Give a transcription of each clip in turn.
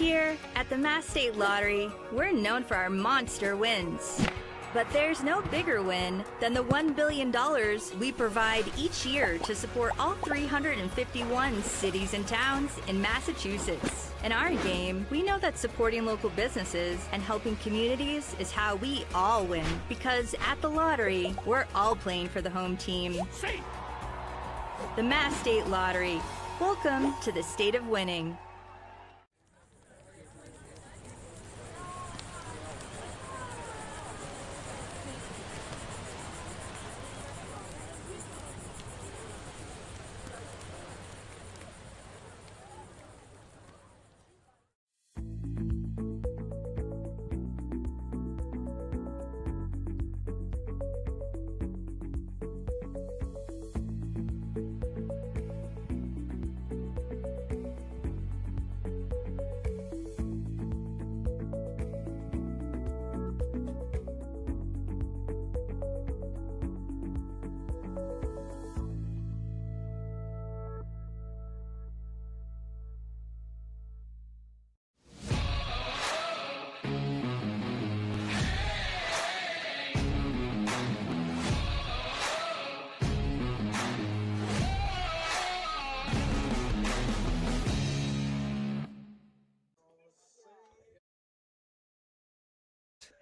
Here at the Mass State Lottery, we're known for our monster wins. But there's no bigger win than the $1 billion we provide each year to support all 351 cities and towns in Massachusetts. In our game, we know that supporting local businesses and helping communities is how we all win. Because at the lottery, we're all playing for the home team. The Mass State Lottery. Welcome to the state of winning.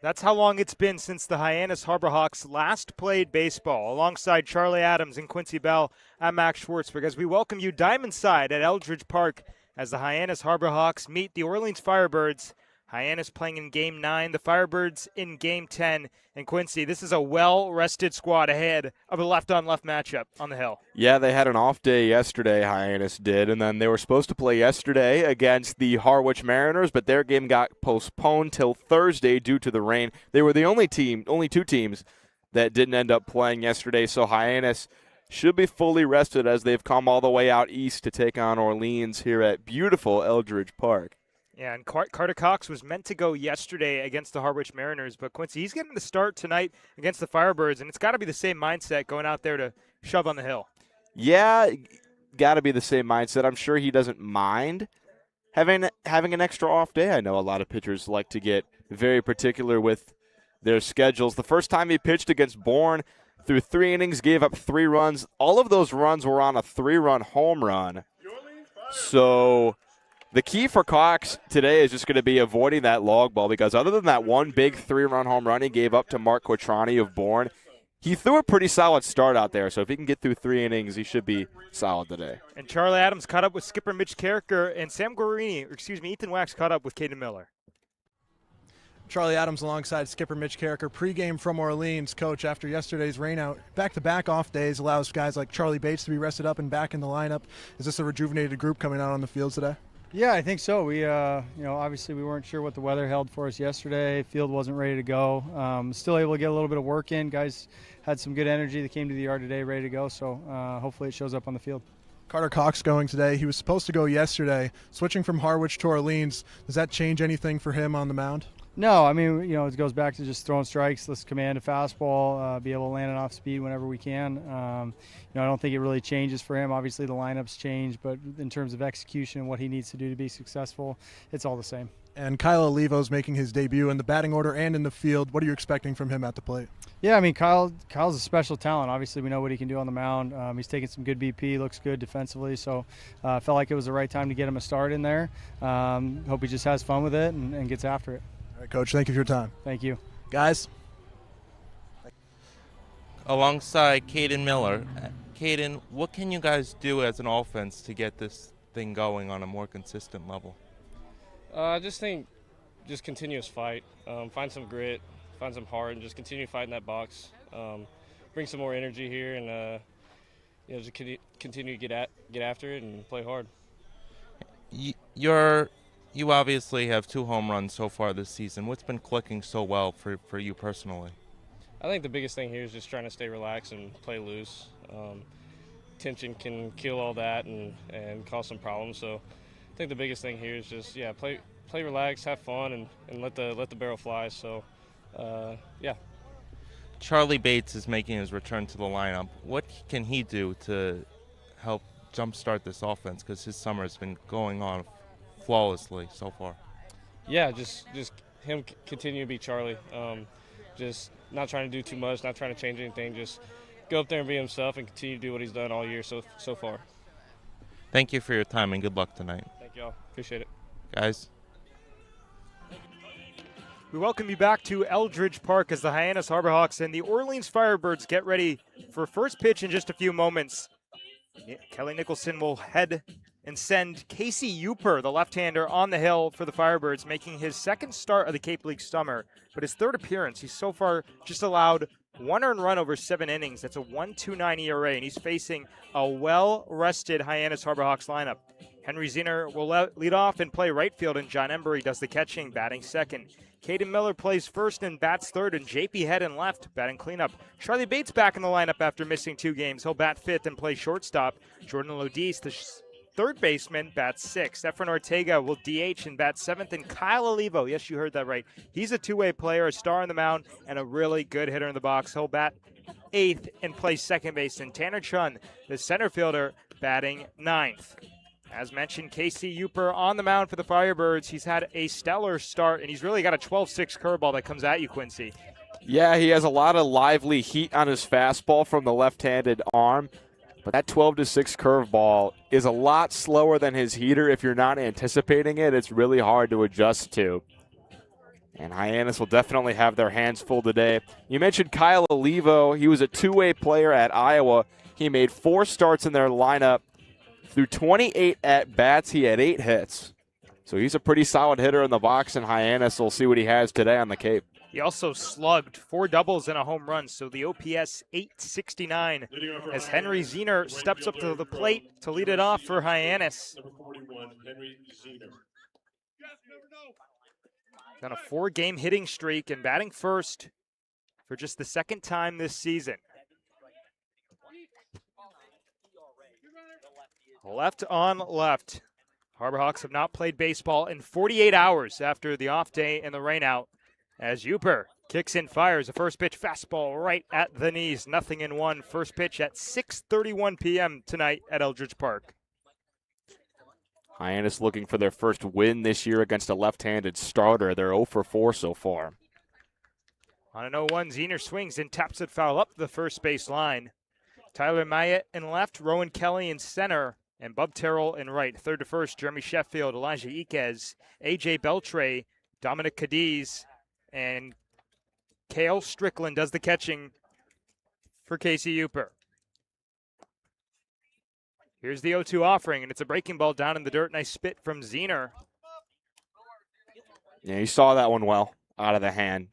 That's how long it's been since the Hyannis Harbor Hawks last played baseball. Alongside Charlie Adams and Quincy Bell, I'm Max Schwartzberg as we welcome you diamond side at Eldridge Park as the Hyannis Harbor Hawks meet the Orleans Firebirds. Hyannis playing in Game 9, the Firebirds in Game 10. And Quincy, this is a well-rested squad ahead of a left-on-left matchup on the Hill. Yeah, they had an off day yesterday, Hyannis did, and then they were supposed to play yesterday against the Harwich Mariners, but their game got postponed till Thursday due to the rain. They were the only two teams that didn't end up playing yesterday, so Hyannis should be fully rested as they've come all the way out east to take on Orleans here at beautiful Eldridge Park. Yeah, and Carter Cox was meant to go yesterday against the Harwich Mariners, but Quincy, he's getting the start tonight against the Firebirds, and it's got to be the same mindset going out there to shove on the Hill. Yeah, got to be the same mindset. I'm sure he doesn't mind having an extra off day. I know a lot of pitchers like to get very particular with their schedules. The first time he pitched against Bourne, through 3 innings, gave up 3 runs. All of those runs were on a 3-run home run. So the key for Cox today is just going to be avoiding that log ball, because other than that one big 3-run home run he gave up to Mark Quattrani of Bourne, he threw a pretty solid start out there. So if he can get through 3 innings, he should be solid today. And Charlie Adams caught up with skipper Mitch Carricker, and Ethan Wax caught up with Caden Miller. Charlie Adams alongside skipper Mitch Carricker. Pregame from Orleans. Coach, after yesterday's rainout, back-to-back off days allows guys like Charlie Bates to be rested up and back in the lineup. Is this a rejuvenated group coming out on the field today? Yeah, I think so. We, obviously we weren't sure what the weather held for us yesterday. Field wasn't ready to go. Still able to get a little bit of work in. Guys had some good energy. They came to the yard today ready to go, so hopefully it shows up on the field. Carter Cox going today. He was supposed to go yesterday. Switching from Harwich to Orleans, does that change anything for him on the mound? No, I mean, it goes back to just throwing strikes. Let's command a fastball, be able to land it off speed whenever we can. I don't think it really changes for him. Obviously, the lineups change, but in terms of execution and what he needs to do to be successful, it's all the same. And Kyle Olivo's making his debut in the batting order and in the field. What are you expecting from him at the plate? Yeah, I mean, Kyle's a special talent. Obviously, we know what he can do on the mound. He's taking some good BP, looks good defensively, so felt like it was the right time to get him a start in there. Hope he just has fun with it and gets after it. All right, Coach, thank you for your time. Thank you. Guys. Alongside Caden Miller. Caden, what can you guys do as an offense to get this thing going on a more consistent level? I just think just continuous fight. Find some grit, find some heart, and just continue fighting that box. Bring some more energy here and just continue to get after it and play hard. You obviously have 2 home runs so far this season. What's been clicking so well for you personally? I think the biggest thing here is just trying to stay relaxed and play loose. Tension can kill all that and cause some problems. So I think the biggest thing here is just play relaxed, have fun, and let the barrel fly. So Charlie Bates is making his return to the lineup. What can he do to help jumpstart this offense? Because his summer has been going on flawlessly so far. Yeah, just him continue to be Charlie. Just not trying to do too much, not trying to change anything. Just go up there and be himself and continue to do what he's done all year so far. Thank you for your time and good luck tonight. Thank y'all. Appreciate it. Guys. We welcome you back to Eldridge Park as the Hyannis Harbor Hawks and the Orleans Firebirds get ready for first pitch in just a few moments. Kelly Nicholson will head and send Casey Uper, the left-hander, on the hill for the Firebirds, making his second start of the Cape League summer, but his third appearance. He's so far just allowed 1 earned run over 7 innings. That's a 1.29 ERA, and he's facing a well-rested Hyannis Harbor Hawks lineup. Henry Ziener will lead off and play right field, and John Embry does the catching, batting second. Caden Miller plays first and bats third, and JP Head in left, batting cleanup. Charlie Bates back in the lineup after missing 2 games. He'll bat fifth and play shortstop. Jordan Lodis, the third baseman, bats sixth. Efren Ortega will DH and bat seventh, and Kyle Olivo, yes, you heard that right. He's a two-way player, a star on the mound, and a really good hitter in the box. He'll bat eighth and play second base. And Tanner Chun, the center fielder, batting ninth. As mentioned, Casey Uper on the mound for the Firebirds. He's had a stellar start, and he's really got a 12-6 curveball that comes at you, Quincy. Yeah, he has a lot of lively heat on his fastball from the left-handed arm, but that 12-6 curveball is a lot slower than his heater. If you're not anticipating it, it's really hard to adjust to. And Hyannis will definitely have their hands full today. You mentioned Kyle Olivo. He was a two-way player at Iowa. He made 4 starts in their lineup. Through 28 at-bats, he had 8 hits. So he's a pretty solid hitter in the box, and Hyannis will see what he has today on the Cape. He also slugged 4 doubles and a home run, so the OPS 869 as Henry Ziener steps up to the plate to lead it off for Hyannis. On a 4-game hitting streak and batting first for just the second time this season. Left on left. Harbor Hawks have not played baseball in 48 hours after the off day and the rainout. As Uper kicks in, fires a first pitch fastball right at the knees. 0-1. First pitch at 6:31 p.m. tonight at Eldridge Park. Hyannis looking for their first win this year against a left-handed starter. They're 0 for 4 so far. On an 0-1, Ziener swings and taps it foul up the first base line. Tyler Mayett in left, Rowan Kelly in center, and Bub Terrell in right. Third to first, Jeremy Sheffield, Elijah Iquez, A.J. Beltre, Dominic Cadiz, and Kale Strickland does the catching for Casey Uper. Here's the 0-2 offering, and it's a breaking ball down in the dirt. Nice spit from Ziener. Yeah, he saw that one well out of the hand.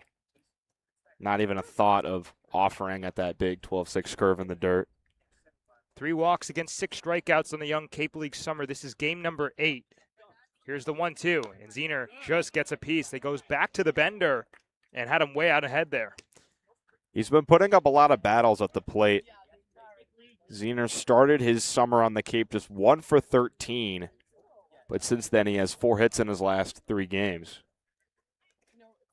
Not even a thought of offering at that big 12-6 curve in the dirt. 3 walks against 6 strikeouts on the young Cape League summer. This is game number 8. Here's the 1-2, and Ziener just gets a piece. It goes back to the bender and had him way out ahead there. He's been putting up a lot of battles at the plate. Ziener started his summer on the Cape just 1 for 13, but since then he has 4 hits in his last 3 games.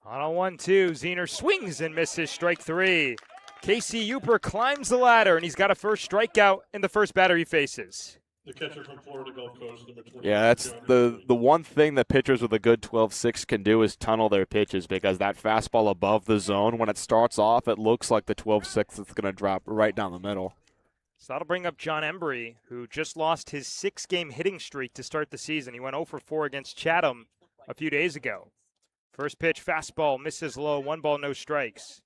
On a 1-2, Ziener swings and misses strike 3. Casey Uper climbs the ladder, and he's got a first strikeout in the first batter he faces. The catcher from Florida Gulf Coast, number 20. Yeah, that's the one thing that pitchers with a good 12-6 can do is tunnel their pitches, because that fastball above the zone, when it starts off, it looks like the 12-6 is going to drop right down the middle. So that'll bring up John Embry, who just lost his 6-game hitting streak to start the season. He went 0 for 4 against Chatham a few days ago. First pitch, fastball, misses low, 1 ball, no strikes.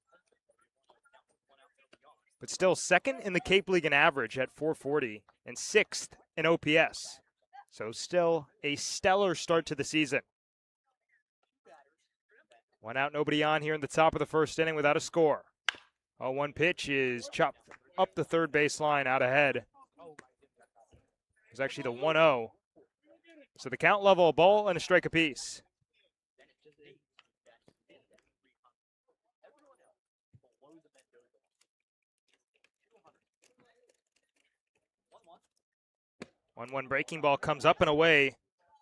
But still second in the Cape League in average at .440 and 6th in OPS. So still a stellar start to the season. 1 out, nobody on here in the top of the first inning without a score. 0-1 pitch is chopped up the third base line out ahead. It's actually the 1-0. So the count level, a ball and a strike apiece. One breaking ball comes up and away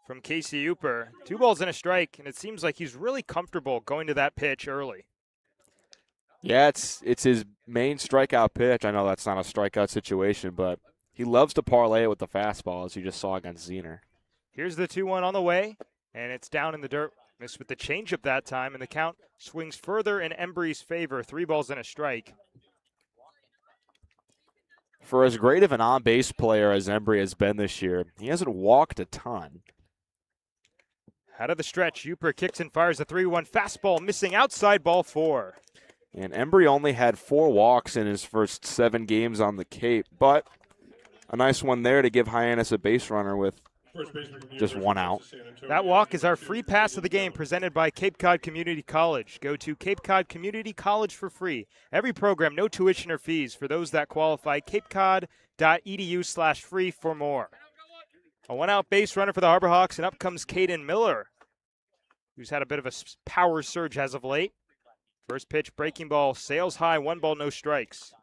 from Casey Uper. 2 balls and a strike, and it seems like he's really comfortable going to that pitch early. Yeah, it's his main strikeout pitch. I know that's not a strikeout situation, but he loves to parlay it with the fastball, as you just saw against Ziener. Here's the 2-1 on the way, and it's down in the dirt Missed with the changeup that time, and the count swings further in Embry's favor. 3 balls and a strike. For as great of an on-base player as Embry has been this year, he hasn't walked a ton. Out of the stretch, Uper kicks and fires a 3-1 fastball, missing outside, ball 4. And Embry only had 4 walks in his first 7 games on the Cape, but a nice one there to give Hyannis a base runner with just 1 out. That walk is our free pass of the game presented by Cape Cod Community College. Go to Cape Cod Community College for free. Every program, no tuition or fees for those that qualify. capecod.edu/free for more. A 1-out base runner for the Harbor Hawks, and up comes Caden Miller, who's had a bit of a power surge as of late. First pitch, breaking ball, sails high, 1 ball, no strikes.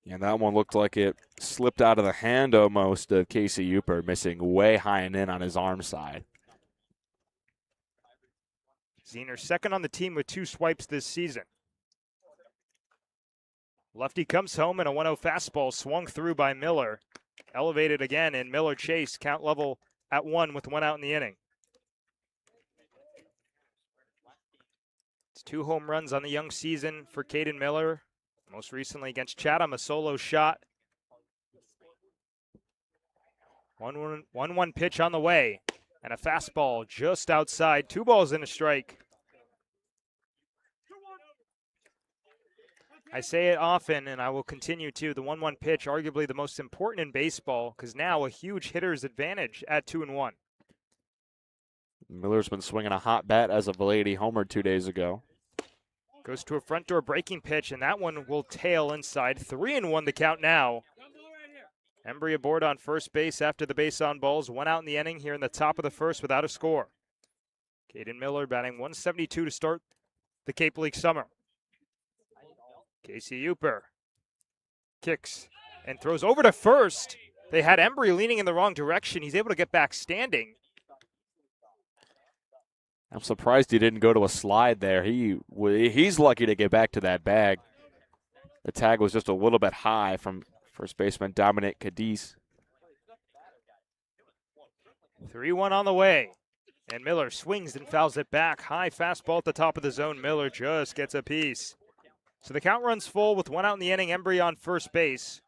And that one looked like it slipped out of the hand almost of Casey Uper, missing way high and in on his arm side. Zehner second on the team with 2 swipes this season. Lefty comes home, and a 1-0 fastball swung through by Miller. Elevated again, and Miller chased, count level at 1 with 1 out in the inning. It's 2 home runs on the young season for Caden Miller. Most recently against Chatham, a solo shot. 1-1 pitch on the way, and a fastball just outside. 2 balls and a strike. I say it often, and I will continue to. The 1-1 pitch, arguably the most important in baseball, because now a huge hitter's advantage at 2-1. Miller's been swinging a hot bat as of late. He homered 2 days ago. Goes to a front door breaking pitch, and that one will tail inside. 3-1 the count now. Embry aboard on first base after the base on balls. 1 out in the inning here in the top of the first without a score. Caden Miller batting 172 to start the Cape League summer. Casey Uper kicks and throws over to first. They had Embry leaning in the wrong direction. He's able to get back standing. I'm surprised he didn't go to a slide there. He's lucky to get back to that bag. The tag was just a little bit high from first baseman Dominic Cadiz. 3-1 on the way. And Miller swings and fouls it back. High fastball at the top of the zone. Miller just gets a piece. So the count runs full with 1 out in the inning. Embry on first base.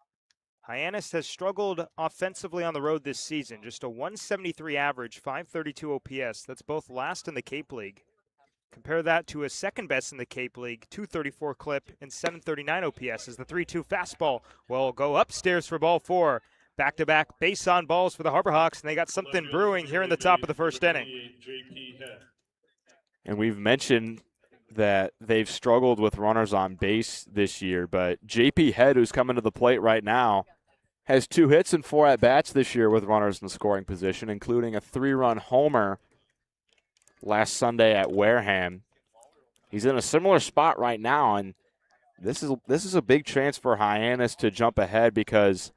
Hyannis has struggled offensively on the road this season. Just a 173 average, 532 OPS. That's both last in the Cape League. Compare that to a second best in the Cape League, 234 clip and 739 OPS as the 3-2 fastball will go upstairs for ball 4. Back-to-back base on balls for the Harbor Hawks, and they got something brewing here in the top of the first inning. And we've mentioned that they've struggled with runners on base this year, but JP Head, who's coming to the plate right now, has 2 hits and 4 at-bats this year with runners in scoring position, including a 3-run homer last Sunday at Wareham. He's in a similar spot right now, and this is a big chance for Hyannis to jump ahead because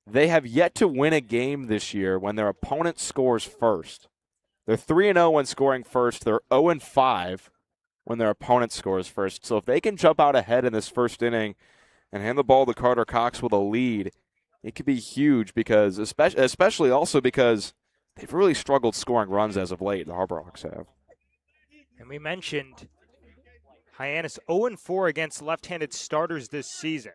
they have yet to win a game this year when their opponent scores first. They're 3-0 when scoring first. They're 0-5 when their opponent scores first. So if they can jump out ahead in this first inning and hand the ball to Carter Cox with a lead, it could be huge because, especially also because they've really struggled scoring runs as of late, the Harbor Hawks have. And we mentioned Hyannis 0-4 against left-handed starters this season.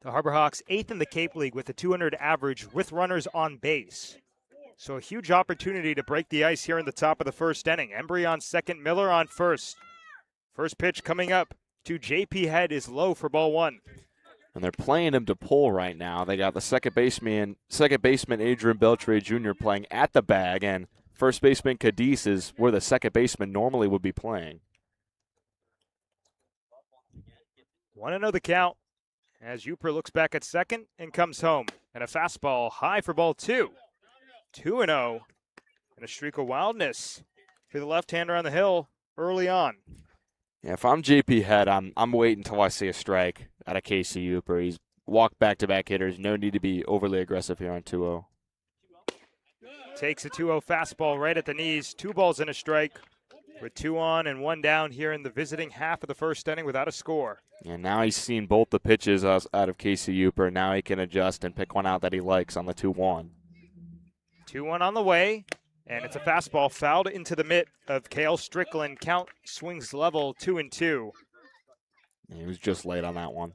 The Harbor Hawks 8th in the Cape League with a 200 average with runners on base. So a huge opportunity to break the ice here in the top of the first inning. Embry on second, Miller on first. First pitch coming up to JP Head is low for ball 1. And they're playing him to pull right now. They got the second baseman Adrian Beltre Jr. playing at the bag, and first baseman Cadiz is where the second baseman normally would be playing. 1-0 the count as Uper looks back at second and comes home. And a fastball high for ball 2. 2-0, and a streak of wildness for the left-hander on the hill early on. Yeah, if I'm JP Head, I'm waiting until I see a strike out of Casey Uper. He's walked back-to-back hitters. No need to be overly aggressive here on 2-0. Takes a 2-0 fastball right at the knees. 2 balls and a strike with 2 on and 1 down here in the visiting half of the first inning without a score. And now he's seen both the pitches out of Casey Uper. Now he can adjust and pick one out that he likes on the 2-1. 2-1 on the way, And it's a fastball fouled into the mitt of Kale Strickland. Count swings level 2-2. He was just late on that one.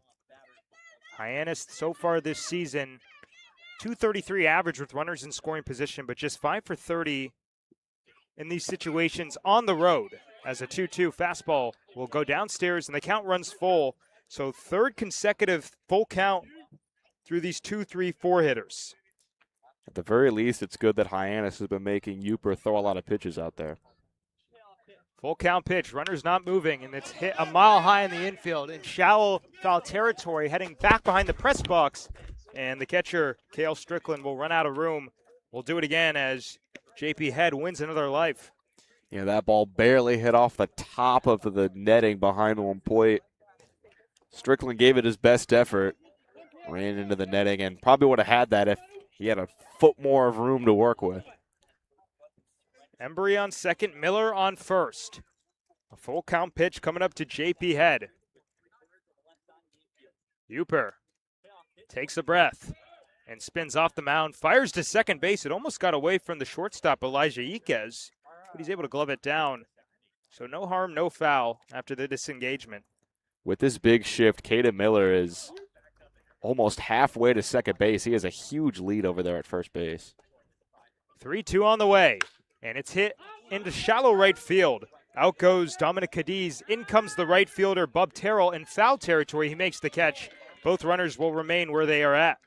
Hyannis so far this season, .233 average with runners in scoring position, but just 5 for 30 in these situations on the road. As a 2-2 fastball will go downstairs and the count runs full. So third consecutive full count through these 2, 3, 4 hitters. At the very least, it's good that Hyannis has been making Uper throw a lot of pitches out there. Full count pitch, runners not moving, and it's hit a mile high in the infield in shallow foul territory, heading back behind the press box. And the catcher, Kale Strickland, will run out of room. We'll do it again as JP Head wins another life. Yeah, that ball barely hit off the top of the netting behind home plate. Strickland gave it his best effort, ran into the netting, and probably would have had that if he had a foot more of room to work with. Embry on second, Miller on first. A full count pitch coming up to JP Head. Uper takes a breath and spins off the mound, fires to second base. It almost got away from the shortstop, Elijah Iquez, but he's able to glove it down. So no harm, no foul after the disengagement. With this big shift, Caden Miller is almost halfway to second base. He has a huge lead over there at first base. 3-2 on the way, and it's hit into shallow right field. Out goes Dominic Cadiz. In comes the right fielder, Bub Terrell, in foul territory. He makes the catch. Both runners will remain where they are at.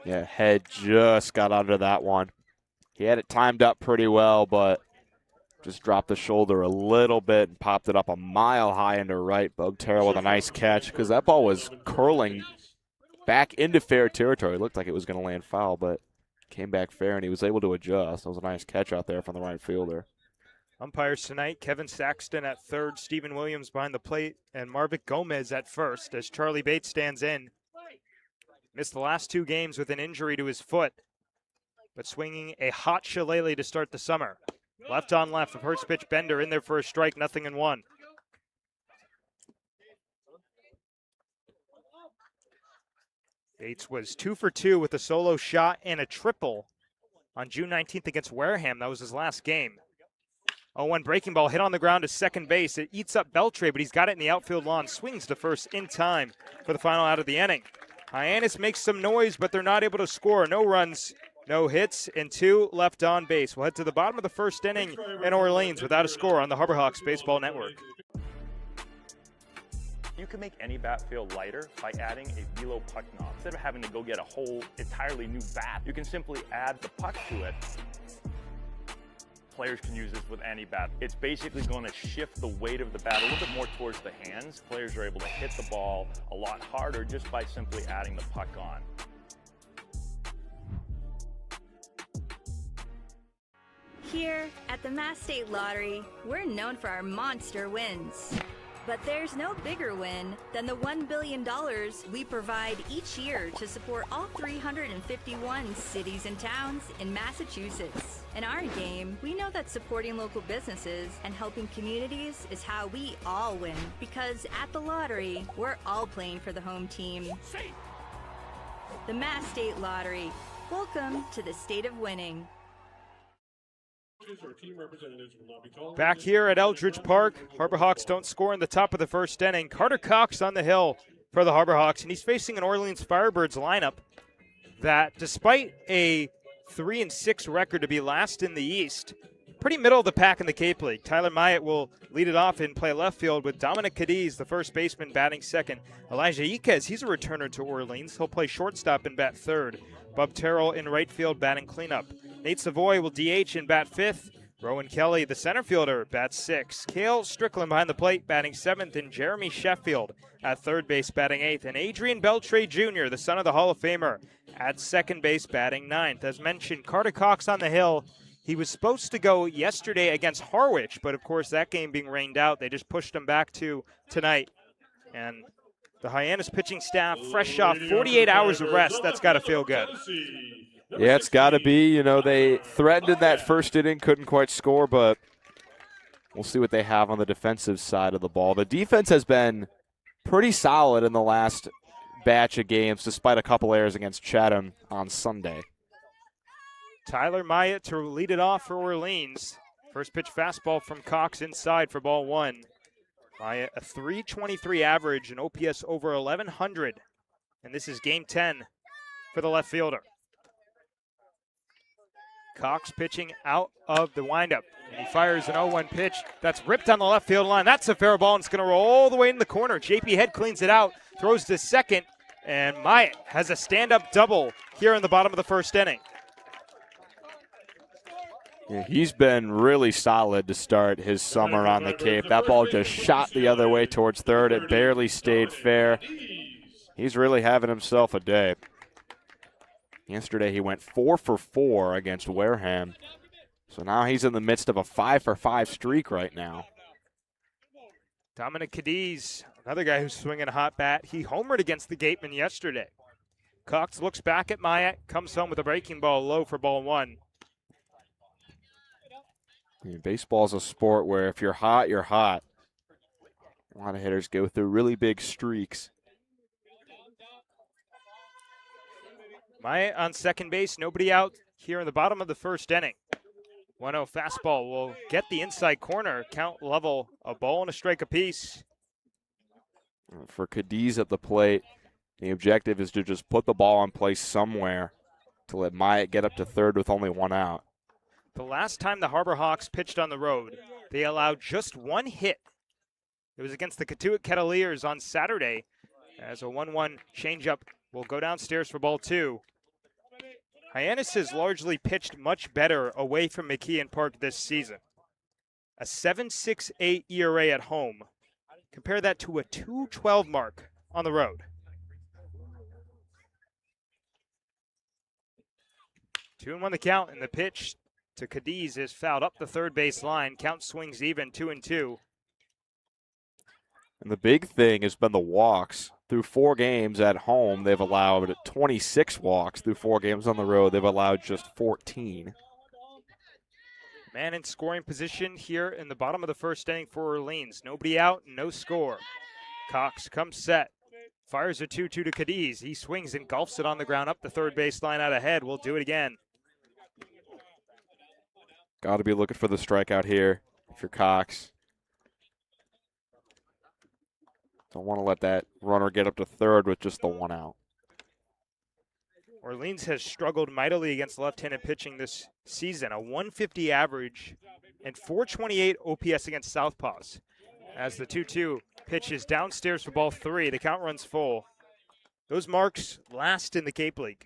Yeah, Head just got under that one. He had it timed up pretty well, but just dropped the shoulder a little bit and popped it up a mile high into right. Bub Terrell with a nice catch because that ball was curling back into fair territory. It looked like it was going to land foul, but came back fair, and he was able to adjust. That was a nice catch out there from the right fielder. Umpires tonight, Kevin Saxton at third, Stephen Williams behind the plate, and Marvick Gomez at first as Charlie Bates stands in. Missed the last 2 games with an injury to his foot, but swinging a hot shillelagh to start the summer. Left on left, the first pitch, Bender in there for a strike, 0-1. Bates was 2 for 2 with a solo shot and a triple on June 19th against Wareham. That was his last game. 0-1 breaking ball hit on the ground to second base. It eats up Beltre, but he's got it in the outfield lawn. Swings to first in time for the final out of the inning. Hyannis makes some noise, but they're not able to score. No runs, no hits, and 2 left on base. We'll head to the bottom of the first inning in Orleans without a score on the Harbor Hawks Baseball Network. You can make any bat feel lighter by adding a velo puck knob. Instead of having to go get a whole entirely new bat, you can simply add the puck to it. Players can use this with any bat. It's basically going to shift the weight of the bat a little bit more towards the hands. Players are able to hit the ball a lot harder just by simply adding the puck on. Here at the Mass State Lottery, we're known for our monster wins. But there's no bigger win than the $1 billion we provide each year to support all 351 cities and towns in Massachusetts. In our game, we know that supporting local businesses and helping communities is how we all win. Because at the lottery, we're all playing for the home team. The Mass State Lottery. Welcome to the state of winning. Back here at Eldridge Park, Harbor Hawks don't score in the top of the first inning. Carter Cox on the hill for the Harbor Hawks, and he's facing an Orleans Firebirds lineup that, despite a 3-6 record to be last in the East, pretty middle of the pack in the Cape League. Tyler Myatt will lead it off and play left field with Dominic Cadiz, the first baseman, batting second. Elijah Iquez, he's a returner to Orleans. He'll play shortstop and bat third. Bub Terrell in right field, batting cleanup. Nate Savoy will DH and bat fifth. Rowan Kelly, the center fielder, bats sixth. Kale Strickland behind the plate, batting seventh. And Jeremy Sheffield at third base, batting eighth. And Adrian Beltre Jr., the son of the Hall of Famer, at second base, batting ninth. As mentioned, Carter Cox on the hill. He was supposed to go yesterday against Harwich, but of course that game being rained out, they just pushed him back to tonight. And the Hyannis pitching staff, fresh off 48 hours of rest, that's got to feel good. Yeah, it's got to be. You know, they threatened in that first inning, couldn't quite score, but we'll see what they have on the defensive side of the ball. The defense has been pretty solid in the last batch of games, despite a couple errors against Chatham on Sunday. Tyler Myatt to lead it off for Orleans. First pitch fastball from Cox inside for ball one. Myatt, a .323 average, an OPS over 1,100. And this is game 10 for the left fielder. Cox pitching out of the windup. And he fires an 0-1 pitch that's ripped on the left field line. That's a fair ball, and it's going to roll all the way in the corner. JP Head cleans it out, throws to second, and Myatt has a stand-up double here in the bottom of the first inning. Yeah, he's been really solid to start his summer on the Cape. That ball just shot the other way towards third. It barely stayed fair. He's really having himself a day. Yesterday he went 4 for 4 against Wareham. So now he's in the midst of a 5 for 5 streak right now. Dominic Cadiz, another guy who's swinging a hot bat. He homered against the Gateman yesterday. Cox looks back at Myatt, comes home with a breaking ball low for ball one. Baseball is a sport where if you're hot, you're hot. A lot of hitters go through really big streaks. Myatt on second base, nobody out here in the bottom of the first inning. 1-0 fastball will get the inside corner. Count level, a ball and a strike apiece. For Cadiz at the plate, the objective is to just put the ball in place somewhere to let Myatt get up to third with only one out. The last time the Harbor Hawks pitched on the road, they allowed just one hit. It was against the Catuit Kettleers on Saturday, as a 1-1 changeup will go downstairs for ball two. Hyannis has largely pitched much better away from McKeon Park this season. A 7.68 ERA at home. Compare that to a 2.12 mark on the road. 2-1 the count, and the pitch to Cadiz is fouled up the third base line. Count swings even, 2-2. And the big thing has been the walks. Through 4 games at home, they've allowed 26 walks. Through 4 games on the road, they've allowed just 14. Man in scoring position here in the bottom of the first inning for Orleans. Nobody out, no score. Cox comes set. Fires a 2-2 to Cadiz. He swings and golfs it on the ground up the third base line out ahead. We'll do it again. Got to be looking for the strikeout here if you're Cox. Don't want to let that runner get up to third with just the one out. Orleans has struggled mightily against left-handed pitching this season. A 150 average and 428 OPS against southpaws. As the 2-2 pitch is downstairs for ball three, the count runs full. Those marks last in the Cape League.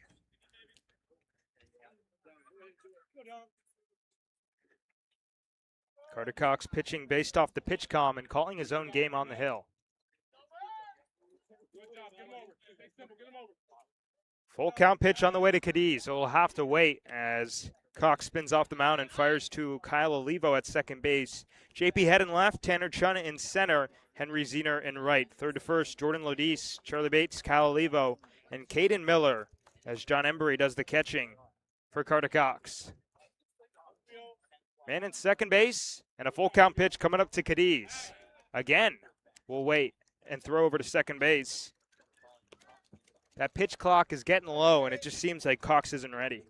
Carter Cox pitching based off the pitch calm and calling his own game on the hill. Full count pitch on the way to Cadiz, so we'll have to wait as Cox spins off the mound and fires to Kyle Olivo at second base. JP Head in left, Tanner Chun in center, Henry Zener in right. Third to first, Jordan Lodis, Charlie Bates, Kyle Olivo, and Caden Miller as John Embry does the catching for Carter Cox. Man in second base, and a full count pitch coming up to Cadiz. Again, we'll wait and throw over to second base. That pitch clock is getting low, and it just seems like Cox isn't ready.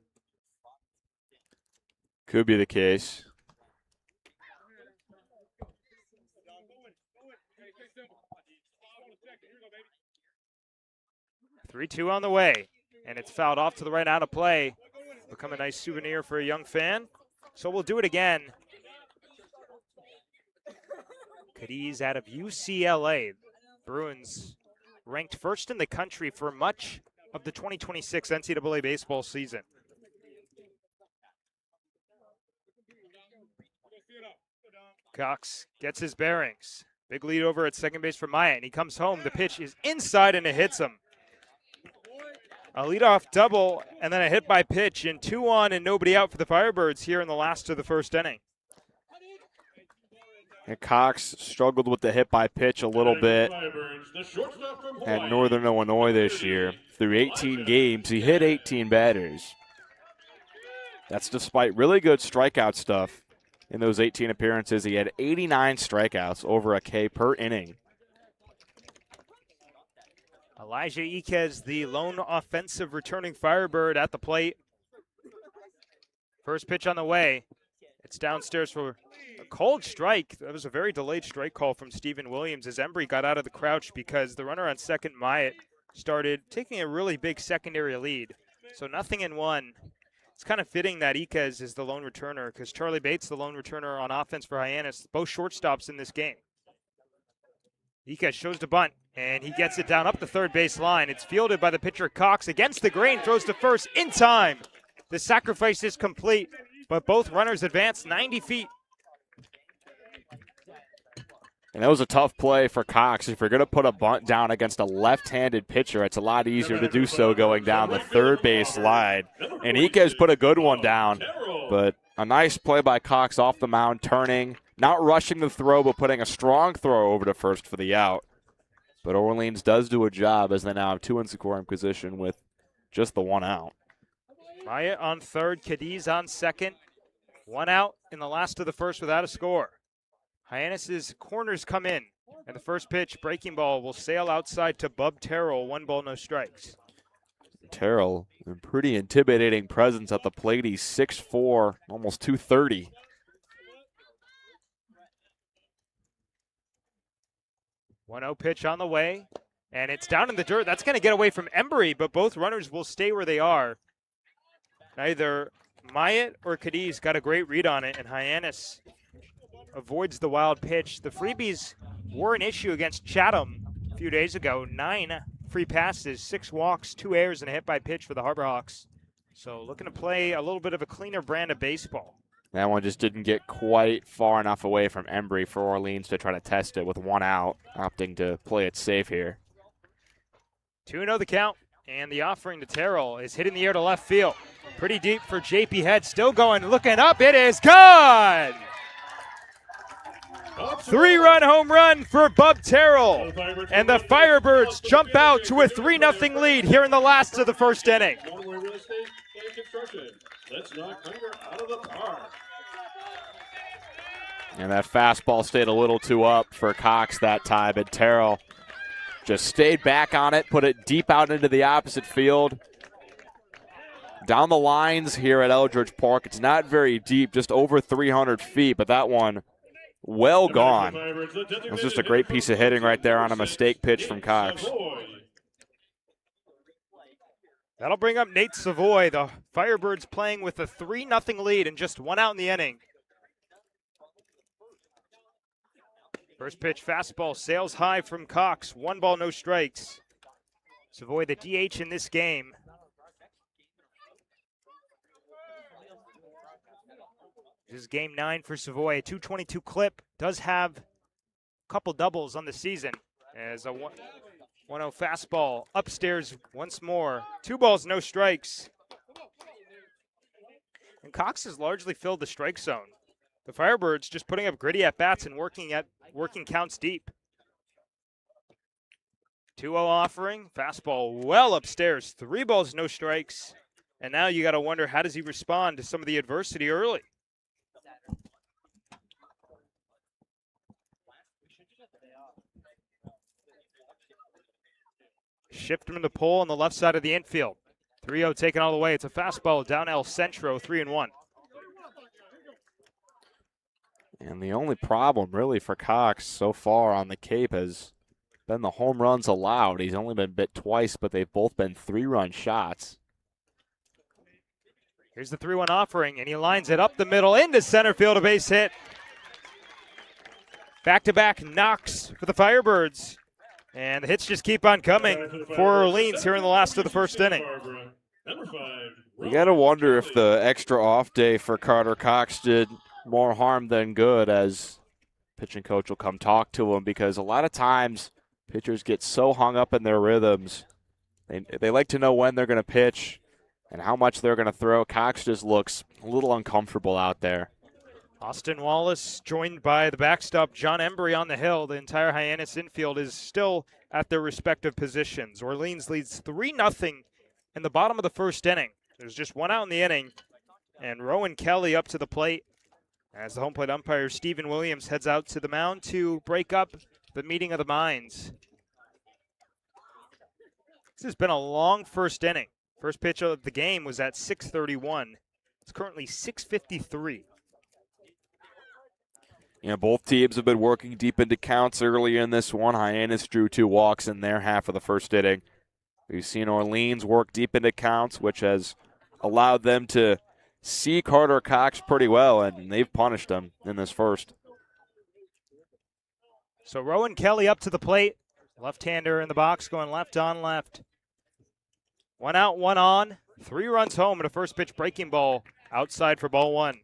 Could be the case. 3-2 on the way, and it's fouled off to the right out of play. Become a nice souvenir for a young fan. So we'll do it again. Cadiz out of UCLA. Bruins ranked first in the country for much of the 2026 NCAA baseball season. Cox gets his bearings. Big lead over at second base for Myatt, and he comes home. The pitch is inside, and it hits him. A leadoff double, and then a hit by pitch, and 2 on and nobody out for the Firebirds here in the last of the first inning. And Cox struggled with the hit by pitch a little bit at Northern Illinois this year. Through 18 games, he hit 18 batters. That's despite really good strikeout stuff. In those 18 appearances, he had 89 strikeouts, over a K per inning. Elijah Iquez, the lone offensive returning Firebird at the plate. First pitch on the way. It's downstairs for a cold strike. That was a very delayed strike call from Stephen Williams as Embry got out of the crouch because the runner on second, Myatt, started taking a really big secondary lead. So 0-1. It's kind of fitting that Iquez is the lone returner because Charlie Bates, the lone returner on offense for Hyannis, both shortstops in this game. Iquez shows to bunt, and he gets it down up the third base line. It's fielded by the pitcher Cox against the grain, throws to first in time. The sacrifice is complete, but both runners advance 90 feet. And that was a tough play for Cox. If you're going to put a bunt down against a left-handed pitcher, it's a lot easier to do so going down the third base line. And Iquez put a good one down, but a nice play by Cox off the mound, turning, not rushing the throw, but putting a strong throw over to first for the out. But Orleans does do a job as they now have two in scoring position with just the one out. Myatt on third, Cadiz on second. One out in the last of the first without a score. Hyannis' corners come in, and the first pitch, breaking ball, will sail outside to Bub Terrell. 1 ball, no strikes. Terrell, a pretty intimidating presence at the plate. He's 6'4", almost 230. One 1-0 pitch on the way, and it's down in the dirt. That's going to get away from Embry, but both runners will stay where they are. Neither Myatt or Cadiz got a great read on it, and Hyannis avoids the wild pitch. The freebies were an issue against Chatham a few days ago. 9 free passes, 6 walks, 2 errors, and a hit by pitch for the Harbor Hawks. So looking to play a little bit of a cleaner brand of baseball. That one just didn't get quite far enough away from Embry for Orleans to try to test it with one out, opting to play it safe here. 2-0 the count, and the offering to Terrell is hit in the air to left field. Pretty deep for JP Head, still going, looking up, it is gone! 3-run home run for Bub Terrell, and the Firebirds jump out to a 3-0 lead here in the last of the first inning. And that fastball stayed a little too up for Cox that time, and Terrell just stayed back on it, put it deep out into the opposite field. Down the lines here at Eldridge Park, it's not very deep, just over 300 feet, but that one well gone. It was just a great piece of hitting right there on a mistake pitch from Cox. That'll bring up Nate Savoy. The Firebirds playing with a 3-0 lead and just 1 out in the inning. First pitch fastball sails high from Cox. 1 ball, no strikes. Savoy the DH in this game. This is game 9 for Savoy. A 222 clip. Does have a couple doubles on the season. As a 1-0 fastball upstairs once more. 2 balls, no strikes. And Cox has largely filled the strike zone. The Firebirds just putting up gritty at-bats and working counts deep. 2-0 offering. Fastball well upstairs. 3 balls, no strikes. And now you got to wonder, how does he respond to some of the adversity early? Shift him to pole on the left side of the infield. 3-0 taken all the way. It's a fastball down El Centro, 3-1. And the only problem really for Cox so far on the Cape has been the home runs allowed. He's only been bit twice, but they've both been 3-run shots. Here's the 3-1 offering, and he lines it up the middle into center field, a base hit. Back-to-back knocks for the Firebirds. And the hits just keep on coming for Orleans here in the last of the first inning. You got to wonder if the extra off day for Carter Cox did more harm than good, as pitching coach will come talk to him, because a lot of times pitchers get so hung up in their rhythms. They like to know when they're going to pitch and how much they're going to throw. Cox just looks a little uncomfortable out there. Austin Wallace joined by the backstop John Embry on the hill. The entire Hyannis infield is still at their respective positions. Orleans leads 3-0 in the bottom of the first inning. There's just 1 out in the inning, and Rowan Kelly up to the plate as the home plate umpire Stephen Williams heads out to the mound to break up the meeting of the minds. This has been a long first inning. First pitch of the game was at 6:31. It's currently 6:53. You know, both teams have been working deep into counts early in this one. Hyannis drew 2 walks in their half of the first inning. We've seen Orleans work deep into counts, which has allowed them to see Carter Cox pretty well, and they've punished them in this first. So Rowan Kelly up to the plate. Left-hander in the box going left on left. 1 out, 1 on. 3 runs home and a first pitch breaking ball outside for ball 1.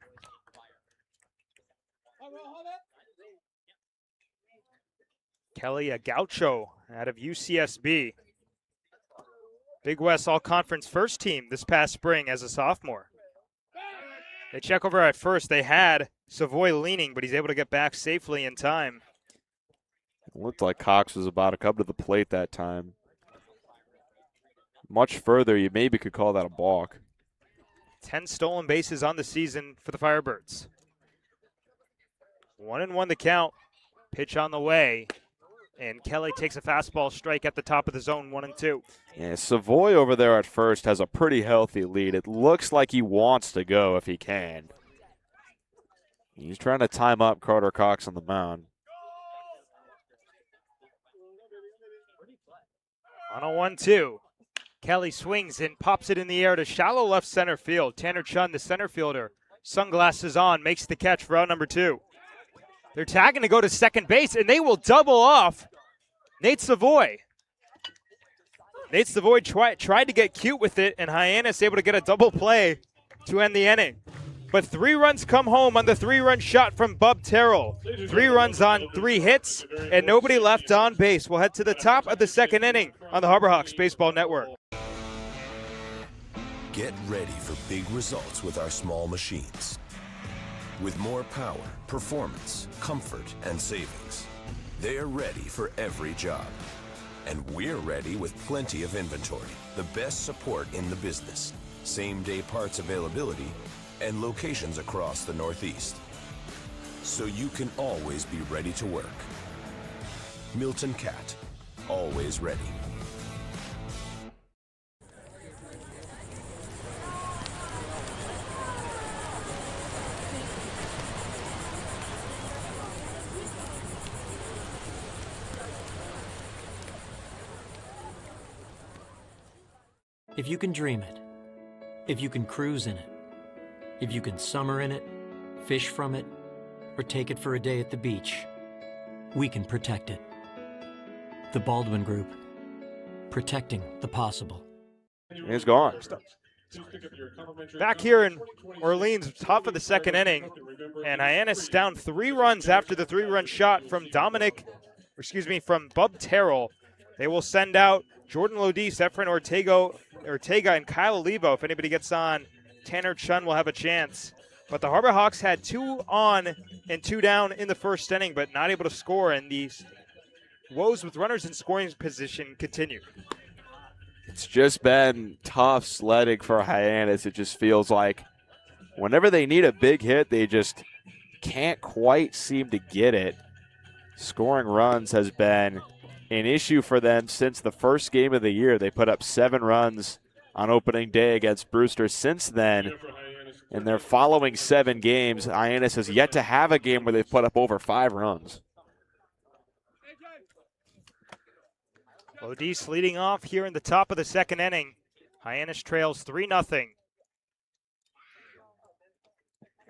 Kelly, a gaucho out of UCSB. Big West All-Conference first team this past spring as a sophomore. They check over at first. They had Savoy leaning, but he's able to get back safely in time. It looked like Cox was about to come to the plate that time. Much further, you maybe could call that a balk. 10 stolen bases on the season for the Firebirds. 1-1 the count. Pitch on the way. And Kelly takes a fastball strike at the top of the zone, 1-2. Yeah, Savoy over there at first has a pretty healthy lead. It looks like he wants to go if he can. He's trying to time up Carter Cox on the mound. On a 1-2. Kelly swings and pops it in the air to shallow left center field. Tanner Chun, the center fielder, sunglasses on, makes the catch for out number 2. They're tagging to go to second base, and they will double off Nate Savoy. Nate Savoy tried to get cute with it, and Hyannis able to get a double play to end the inning. But 3 runs come home on the 3-run shot from Bub Terrell. 3 runs on 3 hits, and nobody left on base. We'll head to the top of the second inning on the Harbor Hawks Baseball Network. Get ready for big results with our small machines. With more power, performance, comfort, and savings. They're ready for every job. And we're ready with plenty of inventory, the best support in the business, same-day parts availability, and locations across the Northeast. So you can always be ready to work. Milton Cat, always ready. If you can dream it, if you can cruise in it, if you can summer in it, fish from it, or take it for a day at the beach, we can protect it. The Baldwin Group, protecting the possible. He's gone. Back here in Orleans, top of the second inning, and Hyannis down 3 runs after the 3-run shot from from Bub Terrell. They will send out Jordan Lodis, Efren Ortega, and Kyle Olivo. If anybody gets on, Tanner Chun will have a chance. But the Harbor Hawks had 2 on and 2 down in the first inning, but not able to score, and these woes with runners in scoring position continue. It's just been tough sledding for Hyannis. It just feels like whenever they need a big hit, they just can't quite seem to get it. Scoring runs has been an issue for them since the first game of the year. They put up 7 runs on opening day against Brewster. Since then, in their following 7 games, Hyannis has yet to have a game where they've put up over 5 runs. Lodis leading off here in the top of the second inning. Hyannis trails 3-0.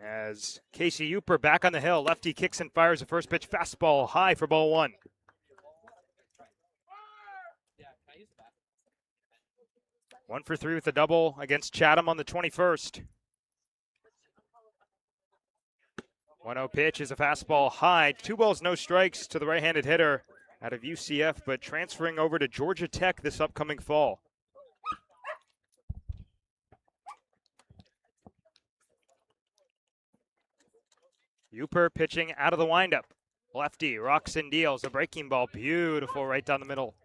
As Casey Uper back on the hill, lefty kicks and fires a first pitch fastball high for ball 1. One for 3 with a double against Chatham on the 21st. 1-0 pitch is a fastball high. 2 balls, no strikes to the right-handed hitter out of UCF, but transferring over to Georgia Tech this upcoming fall. Uper pitching out of the windup. Lefty rocks and deals a breaking ball. Beautiful right down the middle.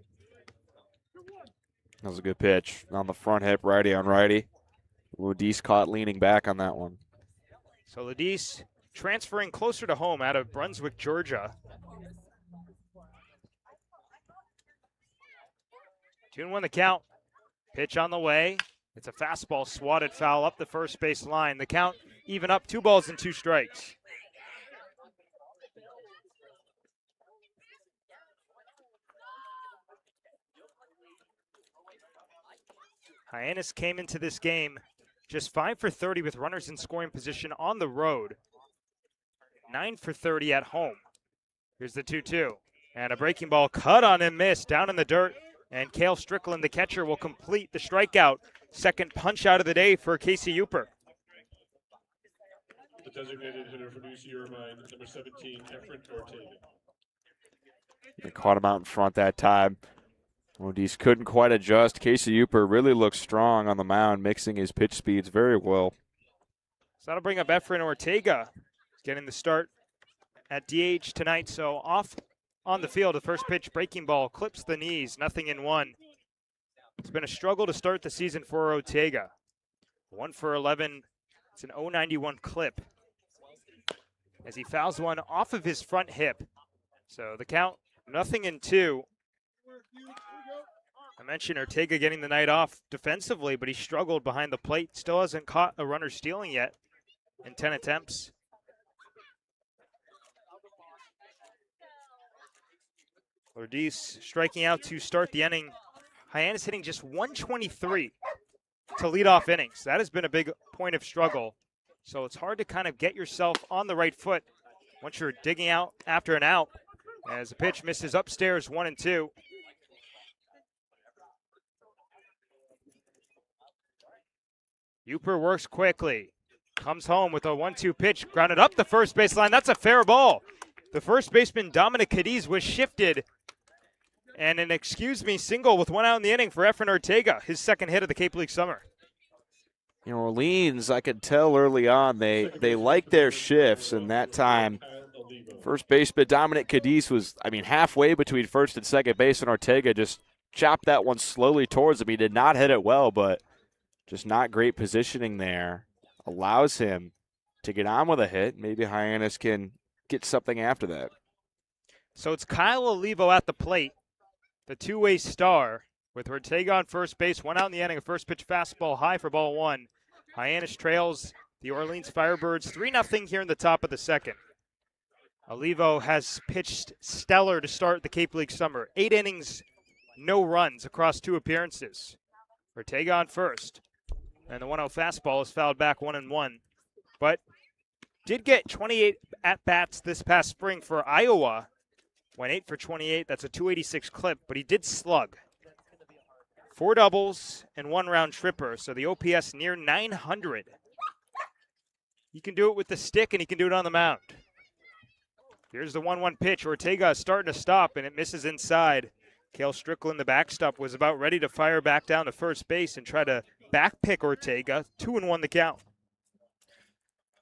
That was a good pitch on the front hip, righty on righty. Lodis caught leaning back on that one. So Lodis transferring closer to home out of Brunswick, Georgia. 2-1 the count. Pitch on the way. It's a fastball swatted foul up the first base line. The count even up, 2 balls and 2 strikes. Hyannis came into this game just 5 for 30 with runners in scoring position on the road. 9 for 30 at home. Here's the 2-2. And a breaking ball cut on and missed down in the dirt. And Cale Strickland, the catcher, will complete the strikeout. Second punch out of the day for Casey Uper. The designated hitter for New York, number 17, Efren Ortega. They caught him out in front that time. Modis couldn't quite adjust. Casey Uper really looks strong on the mound, mixing his pitch speeds very well. So that'll bring up Efren Ortega, getting the start at DH tonight. So off on the field, the first pitch breaking ball clips the knees, 0-1. It's been a struggle to start the season for Ortega. 1 for 11. It's an 0.91 clip as he fouls one off of his front hip. So the count, 0-2. I mentioned Ortega getting the night off defensively, but he struggled behind the plate. Still hasn't caught a runner stealing yet in 10 attempts. Lourdes striking out to start the inning. Hyannis hitting just 123 to lead off innings. That has been a big point of struggle. So it's hard to kind of get yourself on the right foot once you're digging out after an out. As the pitch misses upstairs, 1-2. Uper works quickly. Comes home with a 1-2 pitch, grounded up the first baseline. That's a fair ball. The first baseman, Dominic Cadiz, was shifted. And an single with 1 out in the inning for Efren Ortega, his second hit of the Cape League summer. You know, Orleans, I could tell early on they like their shifts, and that time first baseman Dominic Cadiz was, halfway between first and second base, and Ortega just chopped that one slowly towards him. He did not hit it well, but just not great positioning there. Allows him to get on with a hit. Maybe Hyannis can get something after that. So it's Kyle Olivo at the plate, the two-way star, with Ortega on first base, 1 out in the inning, a first pitch fastball high for ball 1. Hyannis trails the Orleans Firebirds 3-0 here in the top of the second. Olivo has pitched stellar to start the Cape League summer. 8 innings, no runs across 2 appearances. Ortega on first. And the 1-0 fastball is fouled back 1-1. But did get 28 at-bats this past spring for Iowa. Went 8 for 28. That's a 286 clip, but he did slug. 4 doubles and 1 round tripper, so the OPS near 900. He can do it with the stick, and he can do it on the mound. Here's the 1-1 pitch. Ortega is starting to stop, and it misses inside. Cale Strickland, the backstop, was about ready to fire back down to first base and try to backpick Ortega. 2-1 the count.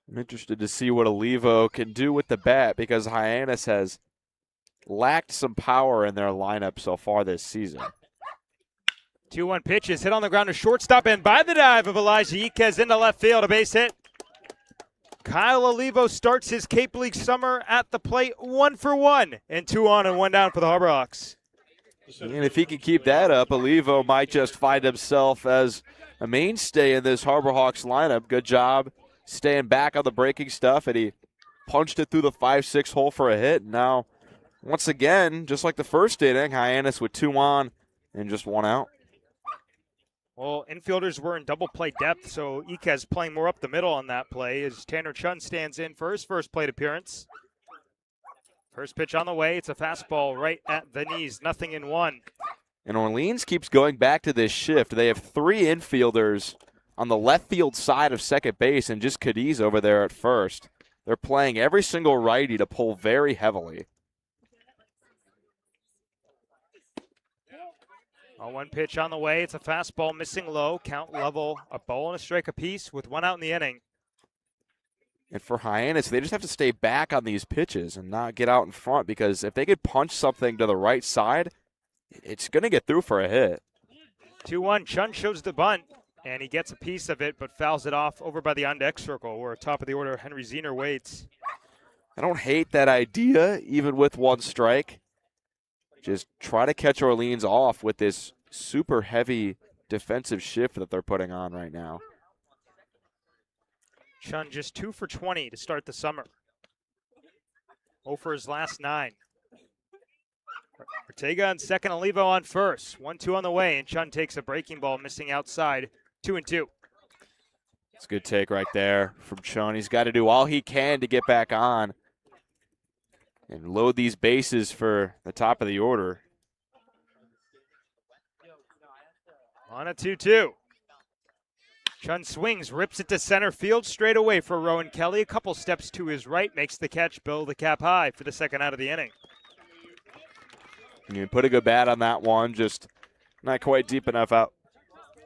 I'm interested to see what Olivo can do with the bat because Hyannis has lacked some power in their lineup so far this season. 2-1 pitch is hit on the ground to shortstop, and by the dive of Elijah Iquez into left field, a base hit. Kyle Olivo starts his Cape League summer at the plate 1 for 1, and 2 on and 1 down for the Harbor Hawks. And if he can keep that up, Olivo might just find himself as a mainstay in this Harbor Hawks lineup. Good job staying back on the breaking stuff, and he punched it through the 5-6 hole for a hit. Now, once again, just like the first inning, Hyannis with 2 on and just 1 out. Well, infielders were in double play depth, so Iquez playing more up the middle on that play as Tanner Chun stands in for his first plate appearance. First pitch on the way. It's a fastball right at the knees, 0-1. And Orleans keeps going back to this shift. They have 3 infielders on the left field side of second base and just Cadiz over there at first. They're playing every single righty to pull very heavily. A 1 pitch on the way. It's a fastball missing low. Count level, a ball and a strike apiece with 1 out in the inning. And for Hyannis, they just have to stay back on these pitches and not get out in front because if they could punch something to the right side, it's going to get through for a hit. 2-1, Chun shows the bunt, and he gets a piece of it but fouls it off over by the on-deck circle where top of the order Henry Zener waits. I don't hate that idea, even with 1 strike. Just try to catch Orleans off with this super heavy defensive shift that they're putting on right now. Chun just 2 for 20 to start the summer. 0 for his last 9. Ortega on second, Olivo on first. 1-2 on the way, and Chun takes a breaking ball, missing outside. 2-2. It's a good take right there from Chun. He's got to do all he can to get back on and load these bases for the top of the order. On a 2-2. Chun swings, rips it to center field straight away for Rowan Kelly. A couple steps to his right, makes the catch, Bill the cap high for the second out of the inning. You put a good bat on that one, just not quite deep enough out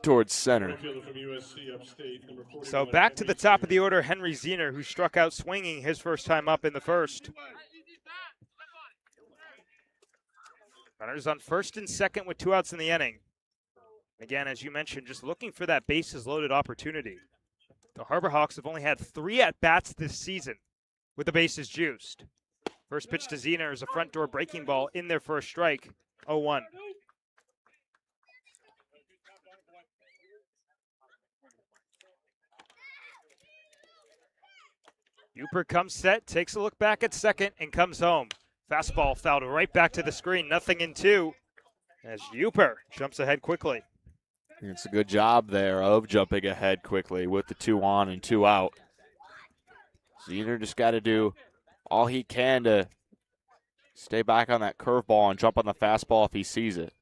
towards center. So back to the top of the order, Henry Zener, who struck out swinging his first time up in the first. Runners on first and second with 2 outs in the inning. Again, as you mentioned, just looking for that bases loaded opportunity. The Harbor Hawks have only had 3 at-bats this season with the bases juiced. First pitch to Zener is a front door breaking ball in their first strike, 0-1. Uper comes set, takes a look back at second, and comes home. Fastball fouled right back to the screen, 0-2, as Uper jumps ahead quickly. It's a good job there of jumping ahead quickly with the 2 on and 2 out. Zener just got to do all he can to stay back on that curveball and jump on the fastball if he sees it.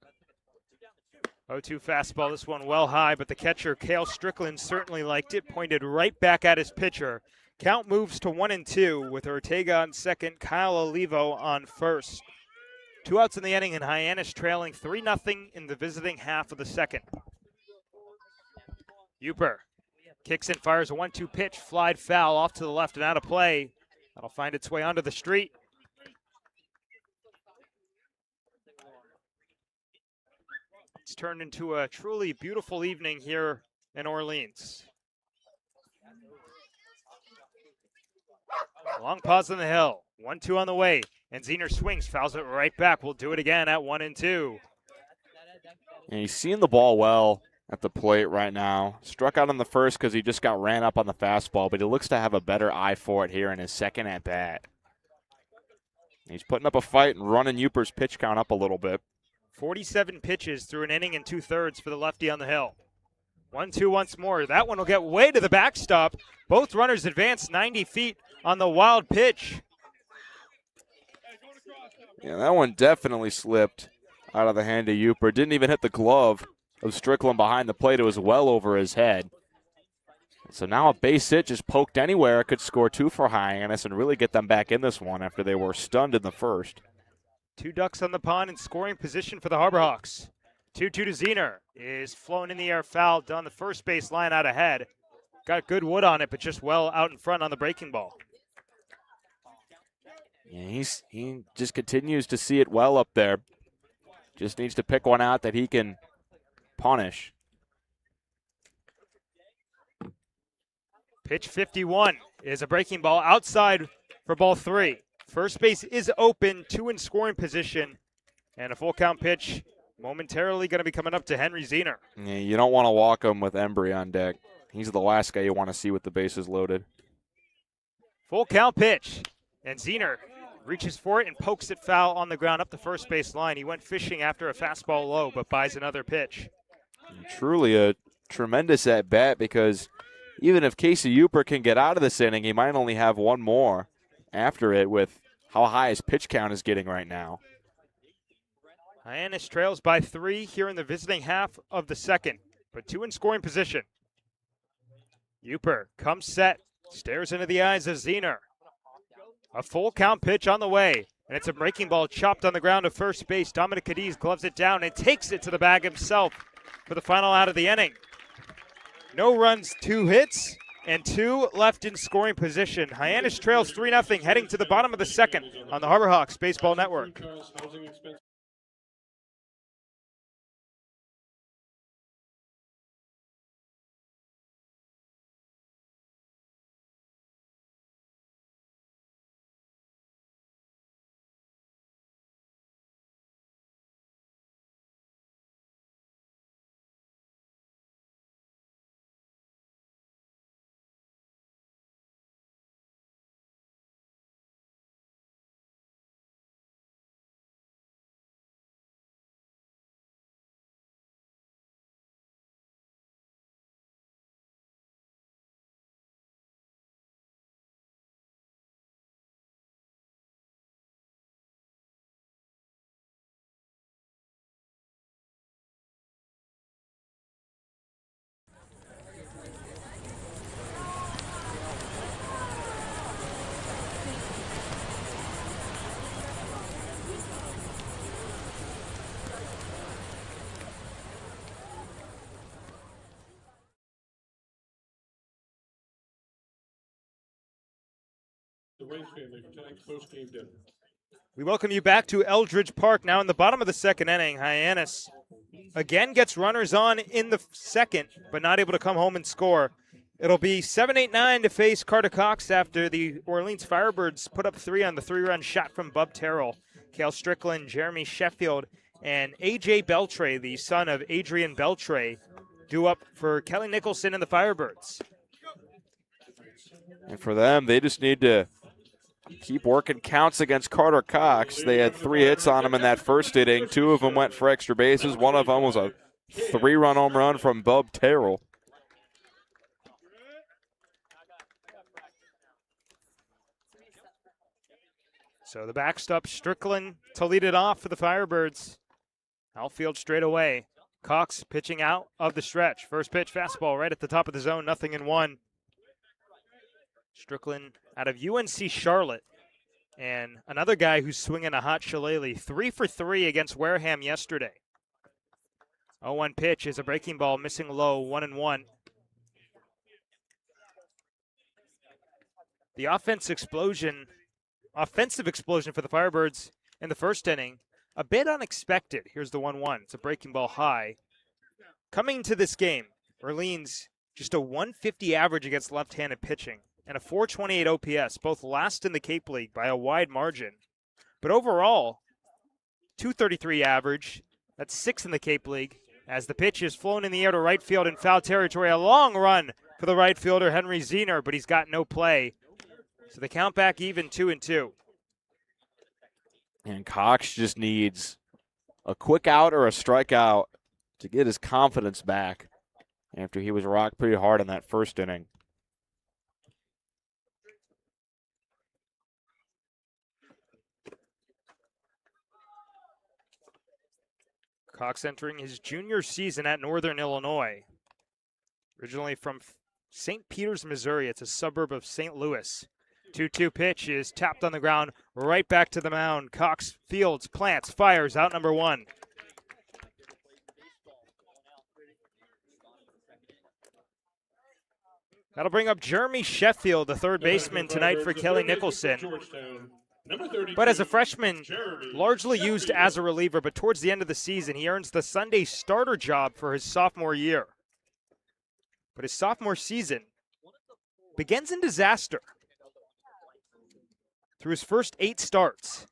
0-2 fastball, this one well high, but the catcher, Cale Strickland, certainly liked it, pointed right back at his pitcher. Count moves to 1-2 with Ortega on second, Kyle Olivo on first. 2 outs in the inning and Hyannis trailing 3-0 in the visiting half of the second. Uper kicks and fires a 1-2 pitch, flied foul off to the left and out of play. That'll find its way onto the street. It's turned into a truly beautiful evening here in Orleans. Long pause on the hill. 1-2 on the way. And Zener swings, fouls it right back. We'll do it again at 1-2. And he's seeing the ball well at the plate right now. Struck out on the first because he just got ran up on the fastball, but he looks to have a better eye for it here in his second at bat. He's putting up a fight and running Uper's pitch count up a little bit. 47 pitches through an inning and 2/3 for the lefty on the hill. 1-2 once more. That one will get way to the backstop. Both runners advance 90 feet on the wild pitch. Yeah, that one definitely slipped out of the hand of Uper. Didn't even hit the glove of Strickland behind the plate. It was well over his head. So now a base hit just poked anywhere could score 2 for Hyannis and really get them back in this one after they were stunned in the first. 2 ducks on the pond in scoring position for the Harbor Hawks. 2-2 to Zener is flown in the air, foul down the first base line out ahead. Got good wood on it, but just well out in front on the breaking ball. Yeah, he just continues to see it well up there. Just needs to pick one out that he can punish. Pitch 51 is a breaking ball outside for ball 3. First base is open, 2 in scoring position, and a full count pitch momentarily going to be coming up to Henry Zener. Yeah, you don't want to walk him with Embry on deck. He's the last guy you want to see with the bases loaded. Full count pitch, and Zener reaches for it and pokes it foul on the ground up the first base line. He went fishing after a fastball low, but buys another pitch. Truly a tremendous at bat, because even if Casey Uper can get out of this inning, he might only have one more after it with how high his pitch count is getting right now. Hyannis trails by 3 here in the visiting half of the second, but 2 in scoring position. Uper comes set, stares into the eyes of Zener. A full count pitch on the way, and it's a breaking ball chopped on the ground to first base. Dominic Cadiz gloves it down and takes it to the bag himself for the final out of the inning. No runs, 2 hits, and 2 left in scoring position. Hyannis trails 3-0 heading to the bottom of the second on the Harbor Hawks Baseball Network. the Rice family for tonight's post-game dinner. We welcome you back to Eldridge Park. Now in the bottom of the second inning, Hyannis again gets runners on in the second, but not able to come home and score. It'll be 7-8-9 to face Carter Cox after the Orleans Firebirds put up 3 on the 3-run shot from Bub Terrell. Cale Strickland, Jeremy Sheffield, and A.J. Beltray, the son of Adrian Beltray, due up for Kelly Nicholson and the Firebirds. And for them, they just need to keep working counts against Carter Cox. They had 3 hits on him in that first inning. 2 of them went for extra bases. One of them was a 3-run home run from Bub Terrell. So the backstop, Strickland to lead it off for the Firebirds. Outfield straight away. Cox pitching out of the stretch. First pitch, fastball right at the top of the zone, 0-1. Strickland out of UNC Charlotte. And another guy who's swinging a hot shillelagh. 3 for 3 against Wareham yesterday. 0-1 pitch is a breaking ball, missing low, 1-1. The offensive explosion for the Firebirds in the first inning, a bit unexpected. Here's the 1-1. It's a breaking ball high. Coming to this game, Orleans just a 150 average against left-handed pitching and a 428 OPS, both last in the Cape League by a wide margin. But overall, 233 average, that's 6th in the Cape League, as the pitch is flown in the air to right field in foul territory. A long run for the right fielder, Henry Zener, but he's got no play. So the count back even, 2-2. And Cox just needs a quick out or a strikeout to get his confidence back after he was rocked pretty hard in that first inning. Cox entering his junior season at Northern Illinois. Originally from St. Peters, Missouri. It's a suburb of St. Louis. 2-2 pitch is tapped on the ground, right back to the mound. Cox fields, plants, fires, out number 1. That'll bring up Jeremy Sheffield, the third baseman tonight for Kelly Nicholson. But as a freshman, largely used as a reliever, but towards the end of the season, he earns the Sunday starter job for his sophomore year. But his sophomore season begins in disaster. Through his first 8 starts,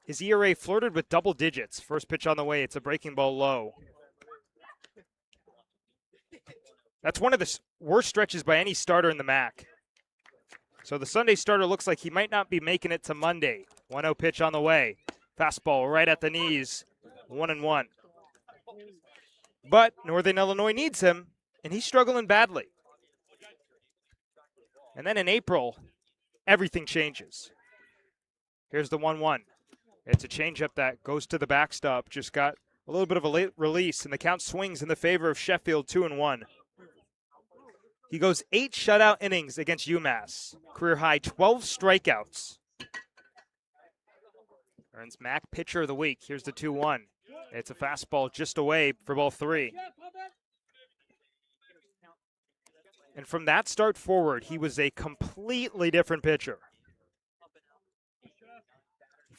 his ERA flirted with double digits. First pitch on the way, it's a breaking ball low. That's one of the worst stretches by any starter in the MAC. So the Sunday starter looks like he might not be making it to Monday. 1-0 pitch on the way. Fastball right at the knees, 1-1. But Northern Illinois needs him, and he's struggling badly. And then in April, everything changes. Here's the 1-1. It's a changeup that goes to the backstop. Just got a little bit of a late release, and the count swings in the favor of Sheffield, 2-1. He goes 8 shutout innings against UMass. Career high 12 strikeouts. Earns MAC Pitcher of the Week. Here's the 2-1. It's a fastball just away for ball 3. And from that start forward, he was a completely different pitcher.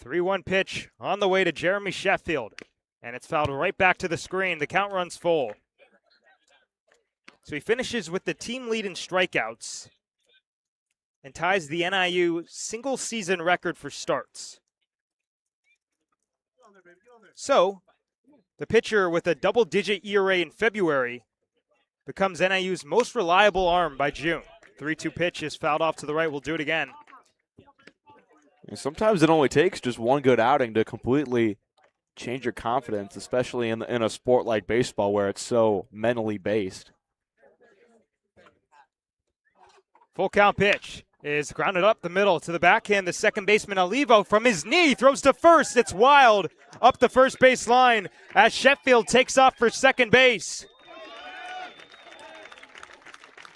3-1 pitch on the way to Jeremy Sheffield. And it's fouled right back to the screen. The count runs full. So he finishes with the team lead in strikeouts and ties the NIU single season record for starts. So the pitcher with a double-digit ERA in February becomes NIU's most reliable arm by June. 3-2 pitch is fouled off to the right. We'll do it again. And sometimes it only takes just one good outing to completely change your confidence, especially in a sport like baseball where it's so mentally based. Full count pitch is grounded up the middle to the backhand. The second baseman, Olivo, from his knee, throws to first. It's wild up the first base line as Sheffield takes off for second base.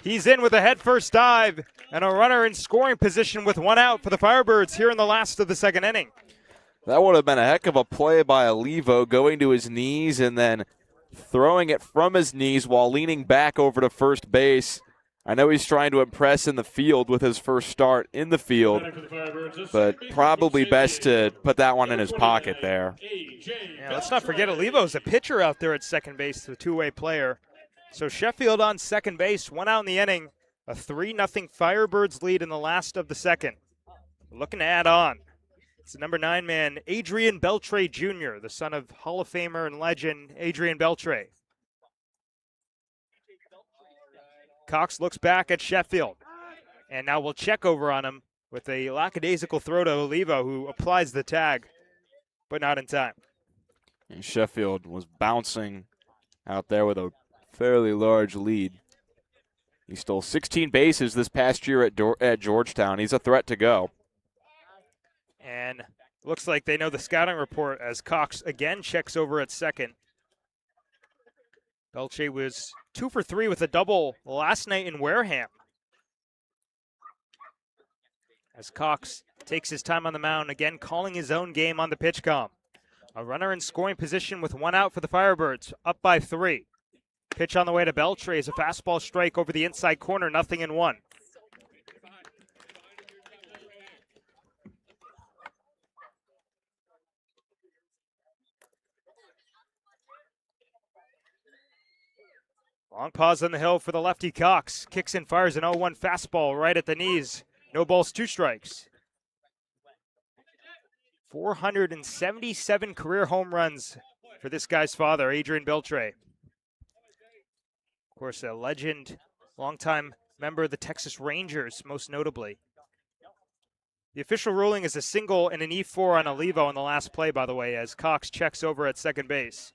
He's in with a head-first dive and a runner in scoring position with 1 out for the Firebirds here in the last of the second inning. That would have been a heck of a play by Olivo, going to his knees and then throwing it from his knees while leaning back over to first base. I know he's trying to impress in the field with his first start in the field, but probably best to put that one in his pocket there. Yeah, let's not forget Olivo's a pitcher out there at second base, the two-way player. So Sheffield on second base, 1 out in the inning, a 3-0 Firebirds lead in the last of the second. Looking to add on. It's the number 9 man, Adrian Beltre Jr., the son of Hall of Famer and legend Adrian Beltre. Cox looks back at Sheffield, and now we'll check over on him with a lackadaisical throw to Olivo, who applies the tag, but not in time. And Sheffield was bouncing out there with a fairly large lead. He stole 16 bases this past year at Georgetown. He's a threat to go. And looks like they know the scouting report as Cox again checks over at second. Belche was 2 for 3 with a double last night in Wareham. As Cox takes his time on the mound, again calling his own game on the pitch comm. A runner in scoring position with 1 out for the Firebirds, up by 3. Pitch on the way to Beltre is a fastball strike over the inside corner, 0-1. Long pause on the hill for the lefty Cox. Kicks and fires an 0-1 fastball right at the knees. No balls, 2 strikes. 477 career home runs for this guy's father, Adrian Beltre. Of course, a legend, longtime member of the Texas Rangers, most notably. The official ruling is a single and an E4 on Olivo on the last play, by the way, as Cox checks over at second base.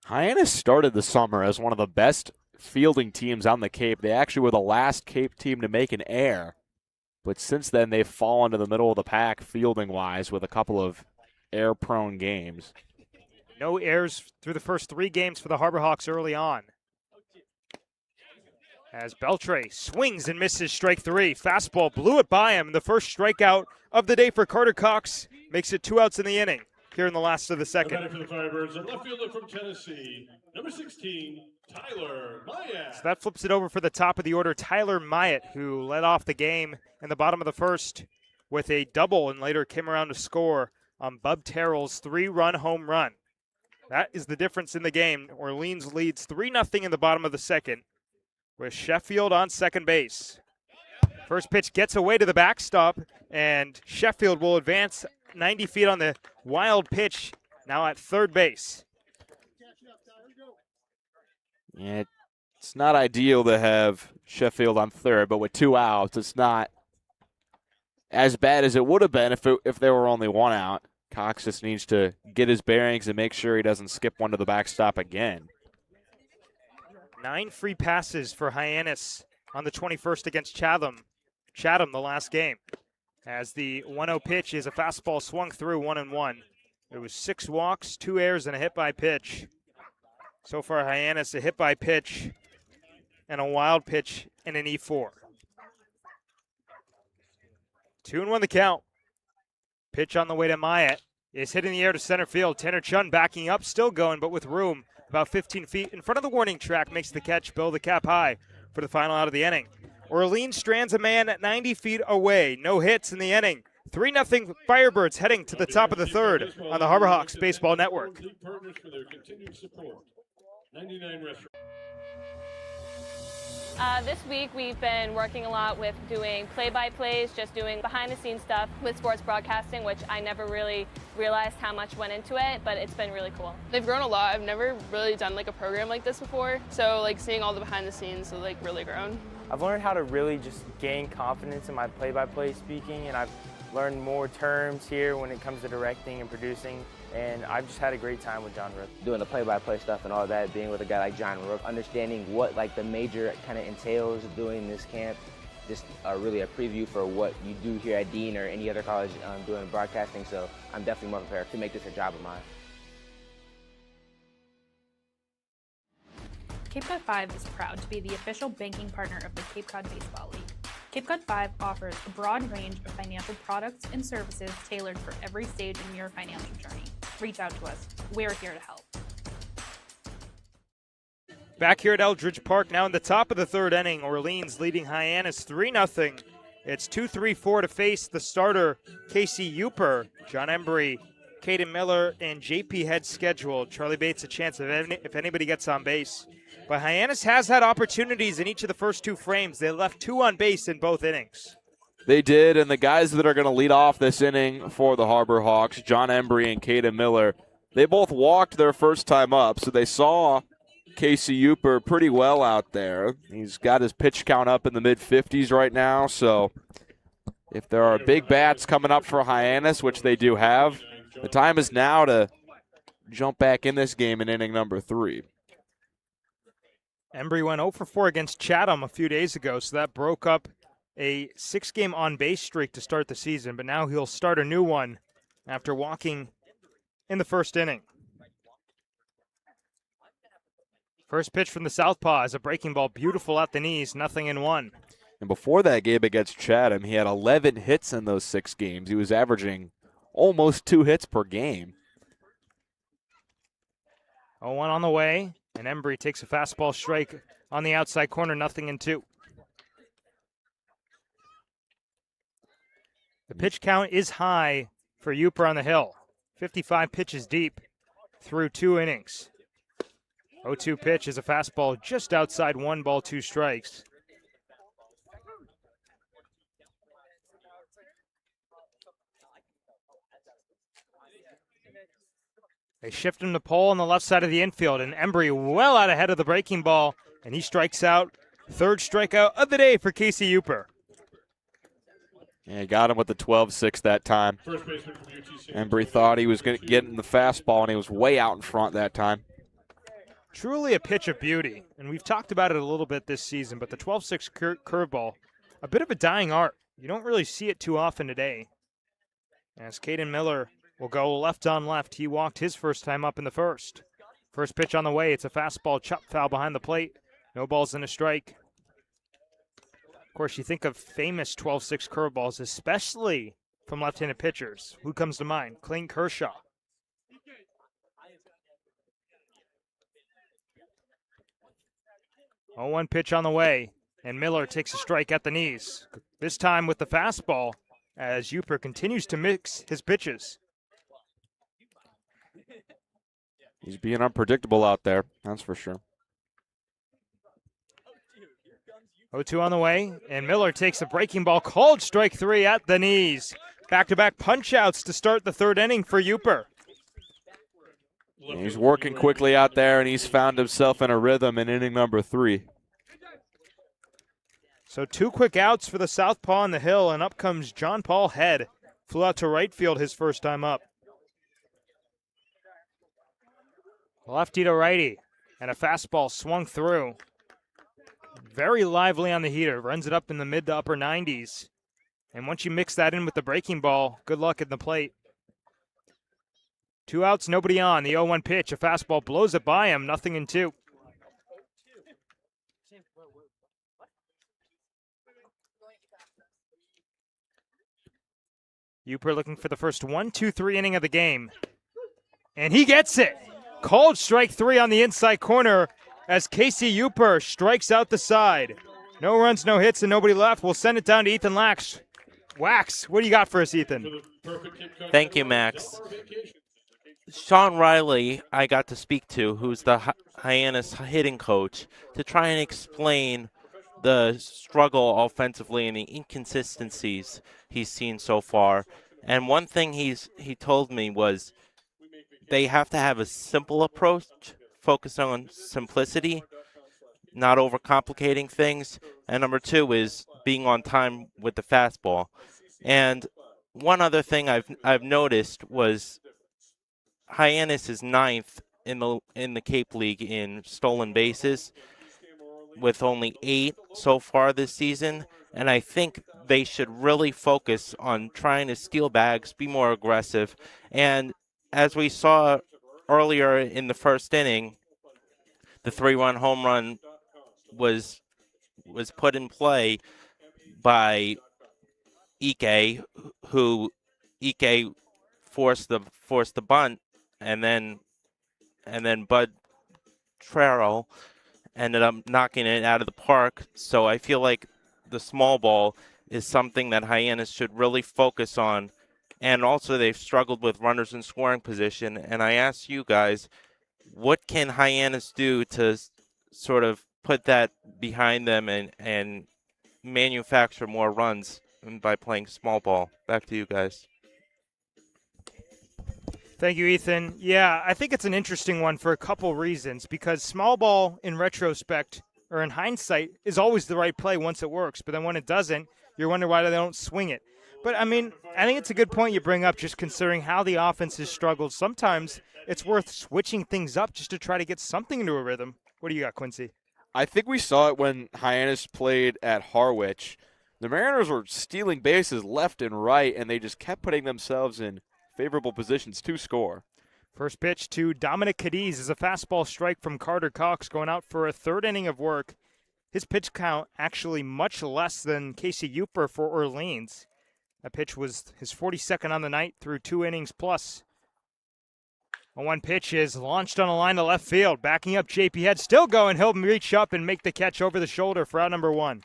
Hyannis started the summer as one of the best fielding teams on the Cape. They actually were the last Cape team to make an error. But since then, they've fallen to the middle of the pack fielding-wise with a couple of error-prone games. No errors through the first 3 games for the Harbor Hawks early on. As Beltre swings and misses strike 3. Fastball blew it by him. The first strikeout of the day for Carter Cox makes it 2 outs in the inning here in the last of the second. For the Firebirds, a left fielder from Tennessee, number 16, Tyler Myatt. So that flips it over for the top of the order, Tyler Myatt, who led off the game in the bottom of the first with a double and later came around to score on Bub Terrell's 3-run home run. That is the difference in the game. Orleans leads 3-0 in the bottom of the second with Sheffield on second base. First pitch gets away to the backstop, and Sheffield will advance 90 feet on the wild pitch, now at third base. Yeah, it's not ideal to have Sheffield on third, but with 2 outs, it's not as bad as it would have been if there were only 1 out. Cox just needs to get his bearings and make sure he doesn't skip one to the backstop again. 9 free passes for Hyannis on the 21st against Chatham the last game. As the 1-0 pitch is a fastball swung through 1-1. It was 6 walks, 2 errors, and a hit by pitch. So far, Hyannis, a hit by pitch and a wild pitch and an E4. 2-1 the count. Pitch on the way to Myatt is hit in the air to center field. Tanner Chun backing up, still going, but with room. About 15 feet in front of the warning track, makes the catch, Bill the cap high for the final out of the inning. Orleans strands a man at 90 feet away. No hits in the inning. 3-0 Firebirds heading to the top of the third on the Harbor Hawks Baseball Network. This week we've been working a lot with doing play-by-plays, just doing behind-the-scenes stuff with sports broadcasting, which I never really realized how much went into it, but it's been really cool. They've grown a lot. I've never really done like a program like this before, so like seeing all the behind-the-scenes has like really grown. I've learned how to really just gain confidence in my play-by-play speaking, and I've learned more terms here when it comes to directing and producing, and I've just had a great time with John Rook. Doing the play-by-play stuff and all that, being with a guy like John Rook, understanding what like the major kind of entails doing this camp, just really a preview for what you do here at Dean or any other college doing broadcasting, so I'm definitely more prepared to make this a job of mine. Cape Cod 5 is proud to be the official banking partner of the Cape Cod Baseball League. Cape Cod 5 offers a broad range of financial products and services tailored for every stage in your financial journey. Reach out to us. We're here to help. Back here at Eldridge Park, now in the top of the third inning, Orleans leading Hyannis 3-0. It's 2-3-4 to face the starter, Casey Uper. John Embry, Caden Miller, and JP Head scheduled. Charlie Bates a chance if anybody gets on base. But Hyannis has had opportunities in each of the first two frames. They left 2 on base in both innings. They did, and the guys that are going to lead off this inning for the Harbor Hawks, John Embry and Caden Miller, they both walked their first time up, so they saw Casey Uper pretty well out there. He's got his pitch count up in the mid-50s right now, so if there are big bats coming up for Hyannis, which they do have, the time is now to jump back in this game in inning number 3. Embry went 0 for 4 against Chatham a few days ago, so that broke up a 6-game on-base streak to start the season, but now he'll start a new one after walking in the first inning. First pitch from the southpaw is a breaking ball, beautiful at the knees, 0-1. And before that game against Chatham, he had 11 hits in those 6 games. He was averaging almost 2 hits per game. 0-1 on the way, and Embry takes a fastball strike on the outside corner, 0-2. The pitch count is high for Uper on the hill. 55 pitches deep through 2 innings. 0-2 pitch is a fastball just outside 1 ball, 2 strikes. They shift him to pole on the left side of the infield, and Embry well out ahead of the breaking ball, and he strikes out. 3rd strikeout of the day for Casey Uper. Yeah, he got him with the 12-6 that time. Embry thought he was going to get in the fastball, and he was way out in front that time. Truly a pitch of beauty, and we've talked about it a little bit this season, but the 12-6 curveball, a bit of a dying art. You don't really see it too often today. As Caden Miller will go left on left. He walked his first time up in the first. First pitch on the way. It's a fastball chop foul behind the plate. No balls and a strike. Of course, you think of famous 12-6 curveballs, especially from left-handed pitchers. Who comes to mind? Clayton Kershaw. Oh, 0-1 pitch on the way, and Miller takes a strike at the knees. This time with the fastball, as Uper continues to mix his pitches. He's being unpredictable out there, that's for sure. 0-2 on the way, and Miller takes a breaking ball, called strike 3 at the knees. Back-to-back punch-outs to start the 3rd inning for Uper. He's working quickly out there, and he's found himself in a rhythm in inning number 3. So 2 quick outs for the southpaw on the hill, and up comes John Paul Head. Flew out to right field his first time up. Lefty to righty, and a fastball swung through. Very lively on the heater, runs it up in the mid to upper 90s. And once you mix that in with the breaking ball, good luck at the plate. 2 outs, nobody on. The 0-1 pitch, a fastball blows it by him, 0-2. Uper looking for the first 1-2-3 inning of the game. And he gets it. Called strike 3 on the inside corner as Casey Uper strikes out the side. No runs, no hits, and nobody left. We'll send it down to Ethan Wax. Wax, what do you got for us, Ethan? Thank you, Max. Sean Riley, I got to speak to, who's the Hyannis hitting coach, to try and explain the struggle offensively and the inconsistencies he's seen so far. And one thing he told me was they have to have a simple approach, focus on simplicity, not overcomplicating things. And number 2 is being on time with the fastball. And one other thing I've noticed was Hyannis is 9th in the Cape League in stolen bases, with only 8 so far this season. And I think they should really focus on trying to steal bags, be more aggressive. And as we saw earlier in the first inning, the 3-run home run was put in play by Ike, who Ike forced the bunt, and then Bud Trero, ended up knocking it out of the park. So I feel like the small ball is something that Hyannis should really focus on. And also they've struggled with runners in scoring position. And I ask you guys, what can Hyannis do to sort of put that behind them and manufacture more runs by playing small ball? Back to you guys. Thank you, Ethan. Yeah, I think it's an interesting one for a couple reasons, because small ball in retrospect or in hindsight is always the right play once it works. But then when it doesn't, you're wondering why they don't swing it. But, I mean, I think it's a good point you bring up, just considering how the offense has struggled. Sometimes it's worth switching things up just to try to get something into a rhythm. What do you got, Quincy? I think we saw it when Hyannis played at Harwich. The Mariners were stealing bases left and right, and they just kept putting themselves in favorable positions to score. First pitch to Dominic Cadiz is a fastball strike from Carter Cox, going out for a third inning of work. His pitch count actually much less than Casey Uper for Orleans. That pitch was his 42nd on the night through 2 innings plus. A 1 pitch is launched on a line to left field. Backing up JP Head, still going. He'll reach up and make the catch over the shoulder for out number 1.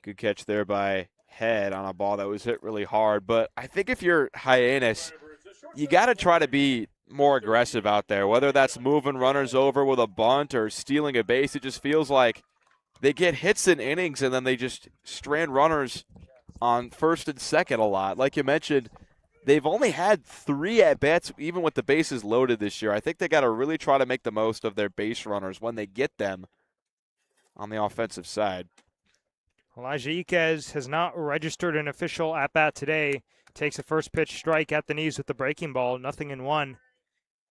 Good catch there by Head on a ball that was hit really hard. But I think if you're Hyannis, you got to try to be more aggressive out there, whether that's moving runners over with a bunt or stealing a base. It just feels like they get hits in innings and then they just strand runners on first and second a lot. Like you mentioned, they've only had 3 at-bats even with the bases loaded this year. I think they got to really try to make the most of their base runners when they get them on the offensive side. Elijah Iquez has not registered an official at-bat today. Takes a first pitch strike at the knees with the breaking ball, 0-1.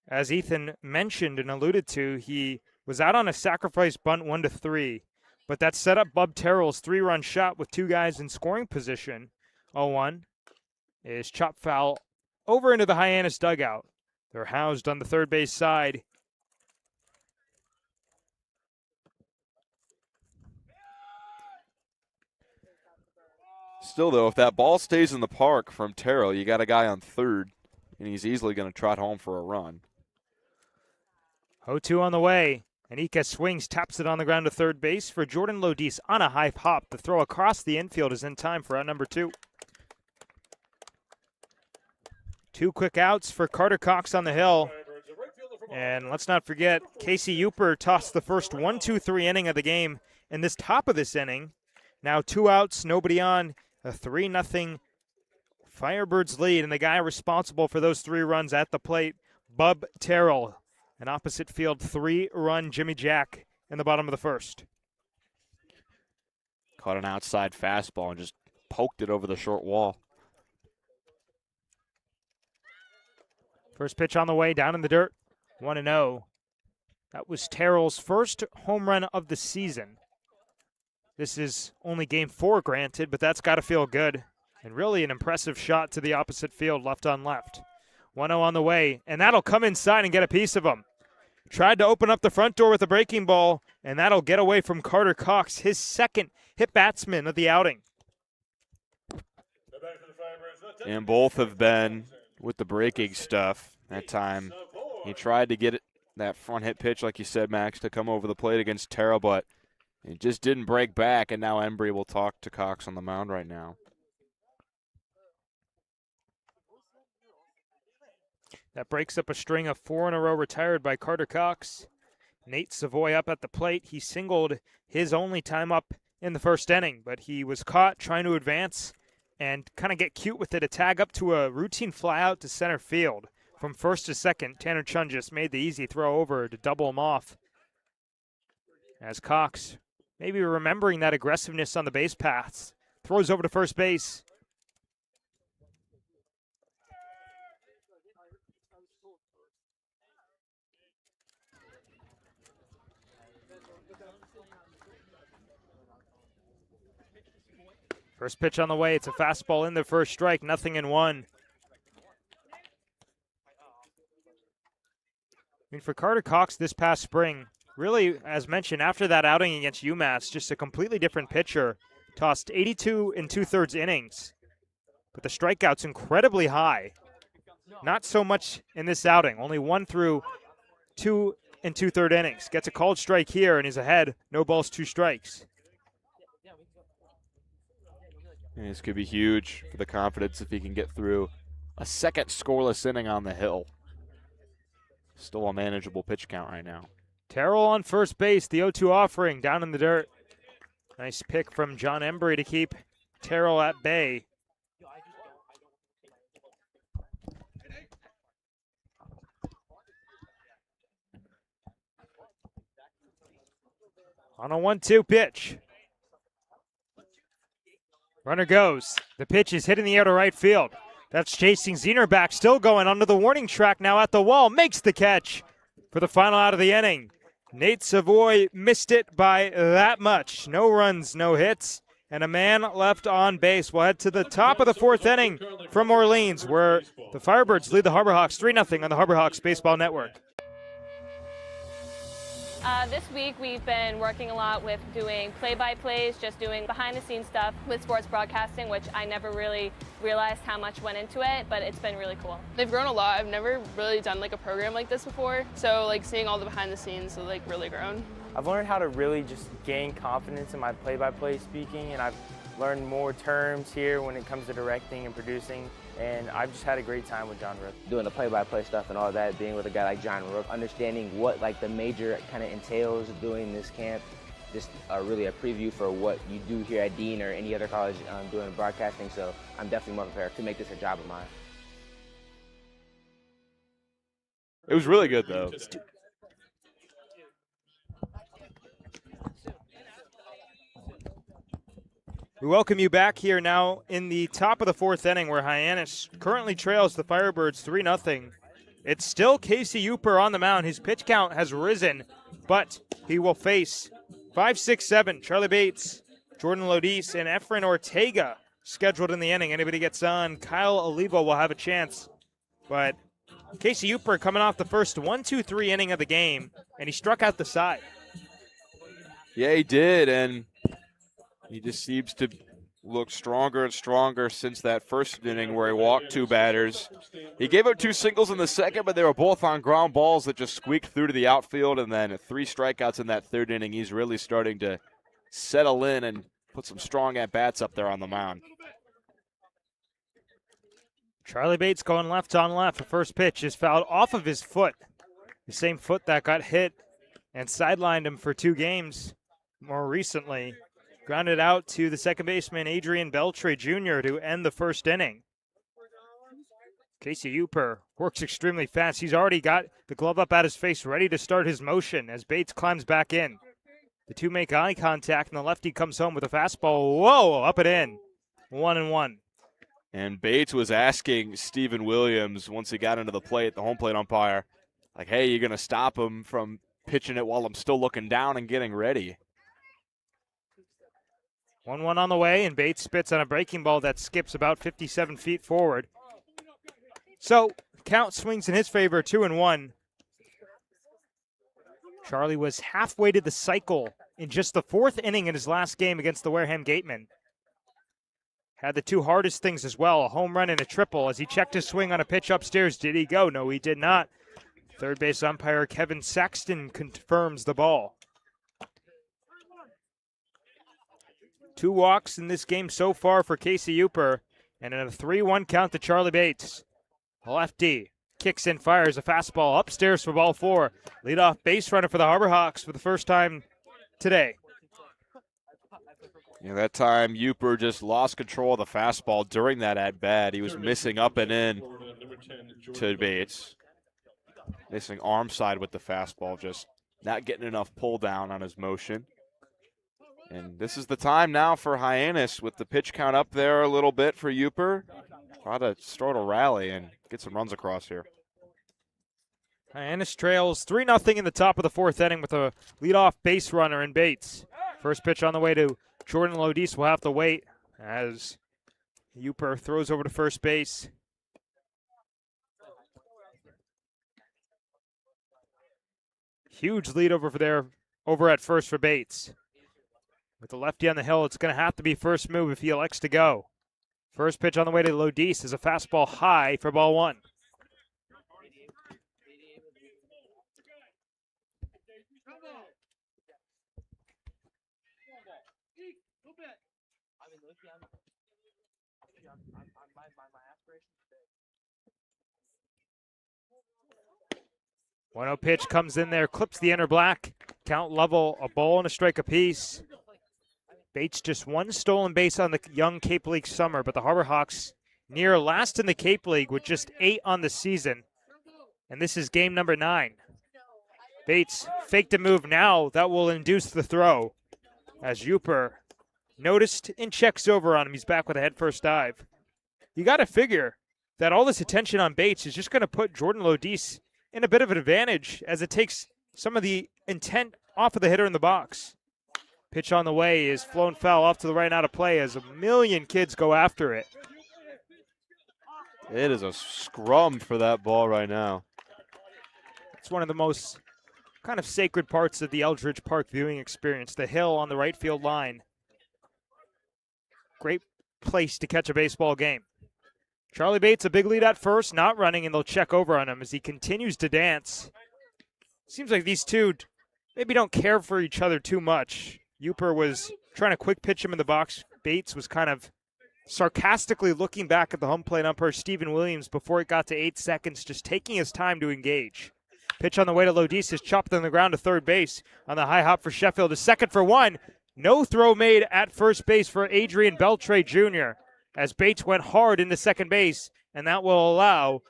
As Ethan mentioned and alluded to, he was out on a sacrifice bunt 1-3. But that set up Bub Terrell's 3-run shot with 2 guys in scoring position. 0-1 is chopped foul over into the Hyannis dugout. They're housed on the third base side. Still, though, if that ball stays in the park from Terrell, you got a guy on third, and he's easily going to trot home for a run. 0-2 on the way, and Iquez swings, taps it on the ground to third base for Jordan Lodis on a high hop. The throw across the infield is in time for out number 2. 2 quick outs for Carter Cox on the hill. And let's not forget, Casey Uper tossed the first 1-2-3 inning of the game in this top of this inning. Now 2 outs, nobody on, a 3-0 Firebirds lead, and the guy responsible for those 3 runs at the plate, Bub Terrell. An opposite field 3-run Jimmy Jack in the bottom of the first. Caught an outside fastball and just poked it over the short wall. First pitch on the way, down in the dirt, 1-0. That was Terrell's first home run of the season. This is only game 4, granted, but that's got to feel good. And really an impressive shot to the opposite field, left on left. 1-0 on the way, and that'll come inside and get a piece of him. Tried to open up the front door with a breaking ball, and that'll get away from Carter Cox, his second hit batsman of the outing. And both have been with the breaking stuff that time. He tried to get it, that front hit pitch, like you said, Max, to come over the plate against Terrell, but it just didn't break back, and now Embry will talk to Cox on the mound right now. That breaks up a string of 4 in a row retired by Carter Cox. Nate Savoy up at the plate. He singled his only time up in the first inning, but he was caught trying to advance and kind of get cute with it, a tag up to a routine fly out to center field. From first to second, Tanner Chun just made the easy throw over to double him off. As Cox, maybe remembering that aggressiveness on the base paths, throws over to first base. First pitch on the way. It's a fastball in the first strike, 0-1. I mean, for Carter Cox this past spring, really, as mentioned, after that outing against UMass, just a completely different pitcher. Tossed 82 2/3 innings, but the strikeout's incredibly high. Not so much in this outing, only 1 through 2 and 2/3 innings. Gets a called strike here and is ahead. No balls, 2 strikes. And this could be huge for the confidence if he can get through a second scoreless inning on the hill. Still a manageable pitch count right now. Terrell on first base, the 0-2 offering down in the dirt. Nice pick from John Embry to keep Terrell at bay. On a 1-2 pitch. Runner goes. The pitch is hitting the air to right field. That's chasing Zener back, still going under the warning track now at the wall. Makes the catch for the final out of the inning. Nate Savoy missed it by that much. No runs, no hits, and a man left on base. We'll head to the top of the 4th inning from Orleans, where the Firebirds lead the Harbor Hawks 3-0 on the Harbor Hawks Baseball Network. This week we've been working a lot with doing play-by-plays, just doing behind-the-scenes stuff with sports broadcasting, which I never really realized how much went into it, but it's been really cool. They've grown a lot. I've never really done like a program like this before, so like seeing all the behind-the-scenes has like really grown. I've learned how to really just gain confidence in my play-by-play speaking, and I've learned more terms here when it comes to directing and producing, and I've just had a great time with John Rook. Doing the play-by-play stuff and all that, being with a guy like John Rook, understanding what like the major kind of entails of doing this camp, just really a preview for what you do here at Dean or any other college doing broadcasting, so I'm definitely more prepared to make this a job of mine. It was really good, though. We welcome you back here now in the top of the 4th inning, where Hyannis currently trails the Firebirds 3-0. It's still Casey Uper on the mound. His pitch count has risen, but he will face 5, 6, 7, Charlie Bates, Jordan Lodis, and Efren Ortega scheduled in the inning. Anybody gets on, Kyle Olivo will have a chance. But Casey Uper coming off the first 1-2-3 inning of the game, and he struck out the side. Yeah, he did, and he just seems to look stronger and stronger since that first inning where he walked 2 batters. He gave up 2 singles in the second, but they were both on ground balls that just squeaked through to the outfield, and then 3 strikeouts in that 3rd inning. He's really starting to settle in and put some strong at-bats up there on the mound. Charlie Bates going left on left. The first pitch is fouled off of his foot. The same foot that got hit and sidelined him for 2 games more recently. Grounded out to the second baseman, Adrian Beltre Jr., to end the 1st inning. Casey Uper works extremely fast. He's already got the glove up at his face, ready to start his motion as Bates climbs back in. The 2 make eye contact, and the lefty comes home with a fastball. Whoa, up and in. 1-1. And Bates was asking Steven Williams, once he got into the plate, the home plate umpire, like, hey, you're going to stop him from pitching it while I'm still looking down and getting ready. 1-1 on the way, and Bates spits on a breaking ball that skips about 57 feet forward. So, count swings in his favor, 2-1. Charlie was halfway to the cycle in just the 4th inning in his last game against the Wareham Gatemen. Had the 2 hardest things as well, a home run and a triple, as he checked his swing on a pitch upstairs. Did he go? No, he did not. Third base umpire Kevin Saxton confirms the ball. 2 walks in this game so far for Casey Uper, and a 3-1 count to Charlie Bates. Lefty kicks and fires a fastball upstairs for ball 4. Leadoff base runner for the Harbor Hawks for the first time today. You know, that time Uper just lost control of the fastball during that at-bat. He was missing up and in to Bates. Missing arm side with the fastball, just not getting enough pull down on his motion. And this is the time now for Hyannis with the pitch count up there a little bit for Uper. Try to start a rally and get some runs across here. Hyannis trails 3-0 in the top of the 4th inning with a leadoff base runner in Bates. First pitch on the way to Jordan Lodis. Will have to wait as Uper throws over to first base. Huge lead over at first for Bates. With the lefty on the hill, it's going to have to be first move if he elects to go. First pitch on the way to Lodis is a fastball high for ball 1. One 0 pitch comes in there, clips the inner black. Count level, a ball and a strike apiece. Bates just one stolen base on the young Cape League summer, but the Harbor Hawks near last in the Cape League with just 8 on the season. And this is game number 9. Bates faked a move now that will induce the throw as Uper noticed and checks over on him. He's back with a head first dive. You got to figure that all this attention on Bates is just going to put Jordan Lodis in a bit of an advantage as it takes some of the intent off of the hitter in the box. Pitch on the way is flown foul off to the right and out of play as a million kids go after it. It is a scrum for that ball right now. It's one of the most kind of sacred parts of the Eldridge Park viewing experience. The hill on the right field line. Great place to catch a baseball game. Charlie Bates, a big lead at first, not running, and they'll check over on him as he continues to dance. Seems like these two maybe don't care for each other too much. Uper was trying to quick pitch him in the box. Bates was kind of sarcastically looking back at the home plate umpire, Stephen Williams, before it got to 8 seconds, just taking his time to engage. Pitch on the way to Lodis is chopped on the ground to third base. On the high hop for Sheffield, a second for one. No throw made at first base for Adrian Beltre Jr. as Bates went hard into second base, and that will allow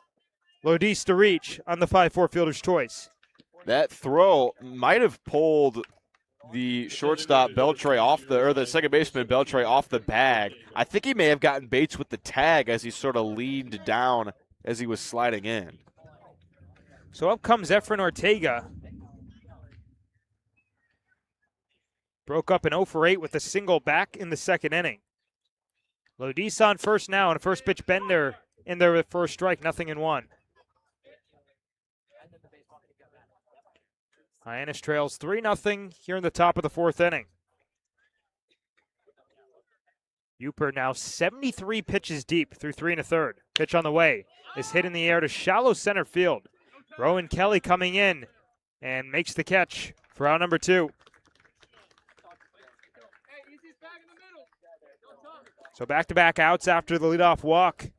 Lodis to reach on the 5-4 fielder's choice. That throw might have pulled the shortstop Beltre off the second baseman Beltre off the bag. I think he may have gotten Bates with the tag as he sort of leaned down as he was sliding in. So up comes Efren Ortega. Broke up an 0 for 8 with a single back in the second inning. Lodis on first now, and a first pitch bender in there with first strike, 0-1. Hyannis trails 3-0 here in the top of the 4th inning. Uper now 73 pitches deep through 3 1/3. Pitch on the way is hit in the air to shallow center field. Rowan Kelly coming in and makes the catch for out number 2. So back-to-back outs after the leadoff walk.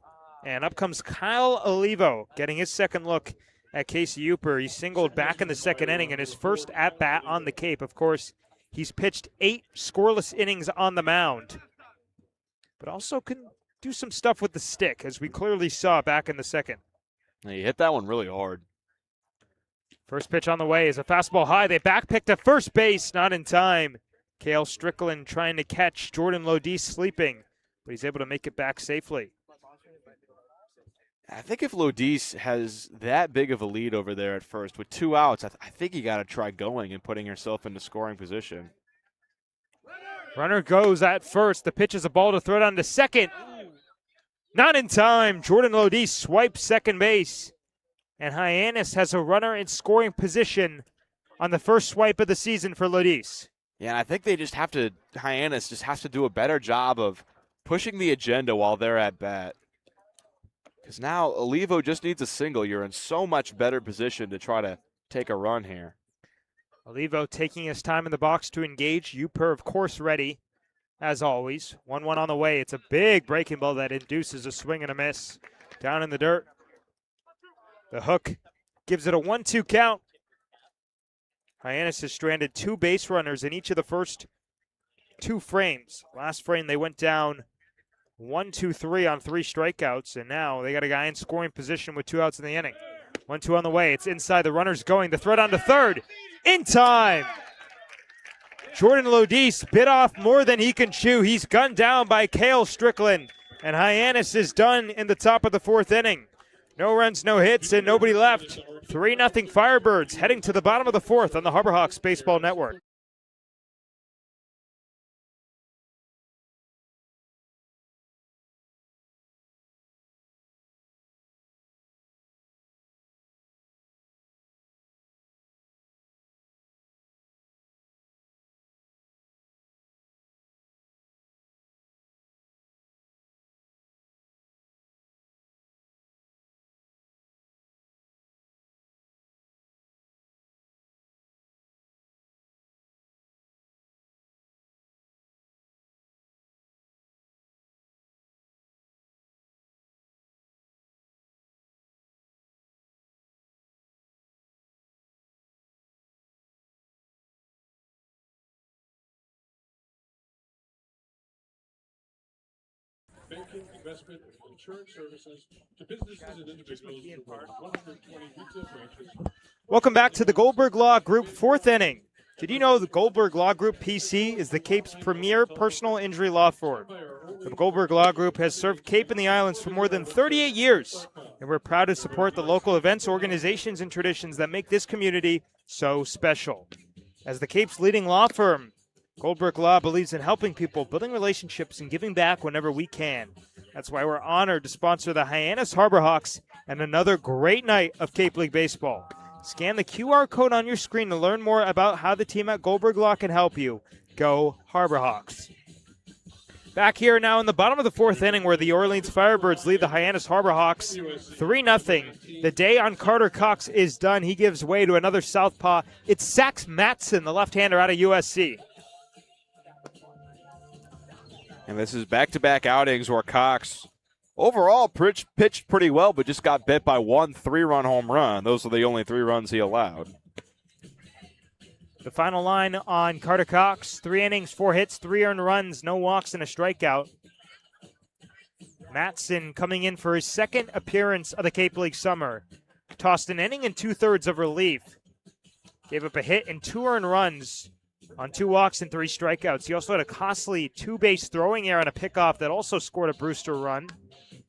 And up comes Kyle Olivo, getting his second look at Casey Uper. He singled back in the second inning in his first at-bat on the Cape. Of course, he's pitched 8 scoreless innings on the mound, but also can do some stuff with the stick, as we clearly saw back in the second. He hit that one really hard. First pitch on the way is a fastball high. They backpick to first base, not in time. Cale Strickland trying to catch Jordan Lodis sleeping, but he's able to make it back safely. I think if Lodis has that big of a lead over there at first with 2 outs, I think you got to try going and putting yourself into scoring position. Runner goes at first. The pitch is a ball to throw down to second. Not in time. Jordan Lodis swipes second base. And Hyannis has a runner in scoring position on the first swipe of the season for Lodis. Yeah, I think Hyannis just has to do a better job of pushing the agenda while they're at bat. Because now Olivo just needs a single. You're in so much better position to try to take a run here. Olivo taking his time in the box to engage. Uper, of course, ready, as always. 1-1 on the way. It's a big breaking ball that induces a swing and a miss. Down in the dirt. The hook gives it a 1-2 count. Hyannis has stranded 2 base runners in each of the first 2 frames. Last frame, they went down 1-2-3 on 3 strikeouts, and now they got a guy in scoring position with 2 outs in the inning. 1-2 on the way. It's inside. The runner's going. The throw down to third. In time. Jordan Lodis bit off more than he can chew. He's gunned down by Cale Strickland, and Hyannis is done in the top of the 4th inning. No runs, no hits, and nobody left. 3-0 Firebirds heading to the bottom of the 4th on the Harbor Hawks Baseball Network. banking, investment, and insurance services to businesses and individuals with more than 120 retail branches. Welcome back to the Goldberg Law Group fourth inning. Did you know the Goldberg Law Group PC is the Cape's premier personal injury law firm? The Goldberg Law Group has served Cape and the Islands for more than 38 years, and we're proud to support the local events, organizations, and traditions that make this community so special. As the Cape's leading law firm, Goldberg Law believes in helping people, building relationships, and giving back whenever we can. That's why we're honored to sponsor the Hyannis Harbor Hawks and another great night of Cape League baseball. Scan the QR code on your screen to learn more about how the team at Goldberg Law can help you. Go Harbor Hawks. Back here now in the bottom of the fourth inning where the Orleans Firebirds lead the Hyannis Harbor Hawks 3-0. The day on Carter Cox is done. He gives way to another southpaw. It's Sax Matson, the left-hander out of USC. And this is back-to-back outings where Cox overall pitched pretty well, but just got bit by one 3-run home run. Those are the only 3 runs he allowed. The final line on Carter Cox, 3 innings, 4 hits, 3 earned runs, no walks, and a strikeout. Matson coming in for his second appearance of the Cape League summer. Tossed an inning and 2/3 of relief. Gave up a hit and 2 earned runs on 2 walks and 3 strikeouts. He also had a costly 2-base throwing error on a pickoff that also scored a Brewster run,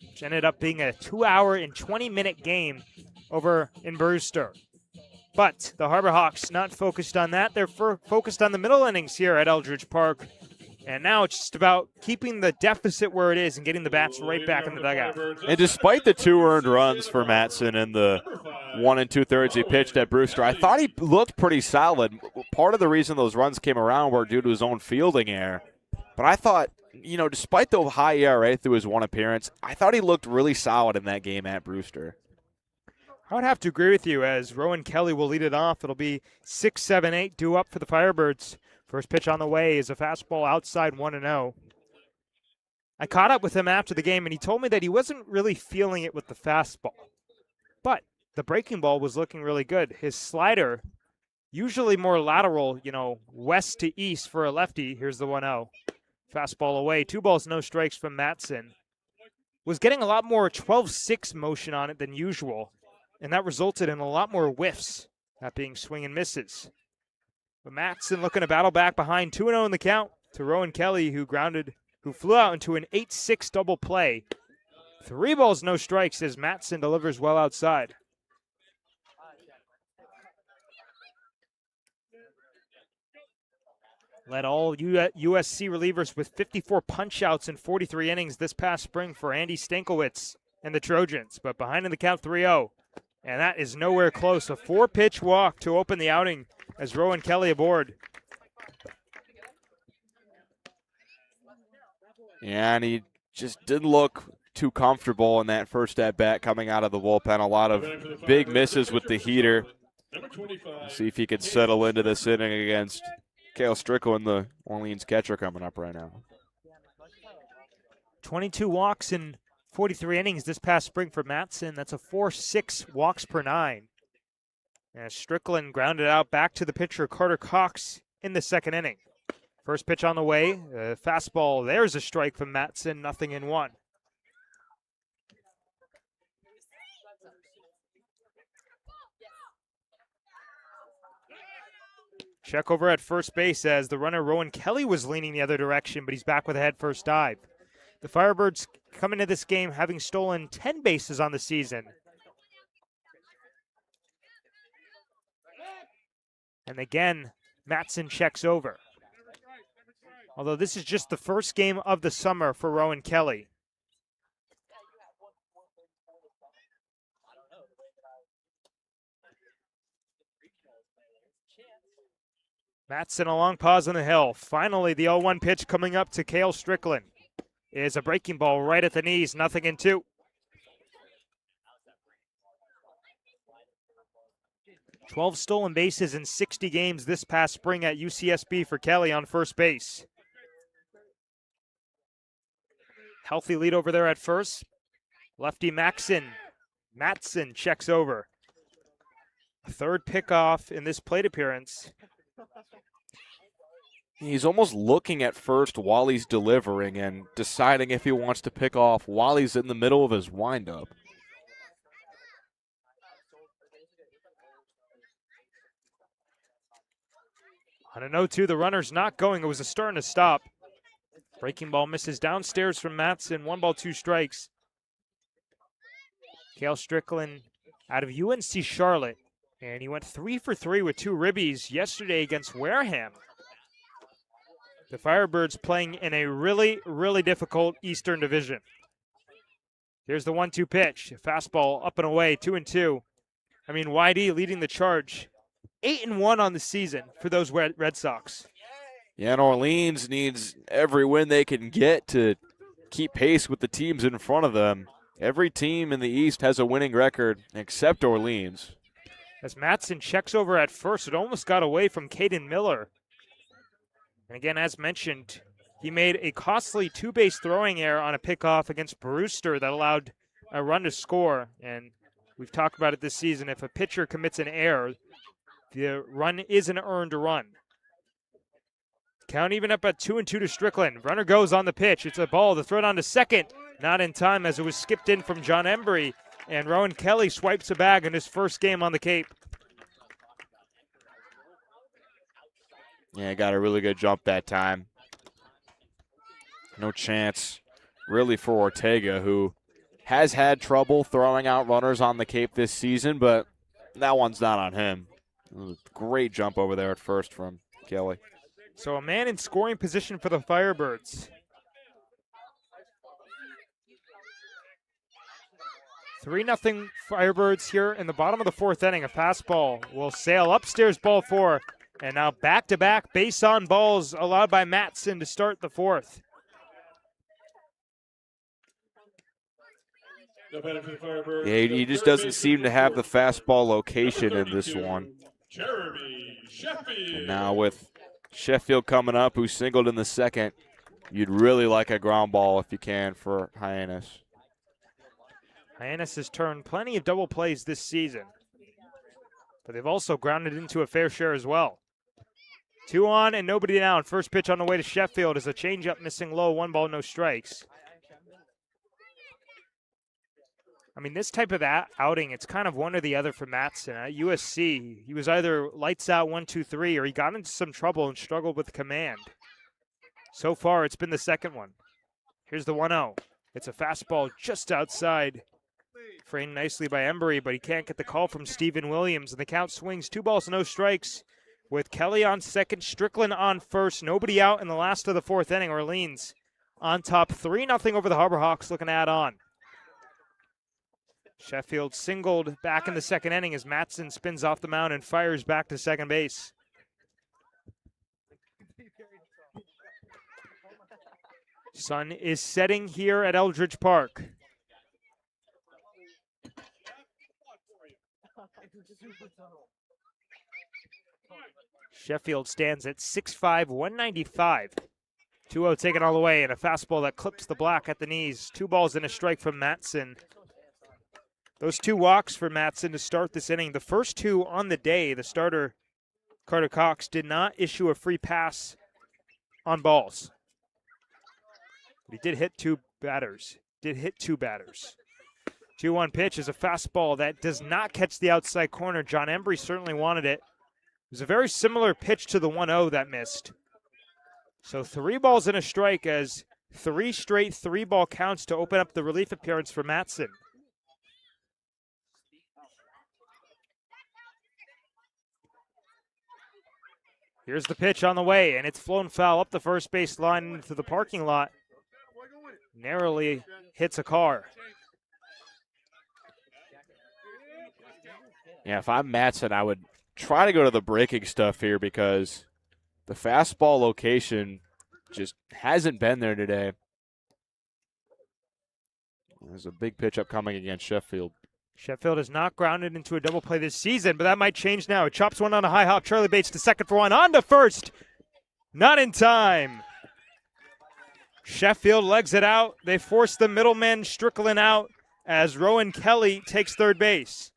which ended up being a 2-hour and 20-minute game over in Brewster. But the Harbor Hawks not focused on that. They're focused on the middle innings here at Eldridge Park. And now it's just about keeping the deficit where it is and getting the bats right back in the dugout. And despite the 2 earned runs for Matson and the 1 2/3 he pitched at Brewster, I thought he looked pretty solid. Part of the reason those runs came around were due to his own fielding error. But I thought, despite the high ERA through his 1 appearance, I thought he looked really solid in that game at Brewster. I would have to agree with you as Rowan Kelly will lead it off. It'll be 6, 7, 8 due up for the Firebirds. First pitch on the way is a fastball outside 1-0. I caught up with him after the game, and he told me that he wasn't really feeling it with the fastball. But the breaking ball was looking really good. His slider, usually more lateral, west to east for a lefty. Here's the 1-0. Fastball away. 2 balls, no strikes from Matson. Was getting a lot more 12-6 motion on it than usual. And that resulted in a lot more whiffs, that being swing and misses. But Matson looking to battle back behind 2-0 in the count to Rowan Kelly, who flew out into an 8-6 double play. 3 balls, no strikes as Matson delivers well outside. Led all USC relievers with 54 punch-outs in 43 innings this past spring for Andy Stankiewicz and the Trojans. But behind in the count 3-0. And that is nowhere close. A 4-pitch walk to open the outing as Rowan Kelly aboard. Yeah, and he just didn't look too comfortable in that first at-bat coming out of the bullpen. A lot of big misses with the heater. See if he could settle into this inning against Cale Strickland, the Orleans catcher coming up right now. 22 walks in 43 innings this past spring for Matson. That's a 4.6 walks per 9. As Strickland grounded out back to the pitcher Carter Cox in the second inning. First pitch on the way. Fastball. There's a strike from Matson. 0-1. Check over at first base as the runner Rowan Kelly was leaning the other direction, but he's back with a head first dive. The Firebirds come into this game having stolen 10 bases on the season. And again, Matson checks over. Although this is just the first game of the summer for Rowan Kelly. Matson a long pause on the hill. Finally, the 0-1 pitch coming up to Cale Strickland is a breaking ball right at the knees, 0-2. "12 stolen bases in 60 games this past spring at UCSB for Kelly on first base. Healthy lead over there at first. Lefty Matson checks over. Third pickoff in this plate appearance. He's almost looking at first while he's delivering and deciding if he wants to pick off while he's in the middle of his windup. On a 0-2, the runner's not going. It was a start and a stop. Breaking ball misses downstairs from Matson. 1 ball, 2 strikes. Cale Strickland out of UNC Charlotte. And he went 3 for 3 with 2 ribbies yesterday against Wareham. The Firebirds playing in a really, really difficult Eastern Division. Here's the 1-2 pitch. Fastball up and away, 2-2. I mean, YD leading the charge. 8-1 on the season for those Red Sox. Yeah, and Orleans needs every win they can get to keep pace with the teams in front of them. Every team in the East has a winning record except Orleans. As Matson checks over at first, it almost got away from Caden Miller. And again, as mentioned, he made a costly 2-base throwing error on a pickoff against Brewster that allowed a run to score. And we've talked about it this season. If a pitcher commits an error, the run is an earned run. Count even up at 2-2 to Strickland. Runner goes on the pitch. It's a ball. The throw down to second. Not in time as it was skipped in from John Embry. And Rowan Kelly swipes a bag in his first game on the Cape. Yeah, got a really good jump that time. No chance really for Ortega, who has had trouble throwing out runners on the Cape this season, but that one's not on him. It was a great jump over there at first from Kelly. So a man in scoring position for the Firebirds. 3-0 Firebirds here in the bottom of the 4th inning. A fastball will sail upstairs, ball 4. And now back-to-back base on balls allowed by Matson to start the 4th. Yeah, he just doesn't seem to have the fastball location in this one. And now with Sheffield coming up, who singled in the 2nd, you'd really like a ground ball if you can for Hyannis. Hyannis has turned plenty of double plays this season, but they've also grounded into a fair share as well. 2 on and nobody down. First pitch on the way to Sheffield is a changeup missing low. 1 ball, no strikes. I mean, this type of outing, it's kind of one or the other for Matson. At USC, he was either lights out 1, 2, 3, or he got into some trouble and struggled with command. So far, it's been the 2nd one. Here's the 1-0. It's a fastball just outside. Framed nicely by Embry, but he can't get the call from Stephen Williams. And the count swings 2 balls, no strikes. With Kelly on second, Strickland on first. Nobody out in the last of the 4th inning. Orleans on top 3-0 over the Harbor Hawks, looking to add on. Sheffield singled back in the 2nd inning as Matson spins off the mound and fires back to second base. Sun is setting here at Eldridge Park. Sheffield stands at 6'5", 195. 2-0 taken all the way, and a fastball that clips the block at the knees. 2 balls and a strike from Matson. Those 2 walks for Matson to start this inning. The first 2 on the day, the starter, Carter Cox, did not issue a free pass on balls. But he did hit 2 batters. 2-1 pitch is a fastball that does not catch the outside corner. John Embry certainly wanted it. It was a very similar pitch to the 1-0 that missed. So 3 balls and a strike as 3 straight 3-ball counts to open up the relief appearance for Matson. Here's the pitch on the way, and it's flown foul up the first base line into the parking lot. Narrowly hits a car. Yeah, if I'm Matson, I would try to go to the breaking stuff here because the fastball location just hasn't been there today. There's a big pitch upcoming against Sheffield. Sheffield is not grounded into a double play this season, but that might change now. He chops one on a high hop. Charlie Bates to second for 1. On to first. Not in time. Sheffield legs it out. They force the middleman Strickland out as Rowan Kelly takes third base.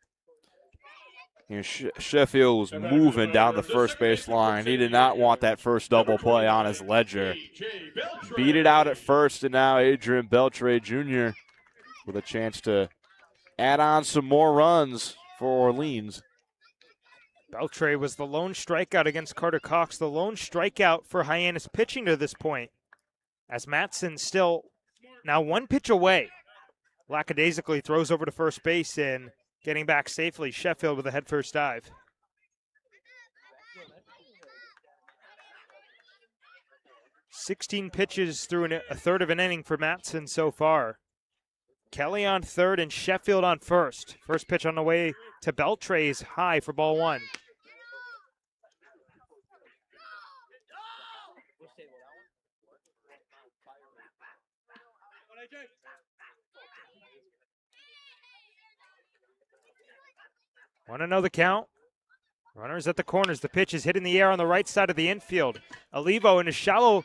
You know, Sheffield was moving down the first base line. He did not want that first double play on his ledger. Beat it out at first, and now Adrian Beltre Jr. with a chance to add on some more runs for Orleans. Beltre was the lone strikeout against Carter Cox, the lone strikeout for Hyannis pitching to this point, as Matson still now one pitch away. Lackadaisically throws over to first base and getting back safely. Sheffield with a headfirst dive. "16 pitches through a third of an inning for Matson so far. Kelly on third and Sheffield on first. First pitch on the way to Beltre is high for ball one. Want to know the count? Runners at the corners. The pitch is hit in the air on the right side of the infield. Olivo in a shallow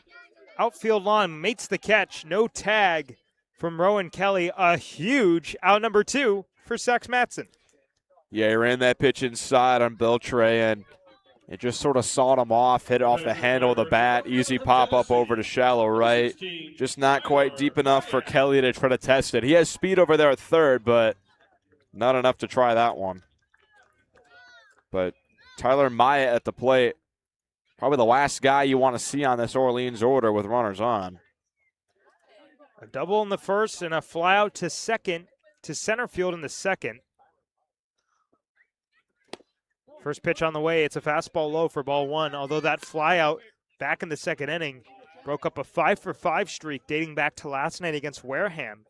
outfield lawn mates the catch. No tag from Rowan Kelly. A huge out number two for Sax Matson. Yeah, he ran that pitch inside on Beltre, and it just sort of sawed him off, hit it off the handle of the bat. Easy pop-up over to shallow right. Just not quite deep enough for Kelly to try to test it. He has speed over there at third, but not enough to try that one. But Tyler Myatt at the plate, probably the last guy you want to see on this Orleans order with runners on. A double in the first and a fly out to center field in the second. First pitch on the way. It's a fastball low for ball one, although that fly out back in the second inning broke up a 5-for-5 streak dating back to last night against Wareham.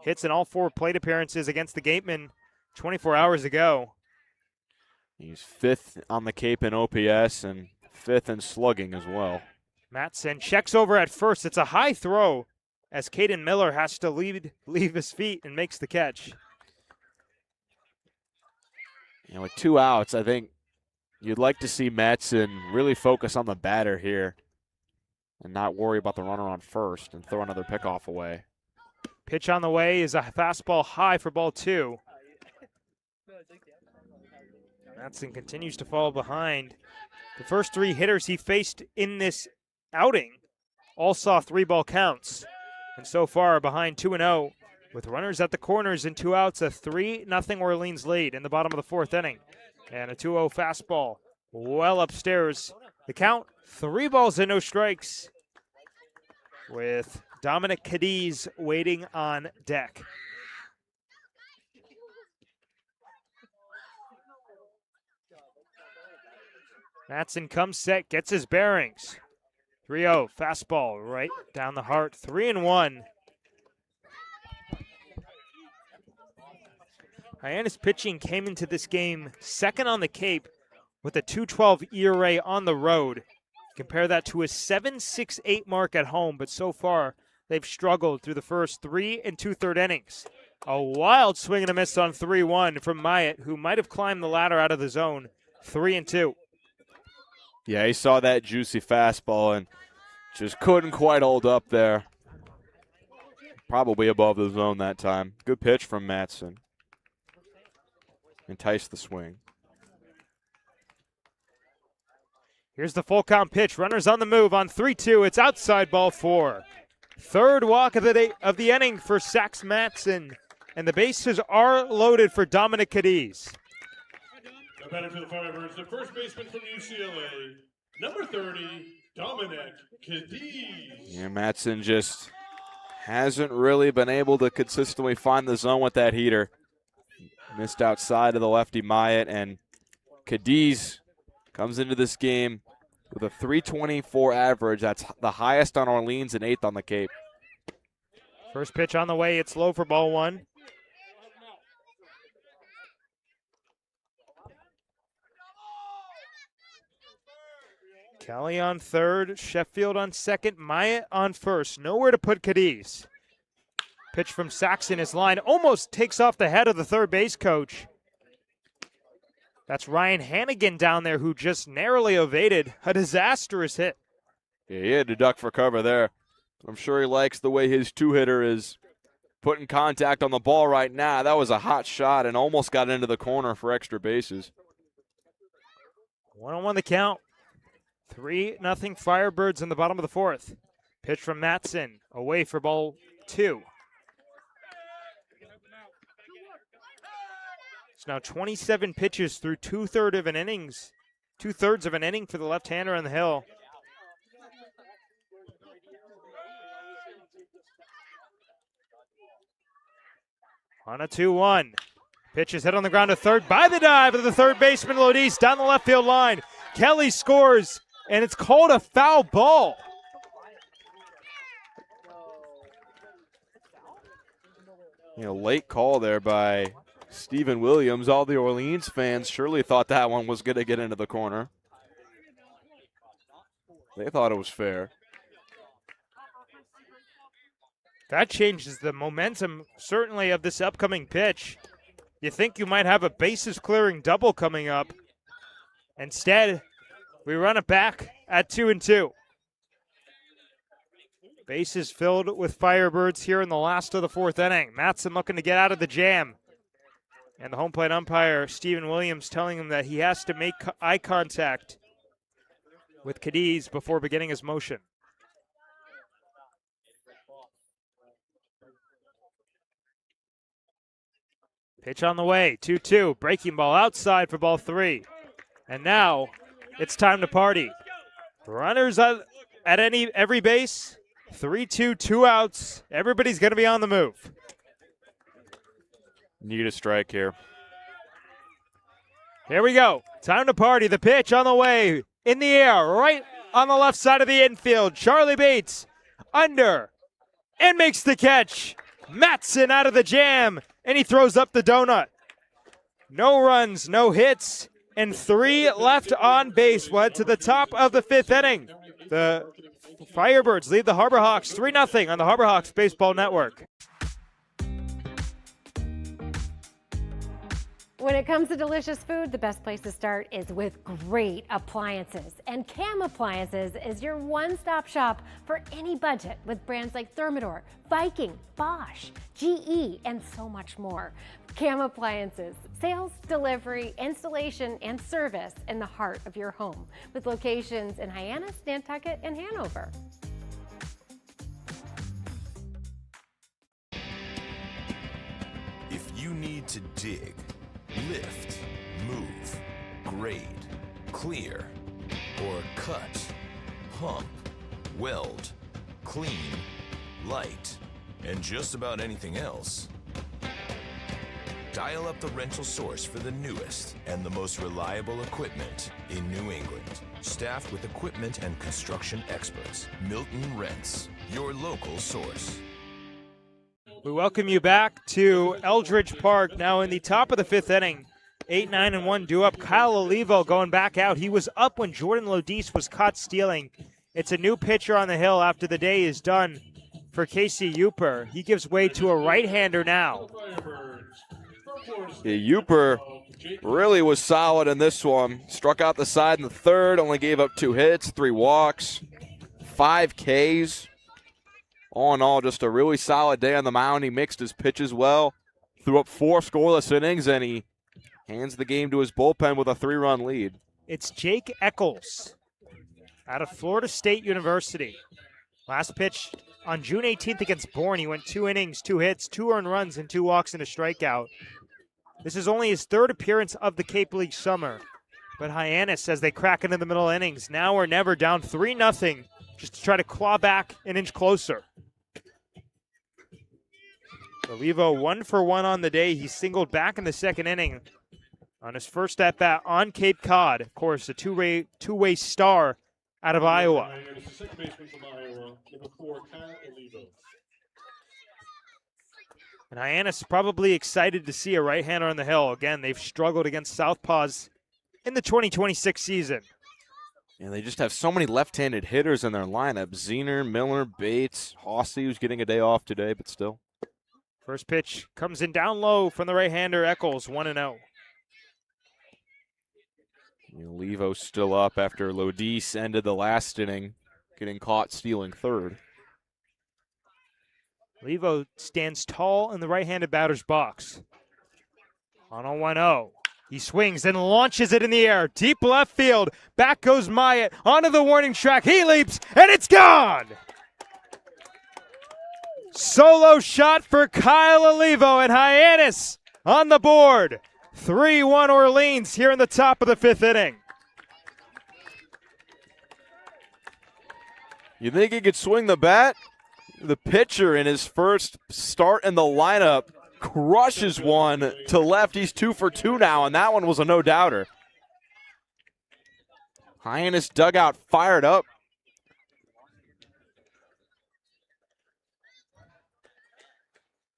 Hits in all four plate appearances against the Gatemen 24 hours ago. He's fifth on the Cape in OPS and fifth in slugging as well. Matson checks over at first. It's a high throw as Caden Miller has to leave his feet and makes the catch. You know, with two outs, I think you'd like to see Matson really focus on the batter here and not worry about the runner on first and throw another pickoff away. Pitch on the way is a fastball high for ball two. Matson continues to fall behind. The first three hitters he faced in this outing all saw 3-ball counts. And so far behind 2-0 with runners at the corners and 2 outs, a 3-0 Orleans lead in the bottom of the fourth inning. And a 2-0 fastball well upstairs. The count, 3 balls and no strikes with Dominic Cadiz waiting on deck. Matson comes set, gets his bearings. 3-0, fastball right down the heart, 3-1. Hyannis pitching came into this game second on the Cape with a 2.12 ERA on the road. Compare that to a 7.68 mark at home, but so far they've struggled through the first 3 2/3 innings. A wild swing and a miss on 3-1 from Myatt, who might have climbed the ladder out of the zone, 3-2. Yeah, he saw that juicy fastball and just couldn't quite hold up there. Probably above the zone that time. Good pitch from Matson. Enticed the swing. Here's the full count pitch. Runners on the move on 3-2. It's outside ball 4. Third walk of the inning for Sax Matson. And the bases are loaded for Dominic Cadiz. The batter for the Firebirds, the first baseman from UCLA, number 30, Dominic Cadiz. Yeah, Matson just hasn't really been able to consistently find the zone with that heater. Missed outside of the lefty Myatt, and Cadiz comes into this game with a 324 average. That's the highest on Orleans and 8th on the Cape. First pitch on the way. It's low for ball 1. Kelly on third, Sheffield on second, Myatt on first. Nowhere to put Cadiz. Pitch from Saxon, his line almost takes off the head of the third base coach. That's Ryan Hannigan down there who just narrowly evaded a disastrous hit. Yeah, he had to duck for cover there. I'm sure he likes the way his two-hitter is putting contact on the ball right now. That was a hot shot and almost got into the corner for extra bases. 1-1 the count. 3-0 Firebirds in the bottom of the fourth. Pitch from Matson, away for ball 2. It's now 27 pitches through two-thirds of an inning for the left-hander on the hill. On a 2-1. Pitch is hit on the ground to third by the dive of the third baseman, Lodis, down the left field line. Kelly scores, and it's called a foul ball. Late call there by Stephen Williams. All the Orleans fans surely thought that one was going to get into the corner. They thought it was fair. That changes the momentum, certainly, of this upcoming pitch. You think you might have a bases-clearing double coming up. Instead, we run it back at 2-2. Bases filled with Firebirds here in the last of the fourth inning. Matson looking to get out of the jam. And the home plate umpire, Stephen Williams, telling him that he has to make eye contact with Cadiz before beginning his motion. Pitch on the way, 2-2. Breaking ball outside for ball 3. And now it's time to party. Runners at every base. 3-2, 2 outs. Everybody's going to be on the move. Need a strike here. Here we go. Time to party. The pitch on the way. In the air, right on the left side of the infield. Charlie Bates under and makes the catch. Matson out of the jam, and he throws up the donut. No runs, no hits, and 3 left on base. We'll head to the top of the 5th inning. The Firebirds lead the Harbor Hawks 3-0 on the Harbor Hawks Baseball Network. When it comes to delicious food, the best place to start is with great appliances. And Cam Appliances is your one-stop shop for any budget with brands like Thermador, Viking, Bosch, GE, and so much more. Cam Appliances, sales, delivery, installation, and service in the heart of your home with locations in Hyannis, Nantucket, and Hanover. If you need to dig, lift, move, grade, clear, or cut, pump, weld, clean, light, and just about anything else, dial up the rental source for the newest and the most reliable equipment in New England. Staffed with equipment and construction experts, Milton Rents, your local source. We welcome you back to Eldridge Park, now in the top of the 5th inning. 8-9-1 due up. Kyle Olivo going back out. He was up when Jordan Lodis was caught stealing. It's a new pitcher on the hill after the day is done for Casey Uper. He gives way to a right-hander now. Yeah, Uper really was solid in this one. Struck out the side in the 3rd, only gave up 2 hits, 3 walks, 5 Ks. All in all, just a really solid day on the mound. He mixed his pitches well, threw up 4 scoreless innings, and he hands the game to his bullpen with a 3-run lead. It's Jake Eccles out of Florida State University. Last pitch on June 18th against Bourne. He went 2 innings, 2 hits, 2 earned runs, and 2 walks and a strikeout. This is only his 3rd appearance of the Cape League summer. But Hyannis says they crack into the middle innings. Now or never, down 3-0, just to try to claw back an inch closer. Olivo 1 for 1 on the day. He singled back in the 2nd inning on his first at-bat on Cape Cod. Of course, a two-way star out of Iowa. And Hyannis probably excited to see a right-hander on the hill. Again, they've struggled against southpaws in the 2026 season. And they just have so many left-handed hitters in their lineup. Zener, Miller, Bates, Hossey, who's getting a day off today, but still. First pitch comes in down low from the right-hander, Eccles, 1-0. Olivo still up after Lodis ended the last inning, getting caught stealing 3rd. Levo stands tall in the right-handed batter's box. On a 1-0. He swings and launches it in the air. Deep left field. Back goes Myatt. Onto the warning track. He leaps, and it's gone! Solo shot for Kyle Olivo, and Hyannis on the board. 3-1 Orleans here in the top of the 5th inning. You think he could swing the bat? The pitcher in his first start in the lineup crushes one to left. He's 2 for 2 now, and that one was a no-doubter. Hyannis dugout fired up.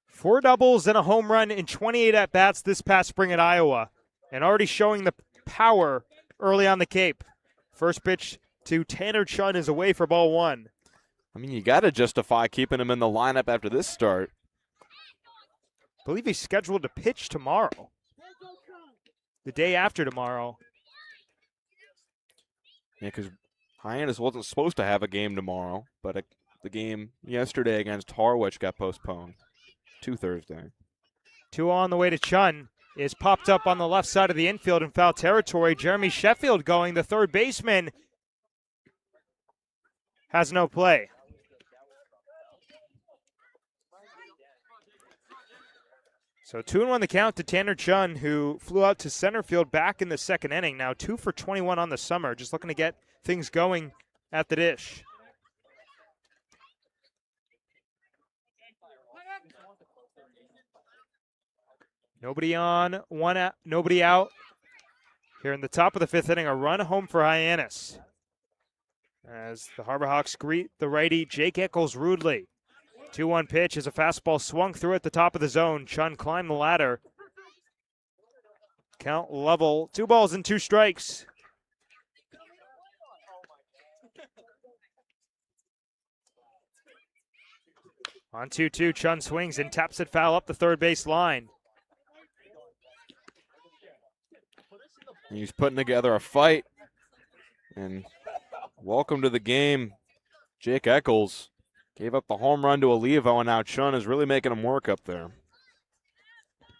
Four doubles and a home run in 28 at-bats this past spring at Iowa, and already showing the power early on the Cape. First pitch to Tanner Chun is away for ball 1. I mean, you got to justify keeping him in the lineup after this start. I believe he's scheduled to pitch tomorrow. The day after tomorrow. Yeah, because Hyannis wasn't supposed to have a game tomorrow, but the game yesterday against Harwich got postponed to Thursday. 2 on the way to Chun is popped up on the left side of the infield in foul territory. Jeremy Sheffield going. The third baseman has no play. So 2-1 the count to Tanner Chun, who flew out to center field back in the 2nd inning. Now 2 for 21 on the summer, just looking to get things going at the dish. Nobody on, nobody out. Here in the top of the 5th inning, a run home for Hyannis. As the Harbor Hawks greet the righty Jake Eccles rudely. 2-1 pitch as a fastball swung through at the top of the zone. Chun climbed the ladder. Count level, 2 balls and 2 strikes. On 2-2, Chun swings and taps it foul up the third base line. He's putting together a fight. And welcome to the game, Jake Eccles. Gave up the home run to Olivo, and now Chun is really making him work up there.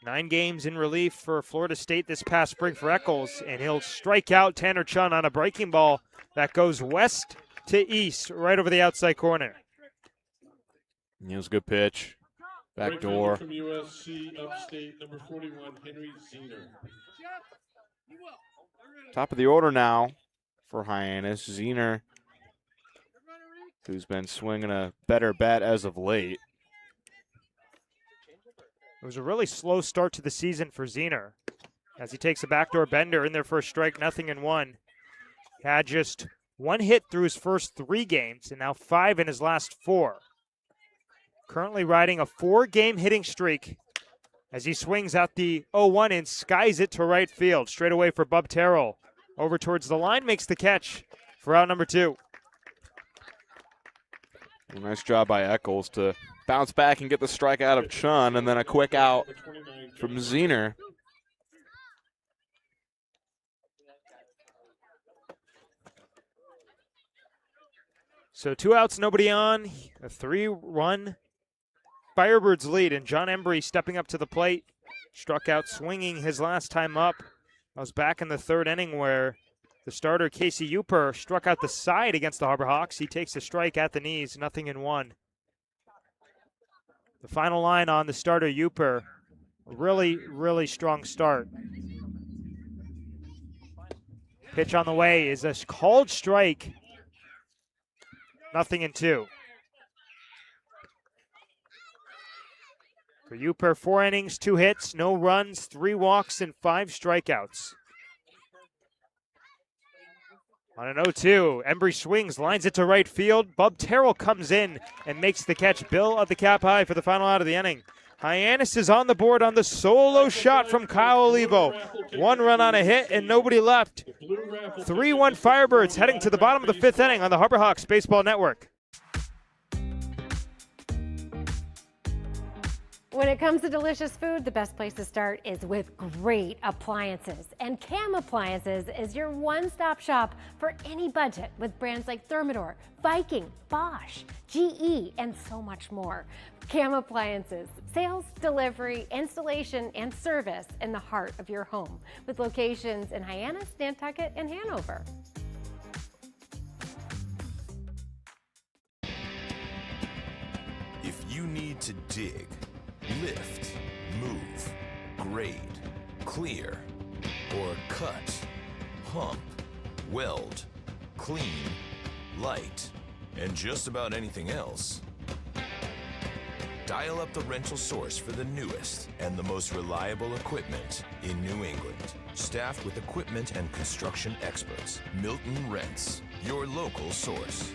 9 games in relief for Florida State this past spring for Eccles, and he'll strike out Tanner Chun on a breaking ball that goes west to east, right over the outside corner. It was a good pitch. Back door. From USC Upstate, number 41, Henry Zener. Top of the order now for Hyannis. Zener, who's been swinging a better bat as of late. It was a really slow start to the season for Zener as he takes a backdoor bender in their first strike, 0-1. Had just 1 hit through his first 3 games and now 5 in his last 4. Currently riding a 4-game hitting streak as he swings out the 0-1 and skies it to right field. Straight away for Bub Terrell. Over towards the line, makes the catch for out number 2. A nice job by Eccles to bounce back and get the strikeout of Chun, and then a quick out from Zener. So 2 outs, nobody on. A 3-run Firebirds lead, and John Embry stepping up to the plate. Struck out swinging his last time up. I was back in the 3rd inning where the starter, Casey Uper, struck out the side against the Harbor Hawks. He takes a strike at the knees, 0-1. The final line on the starter, Uper, really, really strong start. Pitch on the way is a called strike, 0-2. For Uper, 4 innings, 2 hits, no runs, 3 walks, and 5 strikeouts. On an 0-2, Embry swings, lines it to right field. Bub Terrell comes in and makes the catch. Bill at the cap high for the final out of the inning. Hyannis is on the board on the solo shot from Kyle Olivo. 1 run on a hit and nobody left. 3-1 Firebirds heading to the bottom of the 5th inning on the Harbor Hawks Baseball Network. When it comes to delicious food, the best place to start is with great appliances. And Cam Appliances is your one-stop shop for any budget with brands like Thermador, Viking, Bosch, GE, and so much more. Cam Appliances, sales, delivery, installation, and service in the heart of your home, with locations in Hyannis, Nantucket, and Hanover. If you need to dig, lift, move, grade, clear, or cut, pump, weld, clean, light, and just about anything else, dial up the rental source for the newest and the most reliable equipment in New England. Staffed with equipment and construction experts, Milton Rents, your local source.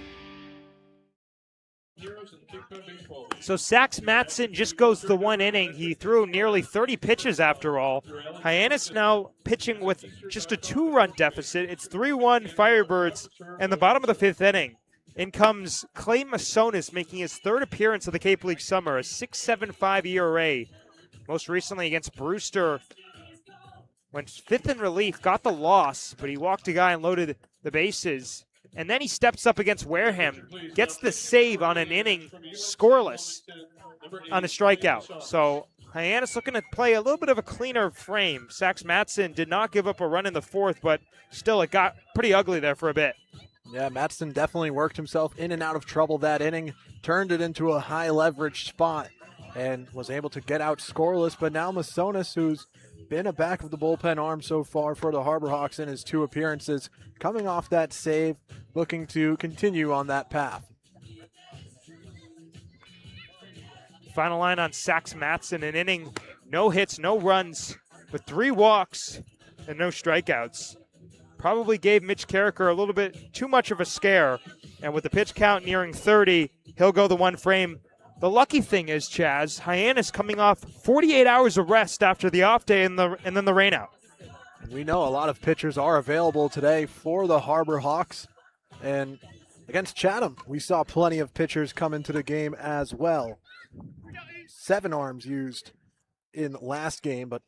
So Sax Matson just goes the one inning. He threw nearly 30 pitches after all. Hyannis now pitching with just a 2-run deficit. It's 3-1 Firebirds, and the bottom of the 5th inning. In comes Clay Masonis, making his 3rd appearance of the Cape League summer, a 6.75 ERA. Most recently against Brewster, went 5th in relief, got the loss, but he walked a guy and loaded the bases. And then he steps up against Wareham, gets the save on an inning, scoreless on a strikeout. So Hyannis looking to play a little bit of a cleaner frame. Sax Matson did not give up a run in the 4th, but still it got pretty ugly there for a bit. Yeah, Matson definitely worked himself in and out of trouble that inning, turned it into a high leverage spot, and was able to get out scoreless. But now Masonis, who's been a back of the bullpen arm so far for the Harbor Hawks in his 2 appearances, coming off that save, looking to continue on that path. Final line on Sax Matson, an inning, no hits, no runs, with 3 walks and no strikeouts. Probably gave Mitch Carricker a little bit too much of a scare, and with the pitch count nearing 30, he'll go the 1 frame. The lucky thing is, Chaz, Hyannis coming off 48 hours of rest after the off day and then the rainout. We know a lot of pitchers are available today for the Harbor Hawks, and against Chatham, we saw plenty of pitchers come into the game as well. 7 arms used in last game, but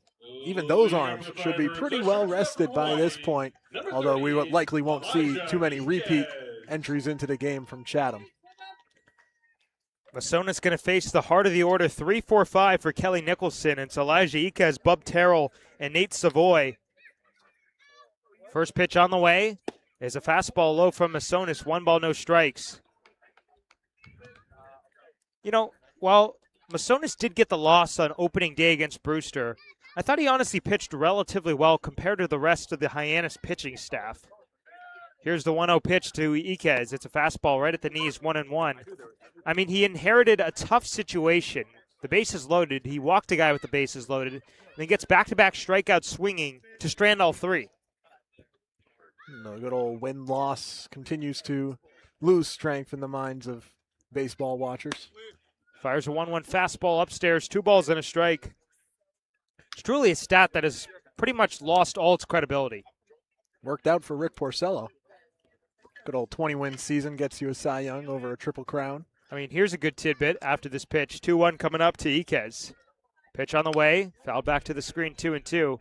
even those arms should be pretty well rested by this point, although we likely won't see too many repeat entries into the game from Chatham. Masonis going to face the heart of the order, 3-4-5 for Kelly Nicholson. It's Elijah Iquez, Bub Terrell, and Nate Savoy. First pitch on the way is a fastball low from Masonis, 1 ball, no strikes. You know, while Masonis did get the loss on opening day against Brewster, I thought he honestly pitched relatively well compared to the rest of the Hyannis pitching staff. Here's the 1-0 pitch to Iquez. It's a fastball right at the knees, 1-1. I mean, he inherited a tough situation. The bases loaded. He walked a guy with the bases loaded, and then gets back-to-back strikeouts swinging to strand all 3. The good old win-loss continues to lose strength in the minds of baseball watchers. Fires a 1-1 fastball upstairs, 2 balls and a strike. It's truly a stat that has pretty much lost all its credibility. Worked out for Rick Porcello. Good old 20-win season gets you a Cy Young over a Triple Crown. I mean, here's a good tidbit after this pitch. 2-1 coming up to Iquez. Pitch on the way, fouled back to the screen, 2-2.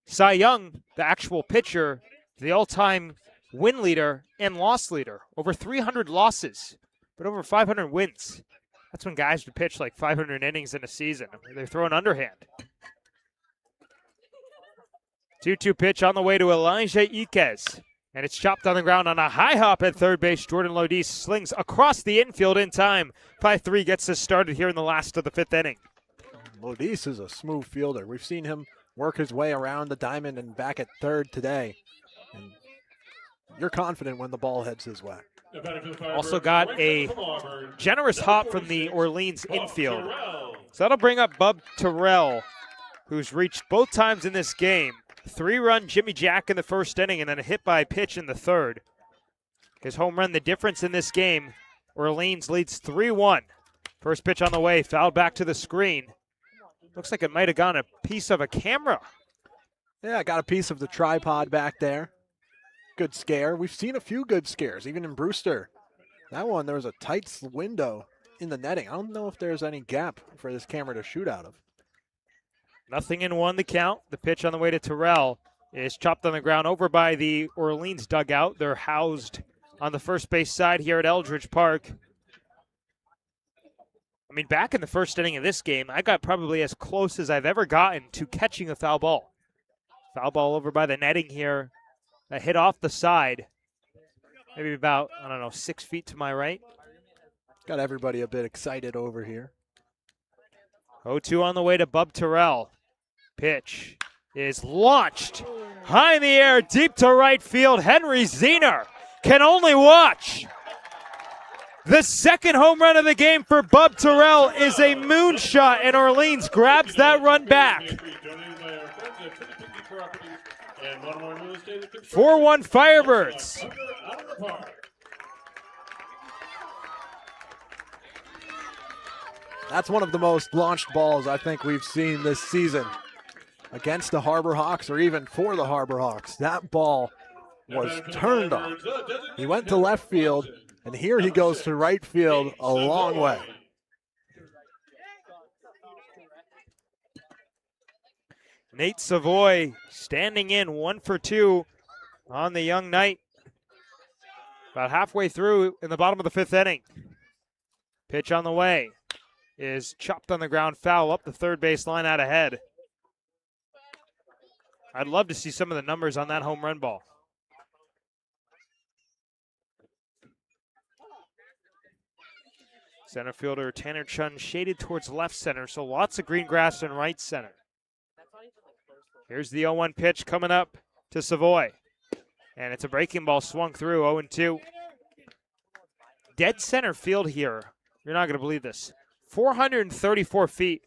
Cy Young, the actual pitcher, the all-time win leader and loss leader. Over 300 losses, but over 500 wins. That's when guys would pitch like 500 innings in a season. They're throwing underhand. 2-2 pitch on the way to Elijah Iquez. And it's chopped on the ground on a high hop at third base. Jordan Lodis slings across the infield in time. 5-3 gets us started here in the last of the 5th inning. Lodis is a smooth fielder. We've seen him work his way around the diamond and back at third today. And you're confident when the ball heads his way. Also got a generous hop from the Orleans infield. So that'll bring up Bub Terrell, who's reached both times in this game. 3-run Jimmy Jack in the 1st inning and then a hit by pitch in the 3rd. His home run, the difference in this game. Orleans leads 3-1. First pitch on the way, fouled back to the screen. Looks like it might have gone a piece of a camera. Yeah, I got a piece of the tripod back there. Good scare. We've seen a few good scares, even in Brewster. That one, there was a tight window in the netting. I don't know if there's any gap for this camera to shoot out of. 0-1 the count. The pitch on the way to Terrell is chopped on the ground over by the Orleans dugout. They're housed on the first base side here at Eldridge Park. I mean, back in the first inning of this game, I got probably as close as I've ever gotten to catching a foul ball. Foul ball over by the netting here. A hit off the side. Maybe about, 6 feet to my right. Got everybody a bit excited over here. 0-2 on the way to Bub Terrell. Pitch is launched high in the air, deep to right field. Henry Zener can only watch. The second home run of the game for Bub Terrell is a moonshot, and Orleans grabs that run back. 4-1 Firebirds. That's one of the most launched balls I think we've seen this season against the Harbor Hawks, or even for the Harbor Hawks. That ball was turned on. He went to left field, and here he goes to right field a long way. Nate Savoy standing in 1 for 2 on the young knight. About halfway through in the bottom of the 5th inning. Pitch on the way is chopped on the ground, foul up the third base line out ahead. I'd love to see some of the numbers on that home run ball. Center fielder Tanner Chun shaded towards left center, so lots of green grass in right center. Here's the 0-1 pitch coming up to Savoy. And it's a breaking ball swung through, 0-2. Dead center field here. You're not going to believe this. 434 feet.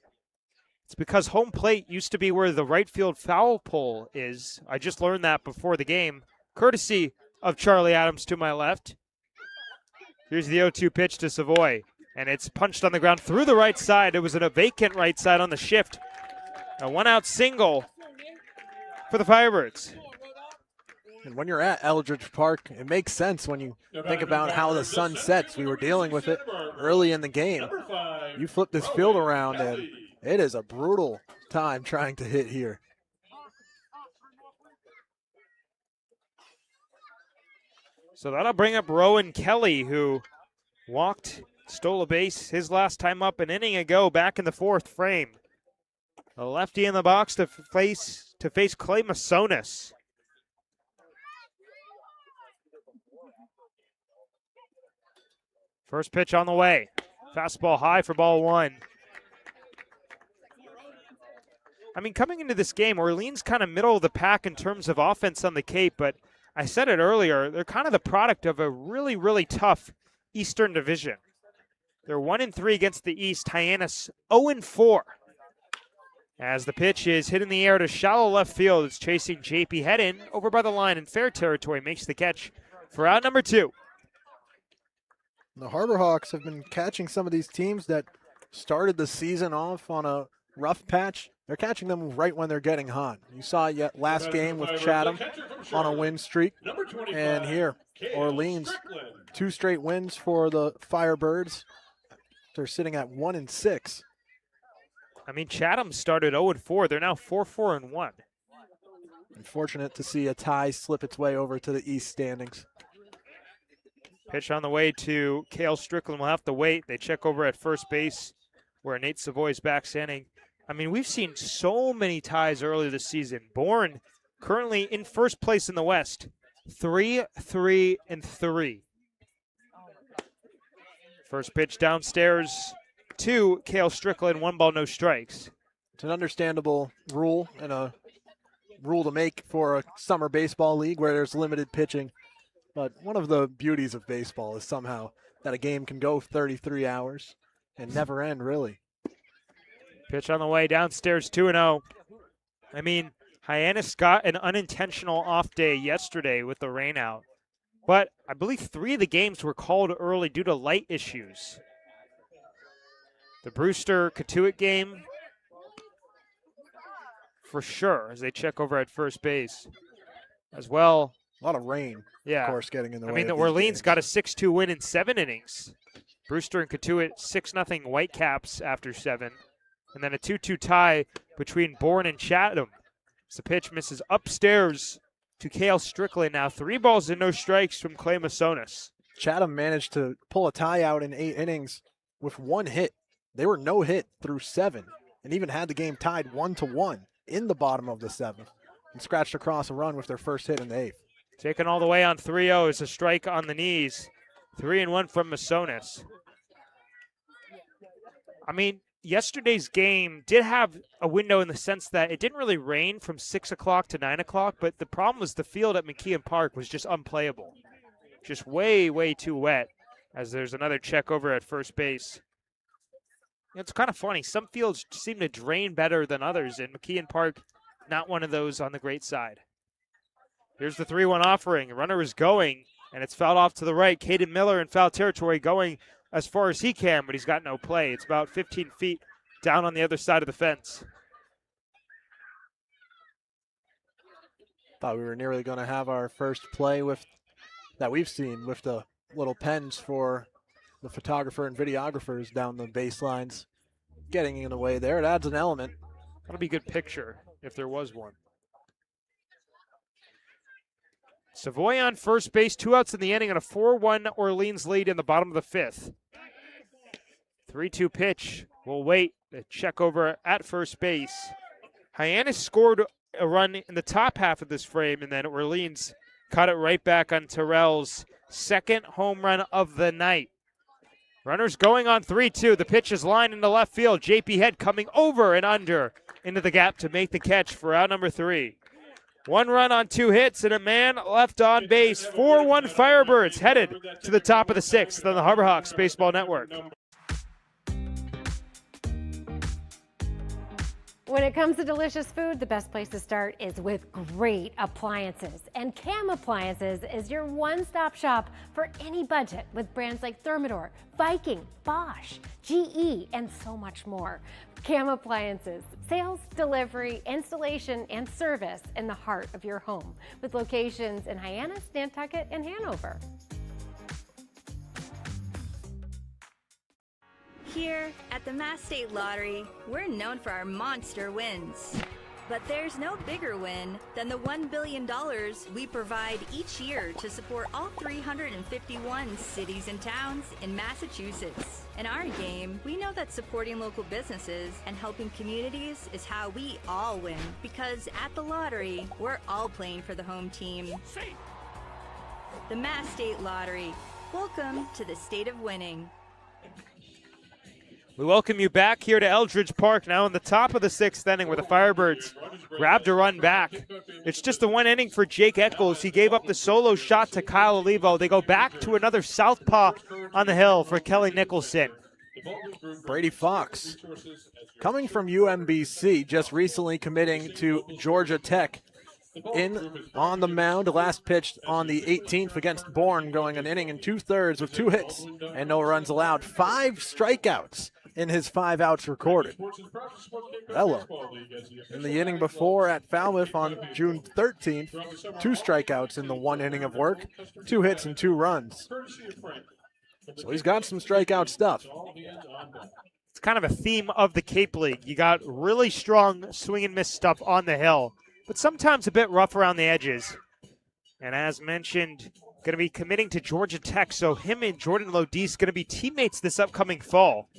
It's because home plate used to be where the right field foul pole is. I just learned that before the game, courtesy of Charlie Adams to my left. Here's the 0-2 pitch to Savoy, and it's punched on the ground through the right side. It was in a vacant right side on the shift. A 1-out single for the Firebirds. And when you're at Eldridge Park, it makes sense when you think about how the sun sets. We were dealing with it early in the game. You flip this field around, and it is a brutal time trying to hit here. So that'll bring up Rowan Kelly, who stole a base his last time up an inning ago back in the 4th frame. A lefty in the box to face Clay Masonis. First pitch on the way. Fastball high for ball 1. I mean, coming into this game, Orleans kind of middle of the pack in terms of offense on the Cape, but I said it earlier, they're kind of the product of a really, really tough Eastern Division. They're 1-3 against the East. Hyannis 0-4. As the pitch is hit in the air to shallow left field, it's chasing JP Hedden over by the line in fair territory, makes the catch for out number 2. The Harbor Hawks have been catching some of these teams that started the season off on a rough patch. They're catching them right when they're getting hot. You saw it last game with Chatham on a win streak. And here, Orleans, 2 straight wins for the Firebirds. They're sitting at 1-6. I mean, Chatham started 0-4. They're now 4-4-1. Unfortunate to see a tie slip its way over to the East standings. Pitch on the way to Cale Strickland. Will have to wait. They check over at first base where Nate Savoy's back standing. I mean, we've seen so many ties earlier this season. Bourne currently in first place in the West, 3-3-3. First pitch downstairs to Cale Strickland, 1 ball, no strikes. It's an understandable rule and a rule to make for a summer baseball league where there's limited pitching. But one of the beauties of baseball is somehow that a game can go 33 hours and never end, really. Pitch on the way downstairs, 2-0. I mean, Hyannis got an unintentional off day yesterday with the rain out. But I believe 3 of the games were called early due to light issues. The Brewster Katuitt game, for sure, as they check over at first base. As well. A lot of rain, yeah. of course, getting in the way. I mean, the Orleans got a 6-2 win in 7 innings Brewster and Katuitt 6-0 Whitecaps after 7. And then a 2-2 tie between Bourne and Chatham. As the pitch misses upstairs to Cale Strickland. Now 3 balls and no strikes from Clay Masonis. Chatham managed to pull a tie out in 8 innings with 1 hit. They were no hit through 7 and even had the game tied 1-1 in the bottom of the 7th and scratched across a run with their first hit in the 8th. Taken all the way on 3-0 is a strike on the knees. 3-1 from Masonis. I mean, yesterday's game did have a window in the sense that it didn't really rain from 6 o'clock to 9 o'clock, but the problem was the field at McKeon Park was just unplayable. Just way, way too wet, as there's another check over at first base. It's kind of funny. Some fields seem to drain better than others, and McKeon Park, not one of those on the great side. Here's the 3-1 offering. Runner is going, and it's fouled off to the right. Caden Miller in foul territory going as far as he can, but he's got no play. It's about 15 feet down on the other side of the fence. Thought we were nearly going to have our first play that we've seen with the little pens for the photographer and videographers down the baselines getting in the way there. It adds an element. That'll be a good picture if there was one. Savoy on first base, 2 outs in the inning, and a 4-1 Orleans lead in the bottom of the 5th. 3-2 pitch. We'll wait. The check over at first base. Hyannis scored a run in the top half of this frame, and then Orleans caught it right back on Terrell's second home run of the night. Runners going on 3-2. The pitch is lined into left field. JP Head coming over and under into the gap to make the catch for out number 3. 1 run on 2 hits and a man left on base. 4-1 Firebirds headed to the top of the 6th on the Harbor Hawks Baseball Network. When it comes to delicious food, the best place to start is with great appliances. And Cam Appliances is your one-stop shop for any budget with brands like Thermador, Viking, Bosch, GE, and so much more. Cam Appliances, sales, delivery, installation, and service in the heart of your home with locations in Hyannis, Nantucket, and Hanover. Here at the Mass State Lottery, we're known for our monster wins. But there's no bigger win than the $1 billion we provide each year to support all 351 cities and towns in Massachusetts. In our game, we know that supporting local businesses and helping communities is how we all win. Because at the lottery, we're all playing for the home team. The Mass State Lottery. Welcome to the state of winning. We welcome you back here to Eldridge Park, now in the top of the 6th inning where the Firebirds grabbed a run back. It's just the 1 inning for Jake Eccles. He gave up the solo shot to Kyle Olivo. They go back to another southpaw on the hill for Kelly Nicholson. Brady Fox, coming from UMBC, just recently committing to Georgia Tech. On the mound, last pitched on the 18th against Bourne, going an inning and 2/3 with 2 hits and no runs allowed. 5 strikeouts in his 5 outs recorded. Hello. In the inning before at Falmouth on June 13th, 2 strikeouts in the 1 inning of work, 2 hits and 2 runs. So he's got some strikeout stuff. It's kind of a theme of the Cape League. You got really strong swing and miss stuff on the hill, but sometimes a bit rough around the edges. And as mentioned, going to be committing to Georgia Tech, so him and Jordan Lodis going to be teammates this upcoming fall.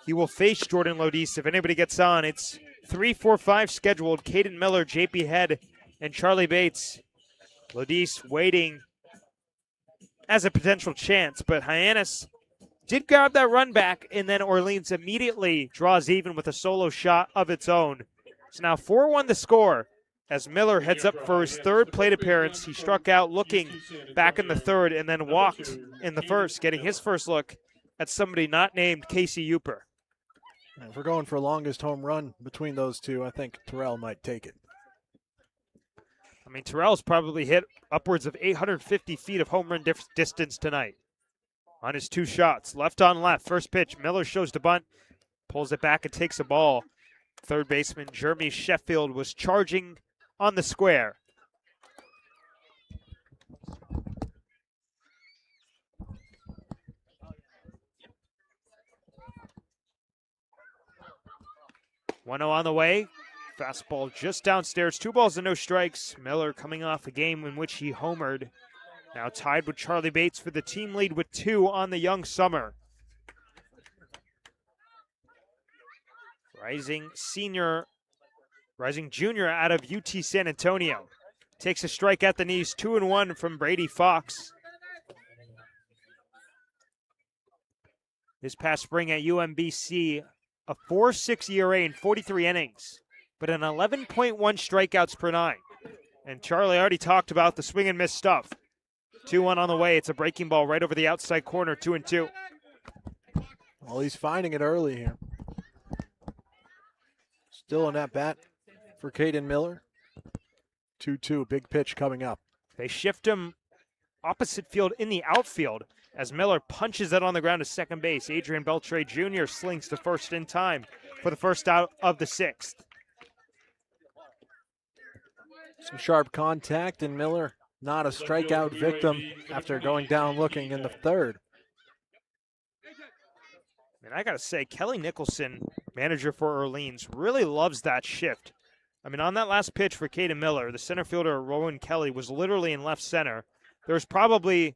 He will face Jordan Lodis if anybody gets on. It's 3, 4, 5 scheduled. Caden Miller, JP Head, and Charlie Bates. Lodis waiting as a potential chance, but Hyannis did grab that run back, and then Orleans immediately draws even with a solo shot of its own. It's now 4-1 the score as Miller heads up for his 3rd plate appearance. He struck out looking back in the 3rd and then walked in the 1st, getting his first look at somebody not named Casey Uper. If we're going for longest home run between those two, I think Terrell might take it. I mean, Terrell's probably hit upwards of 850 feet of home run distance tonight on his 2 shots. Left on left, first pitch. Miller shows to bunt, pulls it back and takes a ball. 3rd baseman Jeremy Sheffield was charging on the square. 1-0 on the way. Fastball just downstairs. 2 balls and no strikes. Miller coming off a game in which he homered. Now tied with Charlie Bates for the team lead with 2 on the young summer. Rising junior out of UT San Antonio. Takes a strike at the knees. 2-1 from Brady Fox. This past spring at UMBC, a 4.6 ERA in 43 innings, but an 11.1 strikeouts per 9. And Charlie already talked about the swing and miss stuff. 2-1 on the way. It's a breaking ball right over the outside corner, 2-2. Well, he's finding it early here. Still an at-bat for Caden Miller. 2-2, big pitch coming up. They shift him opposite field in the outfield as Miller punches it on the ground to second base. Adrian Beltre Jr. slings to first in time for the first out of the 6th. Some sharp contact, and Miller not a strikeout victim after going down looking in the 3rd. And I got to say, Kelly Nicholson, manager for Orleans, really loves that shift. I mean, on that last pitch for Caden Miller, the center fielder, Rowan Kelly, was literally in left center. There was probably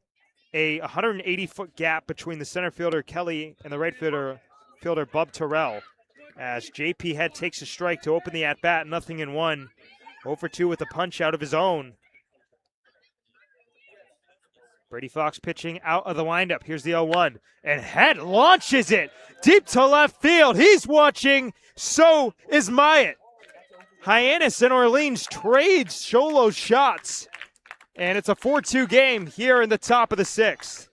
a 180-foot gap between the center fielder, Kelly, and the right fielder, Bub Terrell, as JP Head takes a strike to open the at-bat, 0-1. 0-2 with a punch out of his own. Brady Fox pitching out of the windup. Here's the 0-1. And Head launches it deep to left field. He's watching. So is Myatt. Hyannis and Orleans trade solo shots. And it's a 4-2 game here in the top of the 6th.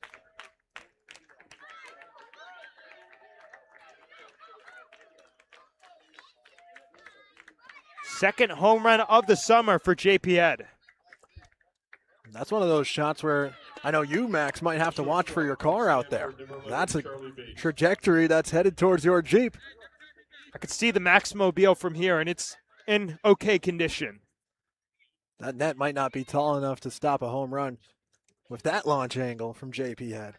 Second home run of the summer for JP Head. That's one of those shots where I know you, Max, might have to watch for your car out there. That's a trajectory that's headed towards your Jeep. I could see the Maxmobile from here, and it's in okay condition. That net might not be tall enough to stop a home run with that launch angle from JP Head.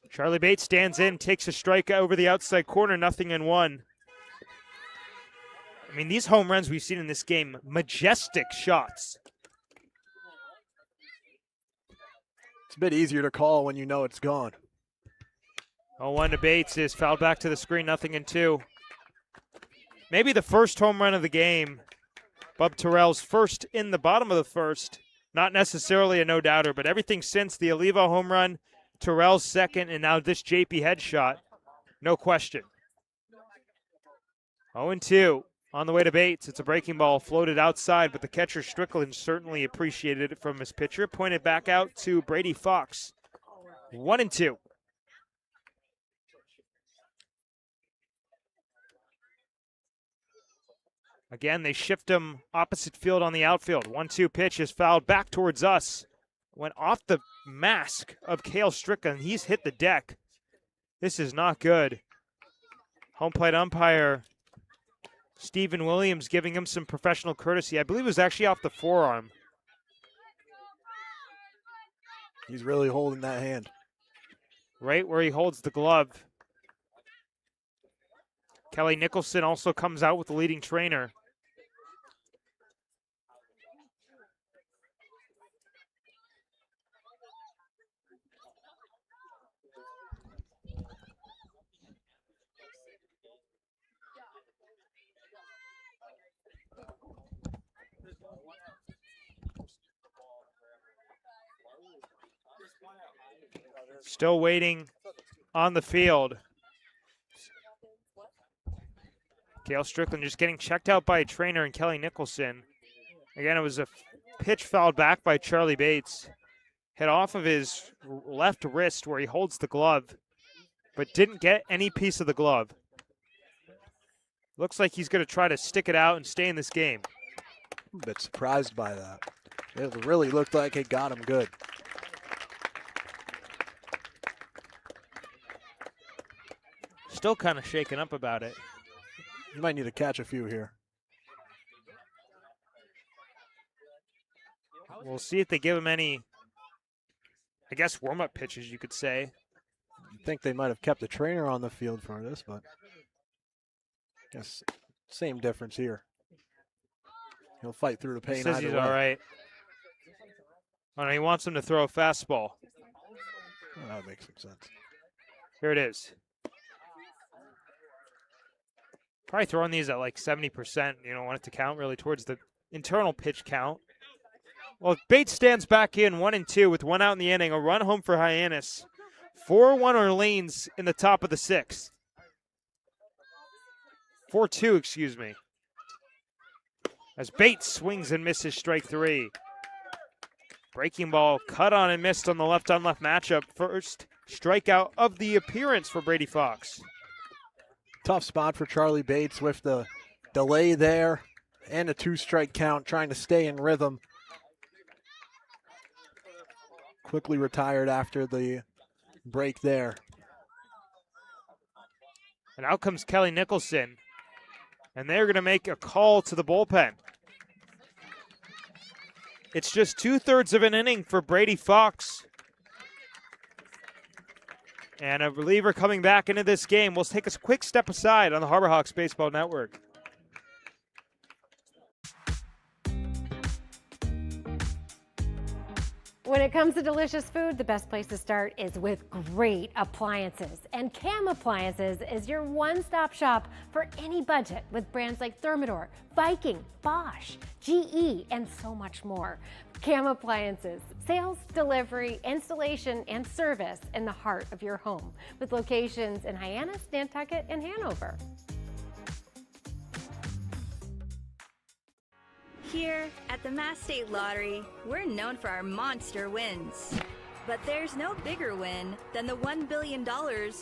Charlie Bates stands in, takes a strike over the outside corner, 0-1. I mean, these home runs we've seen in this game, majestic shots. It's a bit easier to call when you know it's gone. 0-1 to Bates is fouled back to the screen, 0-2. Maybe the first home run of the game. Bub Terrell's first in the bottom of the 1st. Not necessarily a no-doubter, but everything since the Oliva home run, Terrell's second, and now this JP Head shot, no question. 0-2 on the way to Bates. It's a breaking ball floated outside, but the catcher Strickland certainly appreciated it from his pitcher. Pointed back out to Brady Fox. 1-2. Again, they shift him opposite field on the outfield. 1-2 pitch is fouled back towards us. Went off the mask of Cale Strickland. He's hit the deck. This is not good. Home plate umpire Stephen Williams giving him some professional courtesy. I believe it was actually off the forearm. He's really holding that hand. Right where he holds the glove. Kelly Nicholson also comes out with the leading trainer. Still waiting on the field. Cale Strickland just getting checked out by a trainer and Kelly Nicholson. Again, it was a pitch fouled back by Charlie Bates. Hit off of his left wrist where he holds the glove, but didn't get any piece of the glove. Looks like he's going to try to stick it out and stay in this game. I'm a bit surprised by that. It really looked like it got him good. Still kind of shaken up about it. You might need to catch a few here. We'll see if they give him any, I guess, warm-up pitches, you could say. I think they might have kept the trainer on the field for this, but Yes, same difference here. He'll fight through the pain. He says either he's way. all right. Oh, no, he wants him to throw a fastball. Oh, that makes some sense. Here it is. Probably throwing these at like 70%. You don't want it to count really towards the internal pitch count. Well, Bates stands back in 1-2 with 1 out in the inning. A run home for Hyannis. 4-1 Orleans in the top of the 6th. 4-2, excuse me. As Bates swings and misses strike 3. Breaking ball cut on and missed on the left-on-left matchup. First strikeout of the appearance for Brady Fox. Tough spot for Charlie Bates with the delay there and a 2-strike count, trying to stay in rhythm. Quickly retired after the break there. And out comes Kelly Nicholson. And they're going to make a call to the bullpen. It's just 2/3 of an inning for Brady Fox. And a reliever coming back into this game. We'll take a quick step aside on the Harbor Hawks Baseball Network. When it comes to delicious food, the best place to start is with great appliances. And Cam Appliances is your one-stop shop for any budget with brands like Thermador, Viking, Bosch, GE, and so much more. Cam Appliances, sales, delivery, installation, and service in the heart of your home with locations in Hyannis, Nantucket, and Hanover. Here at the Mass State Lottery, we're known for our monster wins. But there's no bigger win than the $1 billion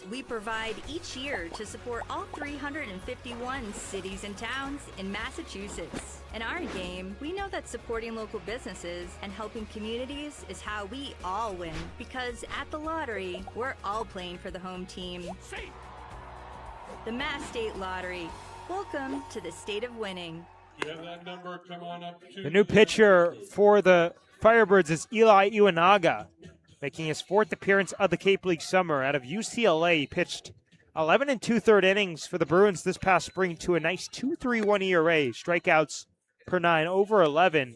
we provide each year to support all 351 cities and towns in Massachusetts. In our game, we know that supporting local businesses and helping communities is how we all win. Because at the lottery, we're all playing for the home team. The Mass State Lottery. Welcome to the state of winning. You have that number, come on up to The new pitcher for the Firebirds is Eli Iwanaga, making his 4th appearance of the Cape League summer. Out of UCLA, he pitched 11 2/3 innings for the Bruins this past spring to a nice 2.31 ERA, strikeouts per 9, over 11.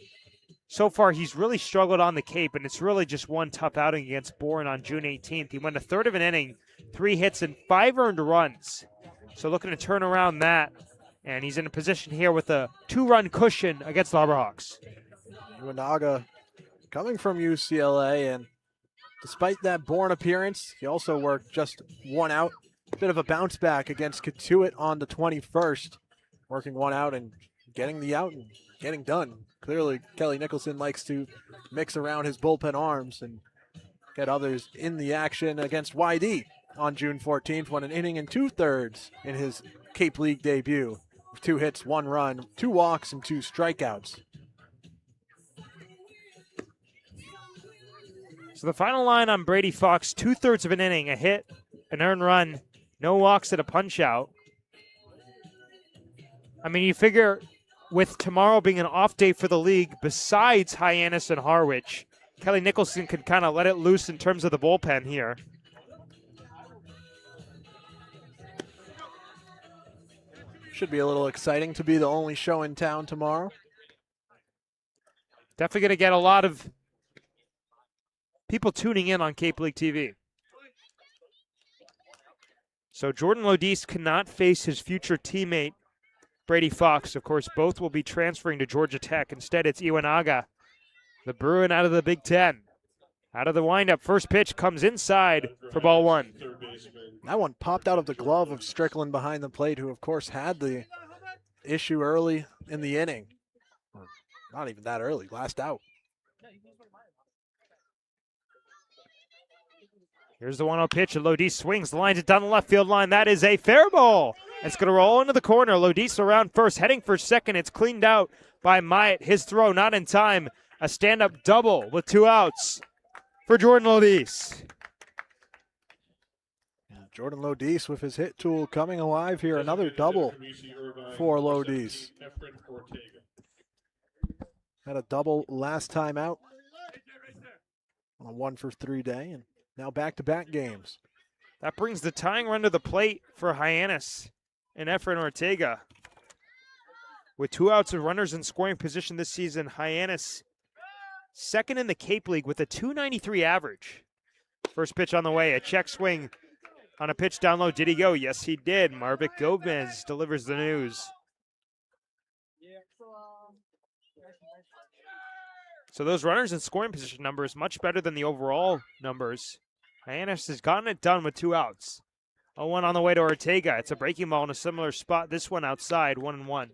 So far, he's really struggled on the Cape, and it's really just one tough outing against Bourne on June 18th. He went 1/3 of an inning, 3 hits, and 5 earned runs. So looking to turn around that. And he's in a position here with a 2-run cushion against the Harbor Hawks. Iwanaga coming from UCLA, and despite that Bourne appearance, he also worked just 1 out. Bit of a bounce back against Katuitt on the 21st, working 1 out and getting the out and getting done. Clearly, Kelly Nicholson likes to mix around his bullpen arms and get others in the action against YD on June 14th, won an inning and 2/3 in his Cape League debut. 2 hits, 1 run, 2 walks, and 2 strikeouts. So the final line on Brady Fox, 2/3 of an inning, a hit, an earned run, no walks, and a punch out. I mean, you figure with tomorrow being an off day for the league, besides Hyannis and Harwich, Kelly Nicholson could kind of let it loose in terms of the bullpen here. Should be a little exciting to be the only show in town tomorrow. Definitely going to get a lot of people tuning in on Cape League TV. So Jordan Lodise cannot face his future teammate, Brady Fox. Of course, both will be transferring to Georgia Tech. Instead, it's Iwanaga, the Bruin out of the Big Ten. Out of the windup, first pitch comes inside for ball 1. That one popped out of the glove of Strickland behind the plate, who, of course, had the issue early in the inning. Or not even that early, last out. Here's the 1-0 pitch, and Lodise swings, lines it down the left field line. That is a fair ball. It's going to roll into the corner. Lodise around first, heading for second. It's cleaned out by Myatt. His throw not in time. A stand-up double with 2 outs for Jordan Lodise. Jordan Lodise with his hit tool coming alive here. Another double for Lodise. Had a double last time out on a 1-for-3 day, and now back-to-back games. That brings the tying run to the plate for Hyannis. and Efren Ortega. With 2 outs of runners in scoring position this season, Hyannis second in the Cape League with a .293 average. First pitch on the way, a check swing on a pitch down low. Did he go? Yes, he did. Marvick Gomez delivers the news. So those runners in scoring position numbers much better than the overall numbers. Hyannis has gotten it done with 2 outs. 0-1 on the way to Ortega. It's a breaking ball in a similar spot. This one outside, 1-1.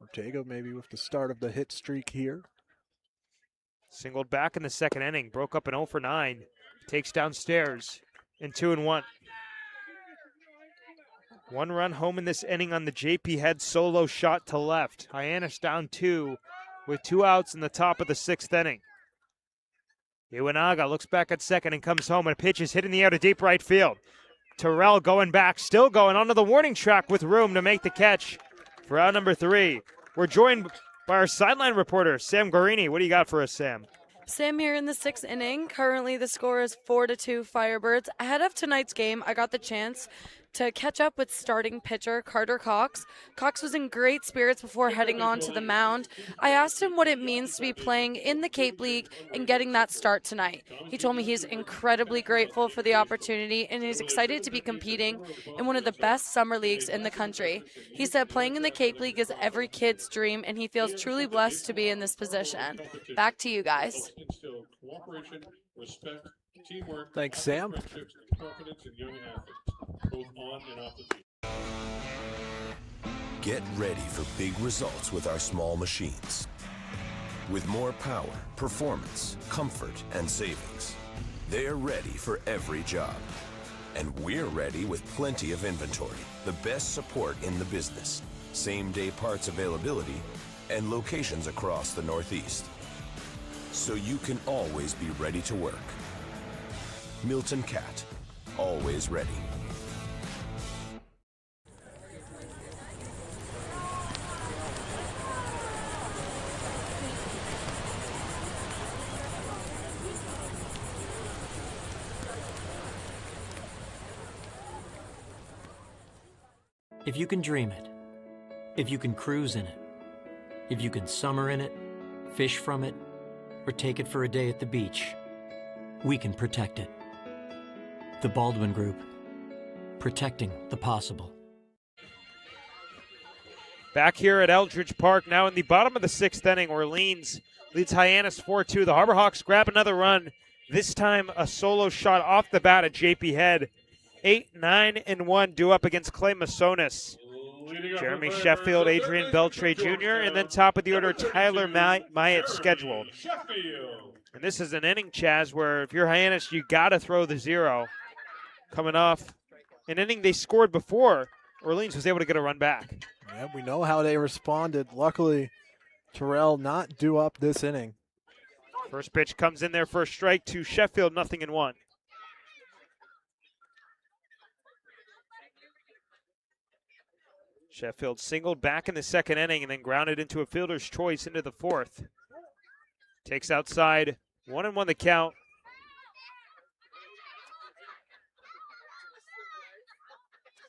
Ortega maybe with the start of the hit streak here. Singled back in the second inning. Broke up an 0 for 9. Takes downstairs in 2-1. 1 run home in this inning on the JP Head solo shot to left. Hyannis down 2 with 2 outs in the top of the 6th inning. Iwanaga looks back at second and comes home, and a pitch is hit in the air to deep right field. Terrell going back, still going onto the warning track with room to make the catch for out number 3. We're joined by our sideline reporter, Sam Guarini. What do you got for us, Sam? Sam here in the 6th inning. Currently the score is 4-2 Firebirds. Ahead of tonight's game, I got the chance to catch up with starting pitcher Carter Cox. Cox was in great spirits before heading on to the mound. I asked him what it means to be playing in the Cape League and getting that start tonight. He told me he's incredibly grateful for the opportunity and he's excited to be competing in one of the best summer leagues in the country. He said playing in the Cape League is every kid's dream and he feels truly blessed to be in this position. Back to you guys. Thanks, Sam. Get ready for big results with our small machines. With more power, performance, comfort, and savings. They're ready for every job. And we're ready with plenty of inventory, the best support in the business, same-day parts availability, and locations across the Northeast. So you can always be ready to work. Milton Cat, always ready. If you can dream it, if you can cruise in it, if you can summer in it, fish from it, or take it for a day at the beach, we can protect it. The Baldwin Group, protecting the possible. Back here at Eldridge Park, now in the bottom of the 6th inning, Orleans leads Hyannis 4-2. The Harbor Hawks grab another run, this time a solo shot off the bat at JP Head. 8-9-1 due up against Clay Masonis. Jeremy Sheffield, Adrian Beltre Jr., and then top of the order, Tyler Myatt scheduled. And this is an inning, Chaz, where if you're Hyannis, you got to throw the 0. Coming off an inning they scored before, Orleans was able to get a run back. Yeah, we know how they responded. Luckily, Terrell not due up this inning. First pitch comes in there for a strike to Sheffield, 0-1. Sheffield singled back in the 2nd inning and then grounded into a fielder's choice into the 4th. Takes outside, 1-1 the count.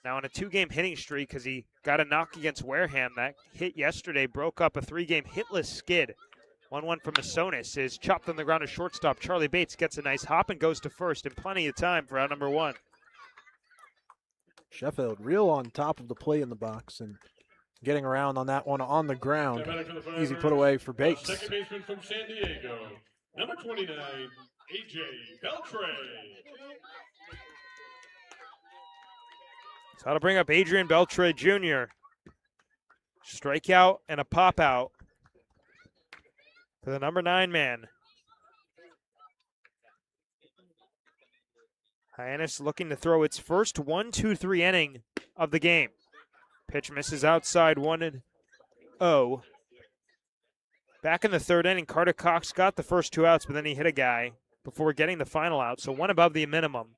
Now on a 2-game hitting streak because he got a knock against Wareham. That hit yesterday broke up a 3-game hitless skid. 1-1 from Masonis is chopped on the ground to shortstop. Charlie Bates gets a nice hop and goes to first in plenty of time for out number 1. Sheffield real on top of the plate in the box and getting around on that one on the ground. Easy put away for Bates. Second baseman from San Diego, number 29, AJ Beltre. So that'll bring up Adrian Beltre Jr. Strikeout and a pop out for the number 9 man. Hyannis looking to throw its first 1-2-3 inning of the game. Pitch misses outside, 1-0. Back in the 3rd inning, Carter Cox got the first 2 outs, but then he hit a guy before getting the final out, so 1 above the minimum.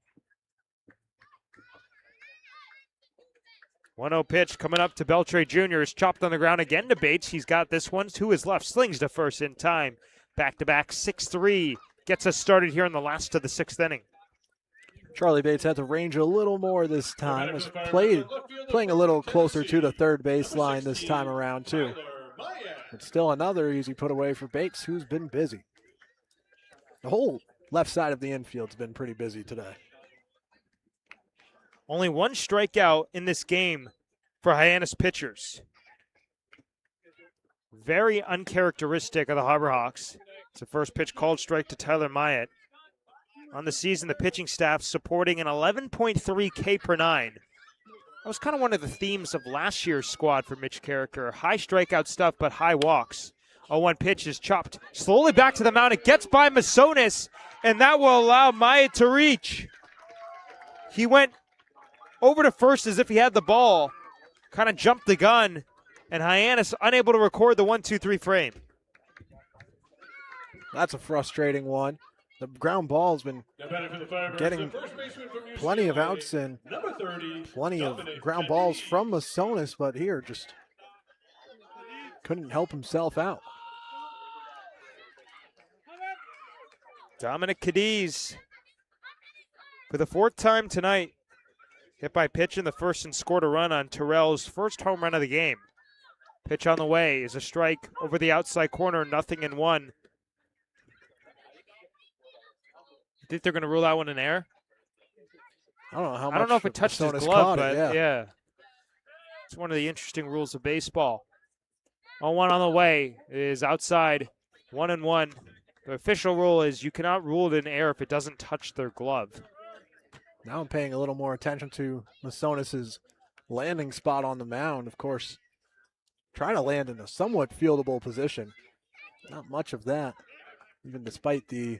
1-0 pitch coming up to Beltre Jr. is chopped on the ground again to Bates. He's got this one to his left, slings to first in time. Back-to-back 6-3 gets us started here in the last of the 6th inning. Charlie Bates had to range a little more this time. Was playing a little closer to the third baseline this time around, too. But still another easy put away for Bates, who's been busy. The whole left side of the infield's been pretty busy today. Only one strikeout in this game for Hyannis pitchers. Very uncharacteristic of the Harbor Hawks. It's the first pitch called strike to Tyler Myatt. On the season, the pitching staff supporting an 11.3 K per 9. That was kind of one of the themes of last year's squad for Mitch Carricker. High strikeout stuff, but high walks. 0-1 pitch is chopped slowly back to the mound. It gets by Masonis, and that will allow Myatt to reach. He went over to first as if he had the ball, kind of jumped the gun, and Hyannis unable to record the 1-2-3 frame. That's a frustrating one. The ground ball's been getting plenty of outs and plenty of ground balls from Masonis, but here just couldn't help himself out. Dominic Cadiz, for the 4th time tonight, hit by pitch in the first and scored a run on Terrell's first home run of the game. Pitch on the way is a strike over the outside corner, 0-1. You think they're going to rule that one in air? I don't know how much. I don't know if it touched his glove, but yeah. It's one of the interesting rules of baseball. 0-1 on the way is outside, 1-1. The official rule is you cannot rule it in air if it doesn't touch their glove. Now I'm paying a little more attention to Masonis' landing spot on the mound. Of course, trying to land in a somewhat fieldable position. Not much of that, even despite the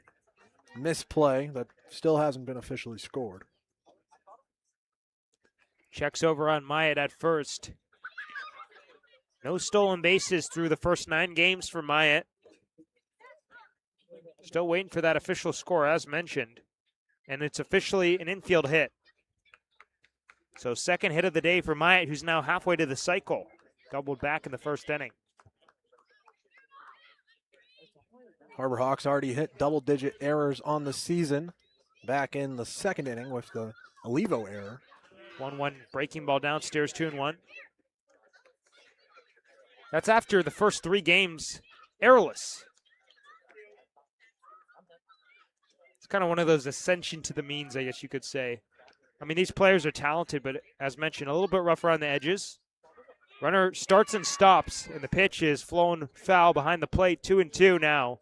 misplay that still hasn't been officially scored. Checks over on Myatt at first. No stolen bases through the first 9 games for Myatt. Still waiting for that official score as mentioned. And it's officially an infield hit. So 2nd hit of the day for Myatt, who's now halfway to the cycle. Doubled back in the 1st inning. Harbor Hawks already hit double-digit errors on the season back in the 2nd inning with the Olivo error. 1-1 breaking ball downstairs, 2-1. That's after the first 3 games errorless. It's kind of one of those ascension to the means, I guess you could say. I mean, these players are talented, but as mentioned, a little bit rough around the edges. Runner starts and stops, and the pitch is flown foul behind the plate, 2-2 now.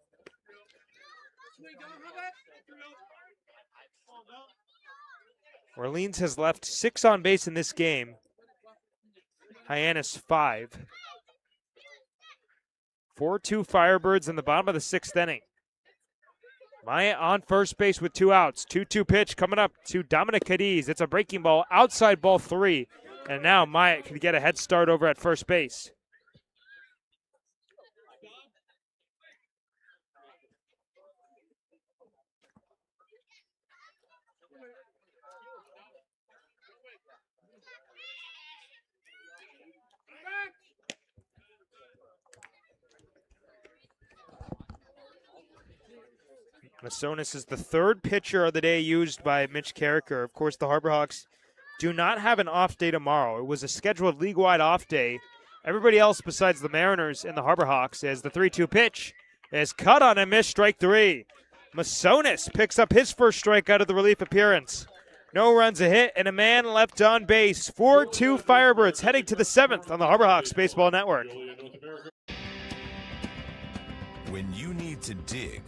Orleans has left 6 on base in this game. Hyannis 5. 4-2 Firebirds in the bottom of the 6th inning. Myatt on first base with 2 outs. 2-2 pitch coming up to Dominic Cadiz. It's a breaking ball, outside ball 3. And now Myatt can get a head start over at first base. Masonis is the 3rd pitcher of the day used by Mitch Carricker. Of course, the Harbor Hawks do not have an off day tomorrow. It was a scheduled league-wide off day. Everybody else besides the Mariners and the Harbor Hawks, as the 3-2 pitch is cut on and missed, strike 3. Masonis picks up his first strike out of the relief appearance. No runs, a hit, and a man left on base. 4-2 Firebirds heading to the 7th on the Harbor Hawks Baseball Network. When you need to dig,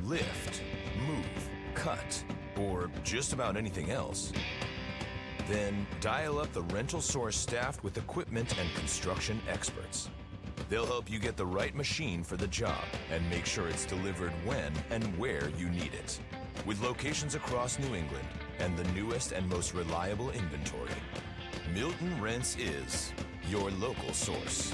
lift, move, cut, or just about anything else, then dial up the Rental Source staffed with equipment and construction experts. They'll help you get the right machine for the job and make sure it's delivered when and where you need it. With locations across New England and the newest and most reliable inventory, Milton Rents is your local source.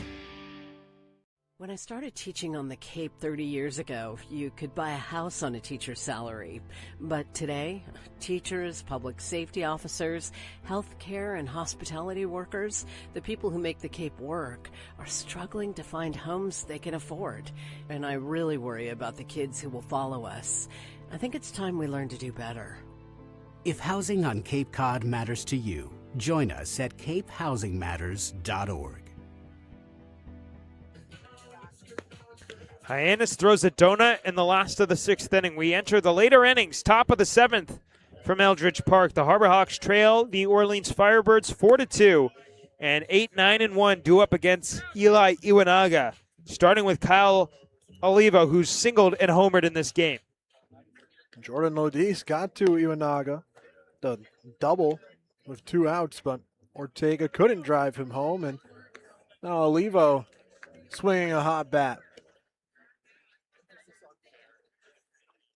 When I started teaching on the Cape 30 years ago, you could buy a house on a teacher's salary. But today, teachers, public safety officers, healthcare and hospitality workers, the people who make the Cape work, are struggling to find homes they can afford. And I really worry about the kids who will follow us. I think it's time we learn to do better. If housing on Cape Cod matters to you, join us at capehousingmatters.org. Hyannis throws a donut in the last of the 6th inning. We enter the later innings, top of the 7th from Eldridge Park. The Harbor Hawks trail the Orleans Firebirds 4-2, and 8-9-1 due up against Eli Iwanaga, starting with Kyle Olivo, who's singled and homered in this game. Jordan Lodis got to Iwanaga, the double with 2 outs, but Ortega couldn't drive him home, and now Olivo swinging a hot bat.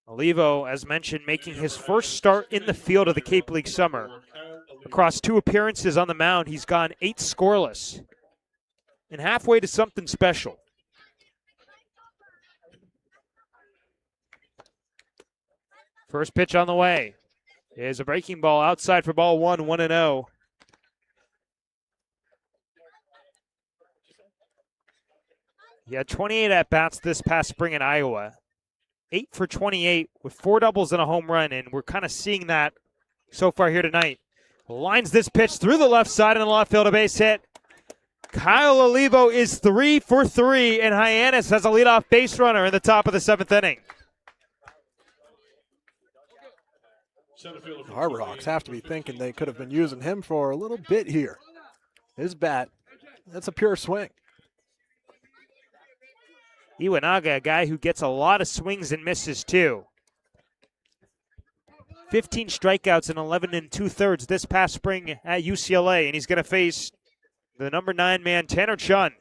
Olivo, as mentioned, making his first start in the field of the Cape League summer. Across 2 appearances on the mound, he's gone 8 scoreless, and halfway to something special. First pitch on the way is a breaking ball outside for ball 1, 1-0. He had 28 at-bats this past spring in Iowa. 8 for 28 with 4 doubles and a home run, and we're kind of seeing that so far here tonight. Lines this pitch through the left side in the left field, a base hit. Kyle Olivo is 3 for 3, and Hyannis has a leadoff base runner in the top of the 7th inning. The Harbor Hawks have to be thinking they could have been using him for a little bit here. His bat, that's a pure swing. Iwanaga, a guy who gets a lot of swings and misses too. 15 strikeouts in 11 2/3 this past spring at UCLA, and he's going to face the number 9 man, Tanner Chun.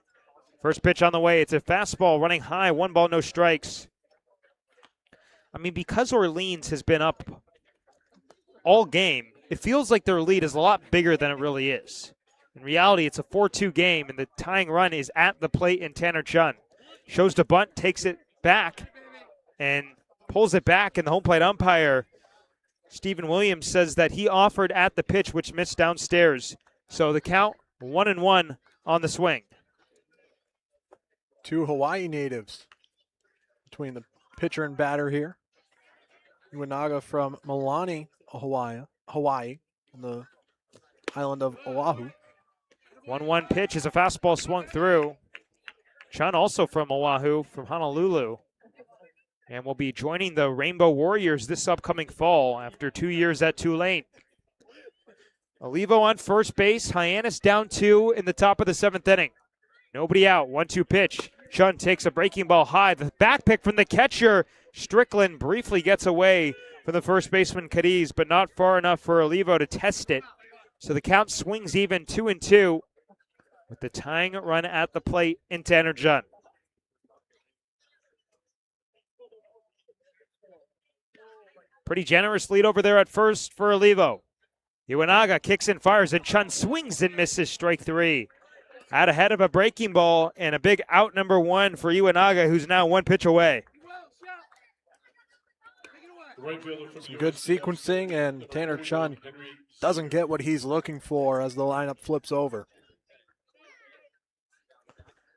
First pitch on the way. It's a fastball running high, 1 ball, no strikes. I mean, because Orleans has been up all game, it feels like their lead is a lot bigger than it really is. In reality, it's a 4-2 game, and the tying run is at the plate in Tanner Chun. Shows the bunt, takes it back, and pulls it back, and the home plate umpire, Stephen Williams, says that he offered at the pitch, which missed downstairs. So the count, 1-1 on the swing. 2 Hawaii natives between the pitcher and batter here. Iwanaga from Milani, Hawaii, on the island of Oahu. 1-1 pitch is a fastball swung through. Chun also from Oahu, from Honolulu, and will be joining the Rainbow Warriors this upcoming fall after 2 years at Tulane. Olivo on first base, Hyannis down 2 in the top of the 7th inning. Nobody out, 1-2 pitch. Chun takes a breaking ball high. The back pick from the catcher, Strickland, briefly gets away from the first baseman Cadiz, but not far enough for Olivo to test it. So the count swings even, 2-2. With the tying run at the plate in Tanner Chun. Pretty generous lead over there at first for Olivo. Iwanaga kicks and fires, and Chun swings and misses, strike 3. Out ahead of a breaking ball, and a big out number 1 for Iwanaga, who's now 1 pitch away. Some good sequencing, and Tanner Chun doesn't get what he's looking for as the lineup flips over.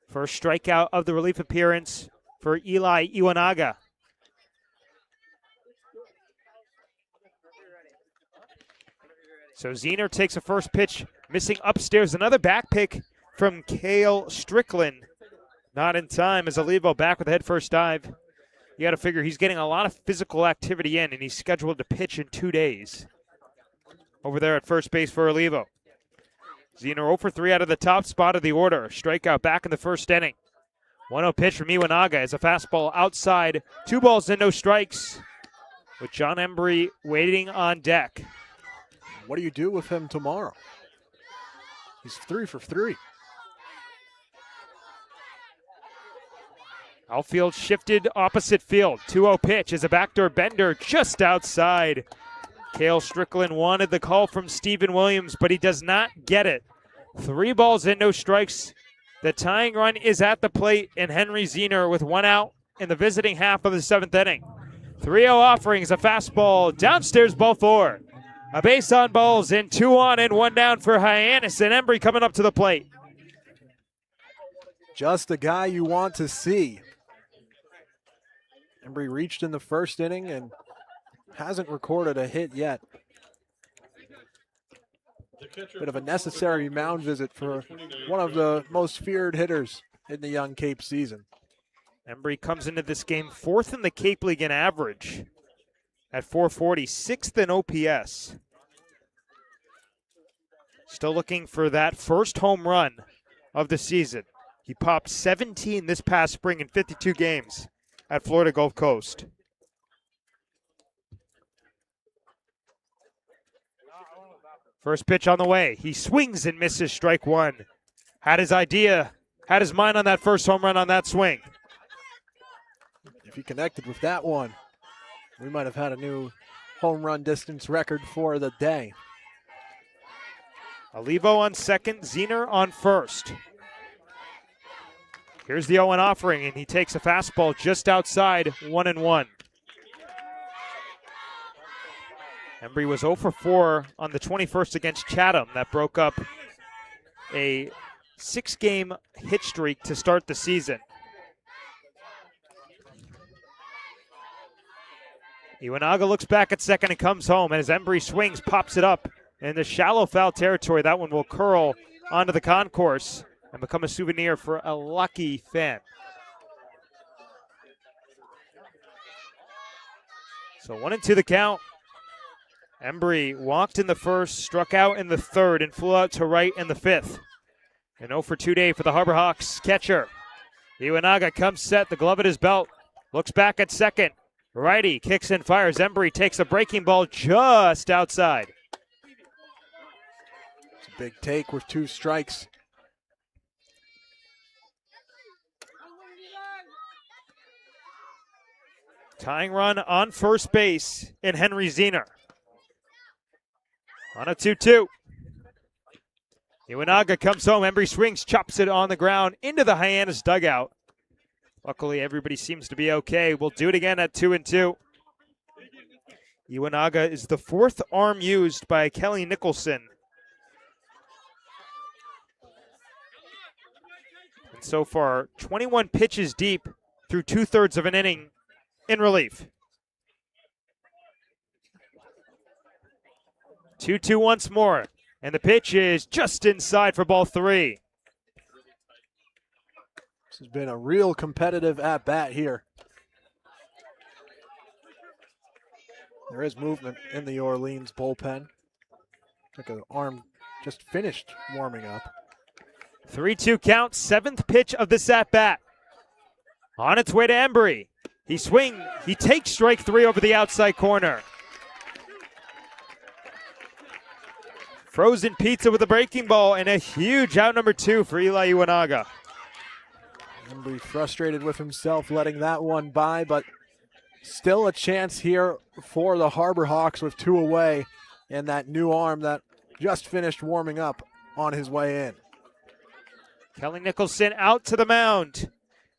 First strikeout of the relief appearance for Eli Iwanaga. So Zener takes a first pitch, missing upstairs. Another back pick from Cale Strickland. Not in time as Olivo back with a head first dive. You got to figure he's getting a lot of physical activity in, and he's scheduled to pitch in 2 days. Over there at first base for Olivo. Zener 0 for 3 out of the top spot of the order. Strikeout back in the first inning. 1-0 pitch from Iwanaga as a fastball outside. 2 balls and no strikes with John Embry waiting on deck. What do you do with him tomorrow? He's 3 for 3. Outfield shifted opposite field. 2-0 pitch is a backdoor bender just outside. Cale Strickland wanted the call from Stephen Williams, but he does not get it. 3 balls and no strikes. The tying run is at the plate, and Henry Zener with 1 out in the visiting half of the 7th inning. 3-0 offerings, a fastball downstairs, ball 4. A base on balls, and 2 on and 1 down for Hyannis, and Embry coming up to the plate. Just the guy you want to see. Embry reached in the first inning and hasn't recorded a hit yet. Bit of a necessary mound visit for one of the most feared hitters in the Young Cape season. Embry comes into this game 4th in the Cape League in average at 440, 6th in OPS. Still looking for that first home run of the season. He popped 17 this past spring in 52 games at Florida Gulf Coast. First pitch on the way. He swings and misses, strike one. Had his idea, had his mind on that first home run on that swing. If he connected with that one, we might have had a new home run distance record for the day. Olivo on second, Zener on first. Here's the 0-1 offering, and he takes a fastball just outside 1-1. Embry was 0 for 4 on the 21st against Chatham. That broke up a 6-game hit streak to start the season. Iwanaga looks back at second and comes home, and as Embry swings, pops it up in the shallow foul territory. That one will curl onto the concourse and become a souvenir for a lucky fan. So 1-2 the count. Embry walked in the first, struck out in the third, and flew out to right in the fifth. An 0 for 2 day for the Harbor Hawks catcher. Iwanaga comes set, the glove at his belt, looks back at second. Righty kicks and fires. Embry takes a breaking ball just outside. It's a big take with 2 strikes. Tying run on first base in Henry Zener. On a 2-2. Iwanaga comes home. Embry swings, chops it on the ground into the Hyannis dugout. Luckily, everybody seems to be okay. We'll do it again at 2-2. Iwanaga is the 4th arm used by Kelly Nicholson. And so far, 21 pitches deep through 2/3 of an inning in relief. 2-2 once more. And the pitch is just inside for ball 3. This has been a real competitive at-bat here. There is movement in the Orleans bullpen. Like an arm just finished warming up. 3-2 count, 7th pitch of this at-bat. On its way to Embry. He swings, he takes strike 3 over the outside corner. Frozen pizza with a breaking ball and a huge out number 2 for Eli Iwanaga. Embry frustrated with himself letting that one by, but still a chance here for the Harbor Hawks with 2 away and that new arm that just finished warming up on his way in. Kelly Nicholson out to the mound.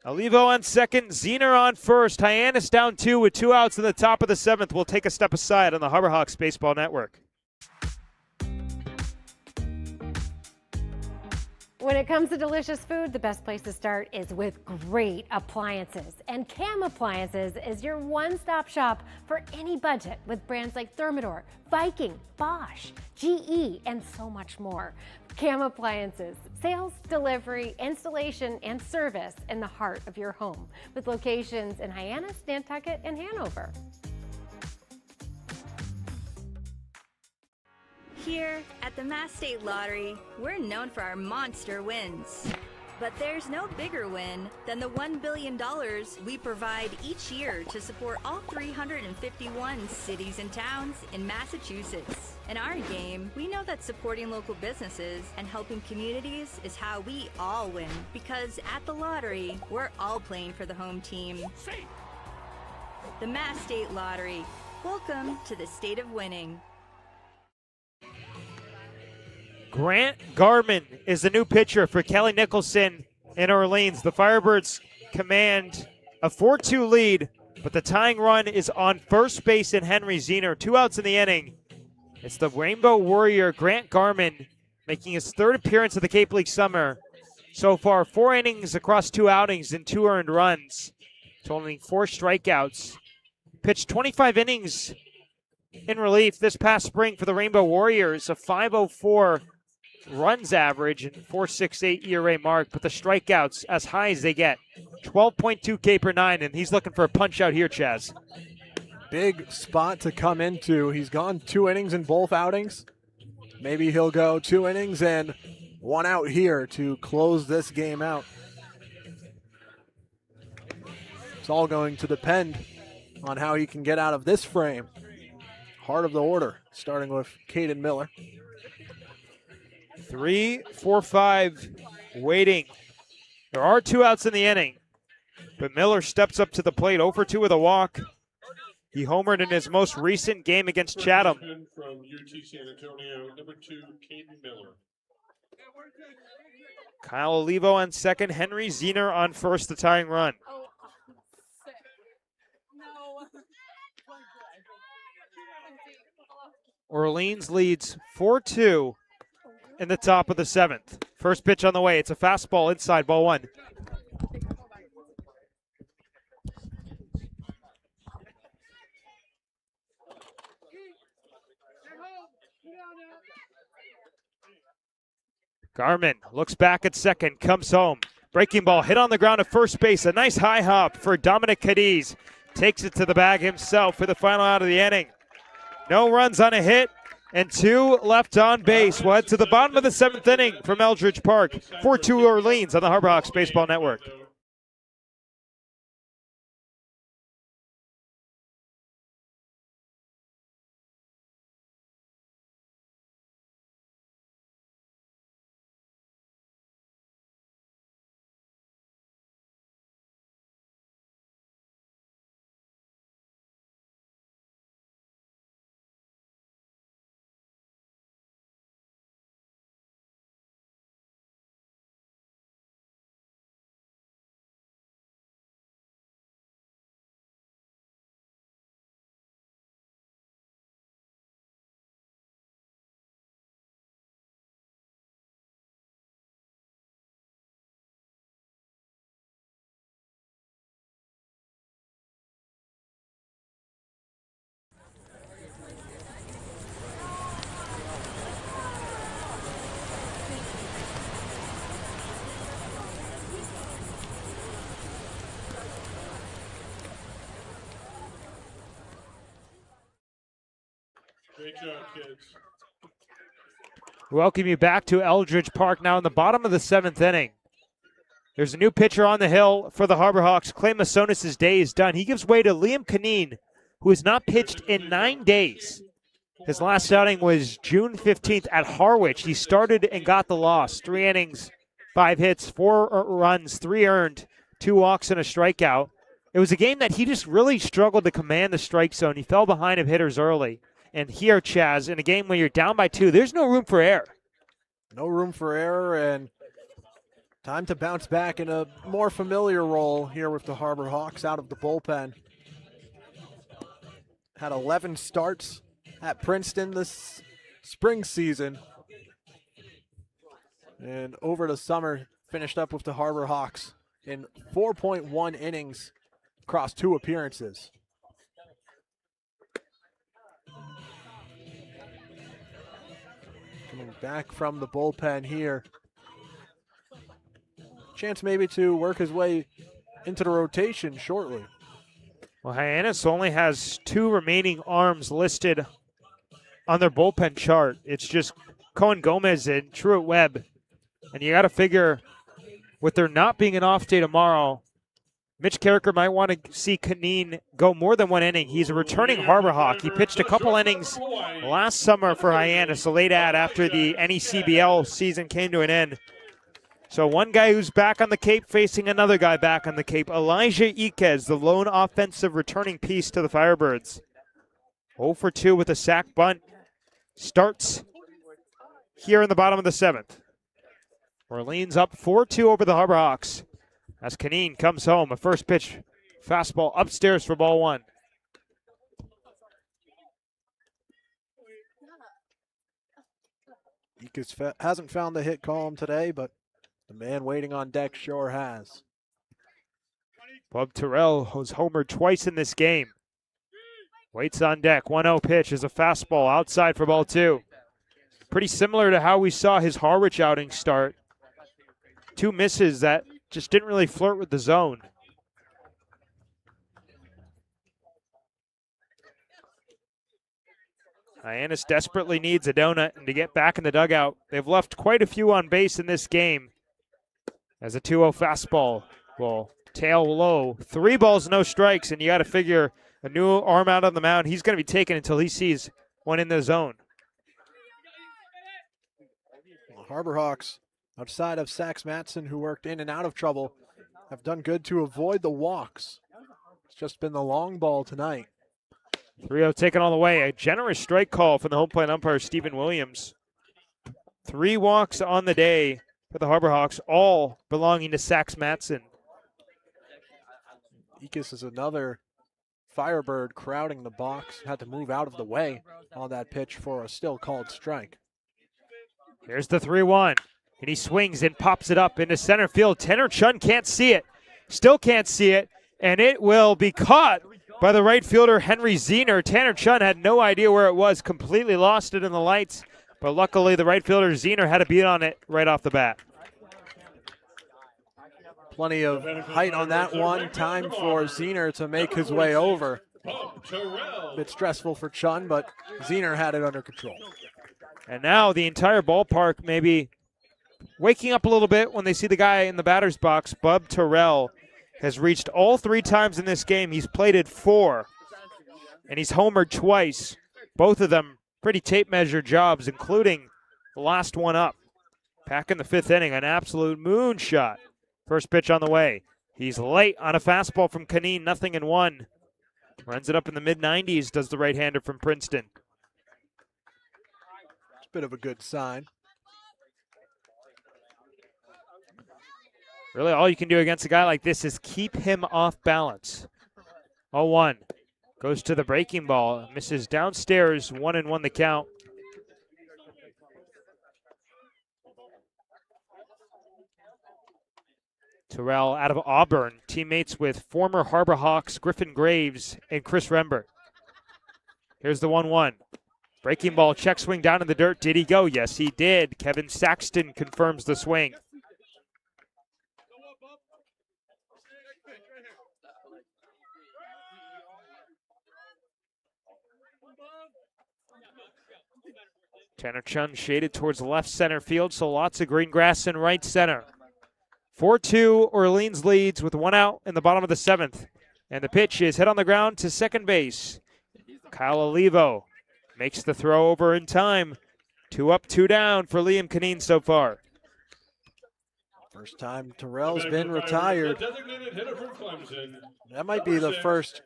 Olivo on second, Zener on first. Hyannis down 2 with 2 outs in the top of the 7th. We'll take a step aside on the Harbor Hawks Baseball Network. When it comes to delicious food, the best place to start is with great appliances. And Cam Appliances is your one-stop shop for any budget with brands like Thermador, Viking, Bosch, GE, and so much more. Cam Appliances, sales, delivery, installation, and service in the heart of your home with locations in Hyannis, Nantucket, and Hanover. Here at the Mass State Lottery, we're known for our monster wins. But there's no bigger win than the $1 billion we provide each year to support all 351 cities and towns in Massachusetts. In our game, we know that supporting local businesses and helping communities is how we all win. Because at the lottery, we're all playing for the home team. The Mass State Lottery. Welcome to the state of winning. Grant Garman is the new pitcher for Kelly Nicholson in Orleans. The Firebirds command a 4-2 lead, but the tying run is on first base in Henry Zener. 2 outs in the inning. It's the Rainbow Warrior, Grant Garman, making his 3rd appearance of the Cape League Summer. So far, 4 innings across 2 outings and 2 earned runs, totaling 4 strikeouts. Pitched 25 innings in relief this past spring for the Rainbow Warriors, a 5.04 runs average and 4.68 ERA mark, but the strikeouts as high as they get. 12.2 K per nine, and he's looking for a punch out here, Chaz. Big spot to come into. He's gone 2 innings in both outings. Maybe he'll go 2 innings and 1 out here to close this game out. It's all going to depend on how he can get out of this frame. Heart of the order, starting with Caden Miller. 3, 4, 5 waiting. There are 2 outs in the inning, but Miller steps up to the plate, 0 for 2 with a walk. He homered in his most recent game against Chatham. From UT San Antonio, number 2, Caden Miller. Kyle Olivo on second, Henry Zener on first, the tying run. Orleans leads 4-2 in the top of the 7th. First pitch on the way. It's a fastball inside, ball 1. Garmin looks back at second, comes home. Breaking ball hit on the ground at first base. A nice high hop for Dominic Cadiz. Takes it to the bag himself for the final out of the inning. No runs on a hit and 2 left on base. We'll head to the bottom of the 7th inning from Eldridge Park. 4-2 Orleans on the Harbor Hawks Baseball Network. Great job, kids. Welcome you back to Eldridge Park now in the bottom of the 7th inning. There's a new pitcher on the hill for the Harbor Hawks. Clay Masonis' day is done. He gives way to Liam Canine, who has not pitched in 9 days. His last outing was June 15th at Harwich. He started and got the loss. 3 innings, 5 hits, 4 runs, 3 earned, 2 walks and a strikeout. It was a game that he just really struggled to command the strike zone. He fell behind of hitters early. And here, Chaz, in a game where you're down by 2, there's no room for error. No room for error, and time to bounce back in a more familiar role here with the Harbor Hawks out of the bullpen. Had 11 starts at Princeton this spring season. And over the summer, finished up with the Harbor Hawks in 4.1 innings across 2 appearances. Coming back from the bullpen here. Chance maybe to work his way into the rotation shortly. Well, Hyannis only has 2 remaining arms listed on their bullpen chart. It's just Cohen Gomez and Truett Webb. And you got to figure, with there not being an off day tomorrow, Mitch Carricker might want to see Canine go more than 1 inning. He's a returning Harbor Hawk. He pitched a couple innings last summer for Hyannis, a late ad after the NECBL season came to an end. So one guy who's back on the Cape facing another guy back on the Cape. Elijah Iquez, the lone offensive returning piece to the Firebirds. 0 for 2 with a sac bunt. Starts here in the bottom of the 7th. Orleans up 4-2 over the Harbor Hawks. As Canine comes home, a first pitch fastball upstairs for ball 1. Iquez hasn't found the hit column today, but the man waiting on deck sure has. Bub Terrell has homered twice in this game. Waits on deck. 1-0 pitch is a fastball outside for ball 2. Pretty similar to how we saw his Harwich outing start. 2 misses that just didn't really flirt with the zone. Hyannis desperately needs a donut and to get back in the dugout. They've left quite a few on base in this game. As a 2-0 fastball will tail low. 3 balls, no strikes, and you got to figure a new arm out on the mound. He's going to be taken until he sees one in the zone. Harbor Hawks, outside of Sax Matson, who worked in and out of trouble, have done good to avoid the walks. It's just been the long ball tonight. 3-0 taken all the way. A generous strike call from the home plate umpire, Stephen Williams. 3 walks on the day for the Harbor Hawks, all belonging to Sax Matson. Ickes is another Firebird crowding the box. Had to move out of the way on that pitch for a still called strike. Here's the 3-1, and he swings and pops it up into center field. Tanner Chun can't see it, still can't see it, and it will be caught by the right fielder, Henry Zener. Tanner Chun had no idea where it was, completely lost it in the lights, but luckily the right fielder, Zener, had a beat on it right off the bat. Plenty of height on that one. Time for Zener to make his way over. A bit stressful for Chun, but Zener had it under control. And now the entire ballpark maybe waking up a little bit when they see the guy in the batter's box. Bub Terrell has reached all 3 times in this game. He's plated 4, and he's homered twice. Both of them pretty tape measure jobs, including the last one up. Back in the 5th inning, an absolute moonshot. First pitch on the way. He's late on a fastball from Canine, 0-1. Runs it up in the mid-90s, does the right-hander from Princeton. It's a bit of a good sign. Really, all you can do against a guy like this is keep him off balance. 0-1. Goes to the breaking ball. Misses downstairs. 1-1 the count. Terrell out of Auburn. Teammates with former Harbor Hawks Griffin Graves and Chris Rember. Here's the 1-1. Breaking ball, check swing down in the dirt. Did he go? Yes, he did. Kevin Saxton confirms the swing. Tanner Chun shaded towards left center field, so lots of green grass in right center. 4-2, Orleans leads with 1 out in the bottom of the 7th. And the pitch is hit on the ground to second base. Kyle Olivo makes the throw over in time. 2 up, 2 down for Liam Canine so far. First time Terrell's been retired. That might be the first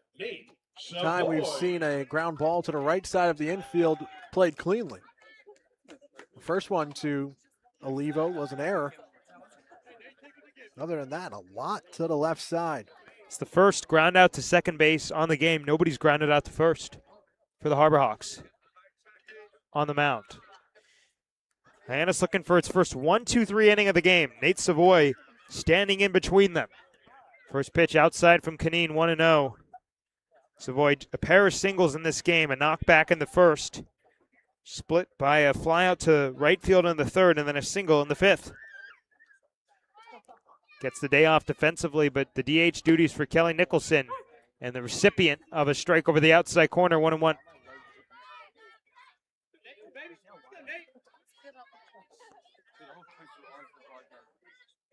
time we've seen a ground ball to the right side of the infield played cleanly. The first one to Olivo was an error. Other than that, a lot to the left side. It's the first ground out to second base on the game. Nobody's grounded out to first for the Harbor Hawks on the mound. Hyannis looking for its first 1-2-3 inning of the game. Nate Savoy standing in between them. First pitch outside from Canine, 1-0. Savoy, a pair of singles in this game, a knockback in the first. Split by a fly out to right field in the 3rd, and then a single in the 5th. Gets the day off defensively, but the DH duties for Kelly Nicholson, and the recipient of a strike over the outside corner, 1-1.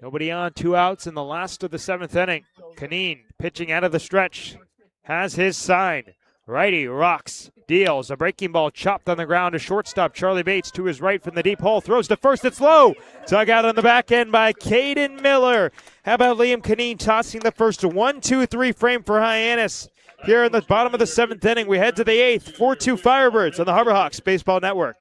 Nobody on, 2 outs in the last of the 7th inning. Canine pitching out of the stretch has his sign. Righty rocks, deals. A breaking ball chopped on the ground to shortstop Charlie Bates to his right from the deep hole. Throws to first, it's low. Dug out on the back end by Caden Miller. How about Liam Canine tossing the first 1-2-3 frame for Hyannis? Here in the bottom of the 7th inning, we head to the 8th. 4-2 Firebirds on the Harbor Hawks Baseball Network.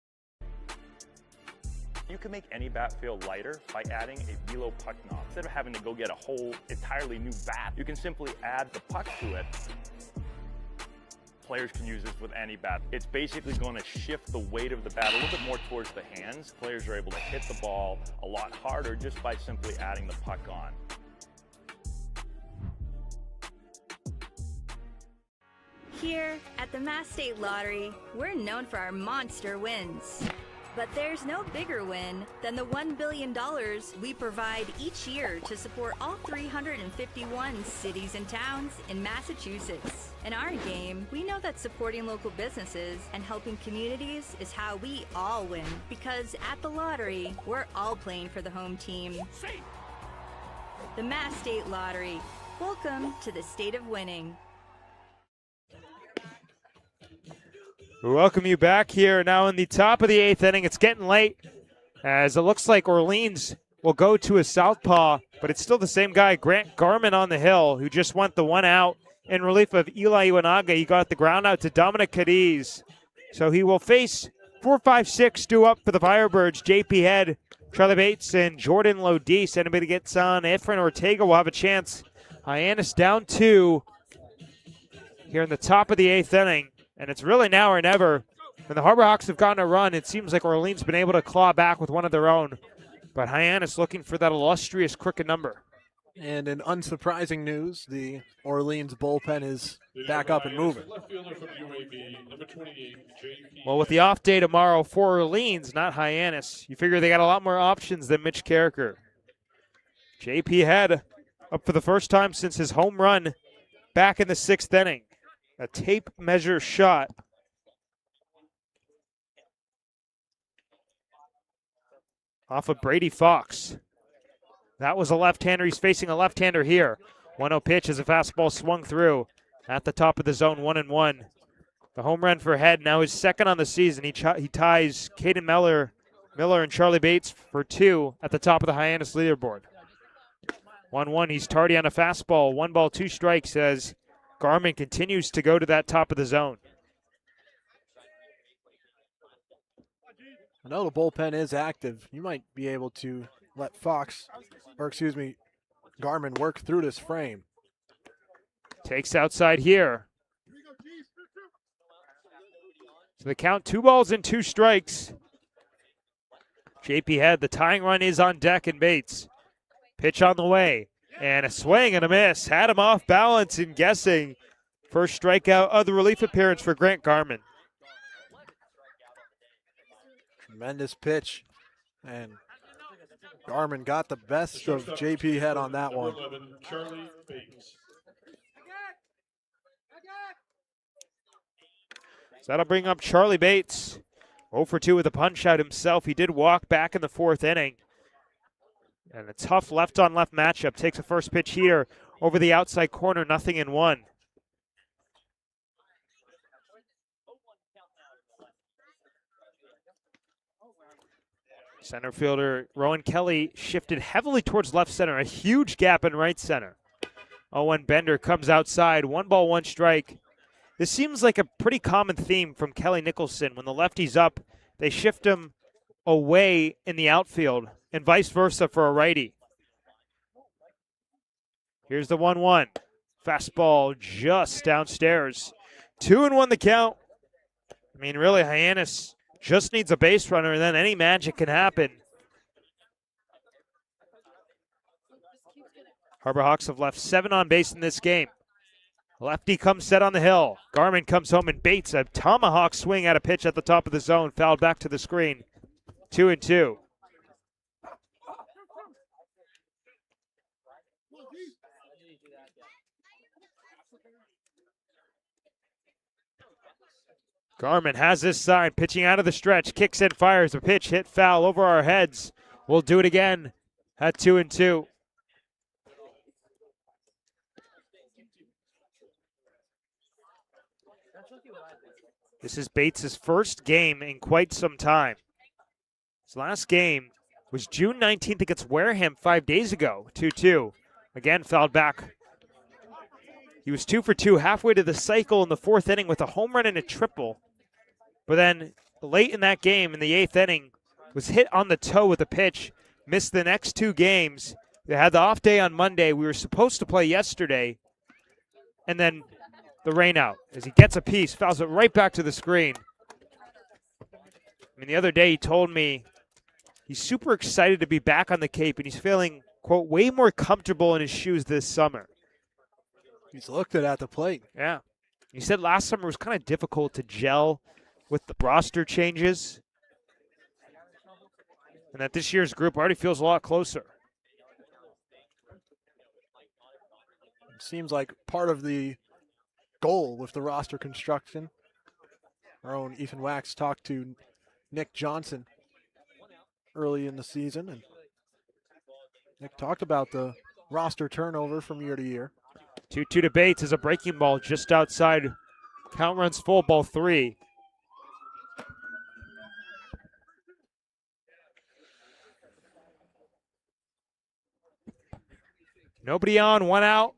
You can make any bat feel lighter by adding a velo puck knob. Instead of having to go get a whole entirely new bat, you can simply add the puck to it. Players can use this with any bat. It's basically going to shift the weight of the bat a little bit more towards the hands. Players are able to hit the ball a lot harder just by simply adding the puck on. Here at the Mass State Lottery, we're known for our monster wins. But there's no bigger win than the $1 billion we provide each year to support all 351 cities and towns in Massachusetts. In our game, we know that supporting local businesses and helping communities is how we all win. Because at the lottery, we're all playing for the home team. The Mass State Lottery. Welcome to the state of winning. We welcome you back here now in the top of the 8th inning. It's getting late as it looks like Orleans will go to a southpaw, but it's still the same guy, Grant Garman on the hill, who just went the one out in relief of Eli Iwanaga. He got the ground out to Dominic Cadiz. So he will face 4-5-6 due up for the Firebirds. JP Head, Charlie Bates, and Jordan Lodice. Anybody gets on Efren Ortega will have a chance. Hyannis down 2 here in the top of the 8th inning. And it's really now or never. When the Harbor Hawks have gotten a run, it seems like Orleans been able to claw back with one of their own. But Hyannis looking for that illustrious crooked number. And in unsurprising news, the Orleans bullpen is back up and moving. Well, with the off day tomorrow for Orleans, not Hyannis, you figure they got a lot more options than Mitch Carricker. JP Head up for the first time since his home run back in the 6th inning. A tape measure shot. Off of Brady Fox. That was a left-hander. He's facing a left-hander here. 1-0 pitch as a fastball swung through at the top of the zone, 1-1. The home run for Head, now his second on the season. He ties Caden Miller and Charlie Bates for 2 at the top of the Hyannis leaderboard. 1-1, he's tardy on a fastball. 1 ball, 2 strikes as Garman continues to go to that top of the zone. I know the bullpen is active. You might be able to let Garman work through this frame. Takes outside here. So the count 2 balls and 2 strikes. JP Head, the tying run is on deck and Bates. Pitch on the way. And a swing and a miss. Had him off balance and guessing. First strikeout of the relief appearance for Grant Garman. Tremendous pitch. And Garman got the best of JP Head on that one. So that'll bring up Charlie Bates. 0 for 2 with a punch out himself. He did walk back in the 4th inning. And a tough left-on-left matchup. Takes a first pitch here over the outside corner, 0-1. Center fielder Rowan Kelly shifted heavily towards left center. A huge gap in right center. Owen Bender comes outside. 1 ball, 1 strike. This seems like a pretty common theme from Kelly Nicholson. When the lefty's up, they shift him away in the outfield, and vice versa for a righty. Here's the 1-1. Fastball just downstairs. 2-1 the count. I mean, really, Hyannis just needs a base runner, and then any magic can happen. Harbor Hawks have left 7 on base in this game. Lefty comes set on the hill. Garman comes home, and Bates, a tomahawk swing at a pitch at the top of the zone, fouled back to the screen. 2-2. Garman has this sign, pitching out of the stretch, kicks in, fires a pitch, hit foul over our heads. We'll do it again at 2-2. This is Bates' first game in quite some time. His last game was June 19th against Wareham 5 days ago, 2-2. Again, fouled back. He was 2 for 2 halfway to the cycle in the 4th inning with a home run and a triple. But then late in that game, in the 8th inning, was hit on the toe with a pitch, missed the next 2 games. They had the off day on Monday. We were supposed to play yesterday. And then the rain out as he gets a piece, fouls it right back to the screen. I mean, the other day he told me he's super excited to be back on the Cape, and he's feeling, quote, way more comfortable in his shoes this summer. He's looked it at the plate. Yeah. You said last summer was kind of difficult to gel with the roster changes, and that this year's group already feels a lot closer. It seems like part of the goal with the roster construction. Our own Ethan Wax talked to Nick Johnson early in the season, and Nick talked about the roster turnover from year to year. 2-2 to Bates is a breaking ball just outside. Count runs full, ball 3. Nobody on, 1 out.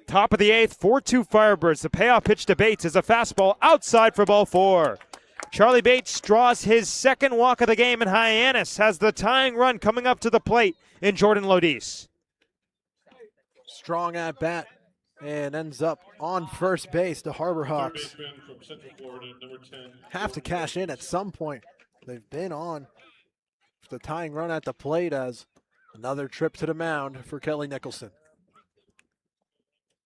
Top of the 8th, 4-2 Firebirds. The payoff pitch to Bates is a fastball outside for ball 4. Charlie Bates draws his second walk of the game, and Hyannis has the tying run coming up to the plate in Jordan Lodis. Strong at bat and ends up on first base. The Harbor Hawks have to cash in at some point. They've been on the tying run at the plate as another trip to the mound for Kelly Nicholson.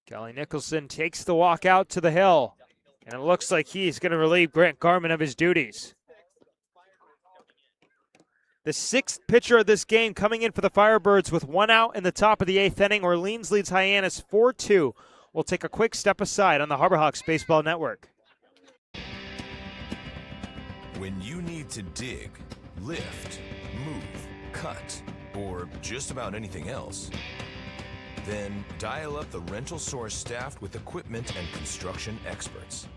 Kelly Nicholson takes the walk out to the hill, and it looks like he's going to relieve Grant Garman of his duties. The 6th pitcher of this game coming in for the Firebirds with 1 out in the top of the 8th inning. Orleans leads Hyannis 4-2. We'll take a quick step aside on the Harbor Hawks Baseball Network. When you need to dig, lift, move, cut, or just about anything else, then dial up the Rental Source staffed with equipment and construction experts.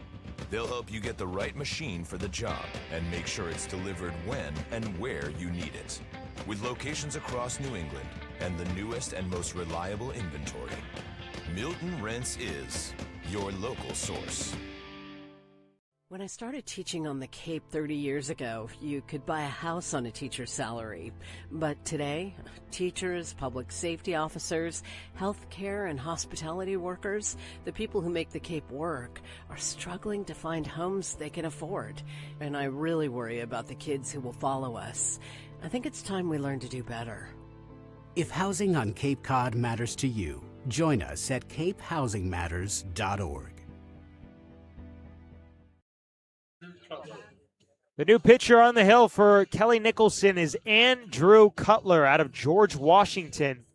They'll help you get the right machine for the job and make sure it's delivered when and where you need it. With locations across New England and the newest and most reliable inventory, Milton Rents is your local source. When I started teaching on the Cape 30 years ago, you could buy a house on a teacher's salary. But today, teachers, public safety officers, healthcare and hospitality workers, the people who make the Cape work, are struggling to find homes they can afford. And I really worry about the kids who will follow us. I think it's time we learn to do better. If housing on Cape Cod matters to you, join us at capehousingmatters.org. The new pitcher on the hill for Kelly Nicholson is Andrew Cutler out of George Washington,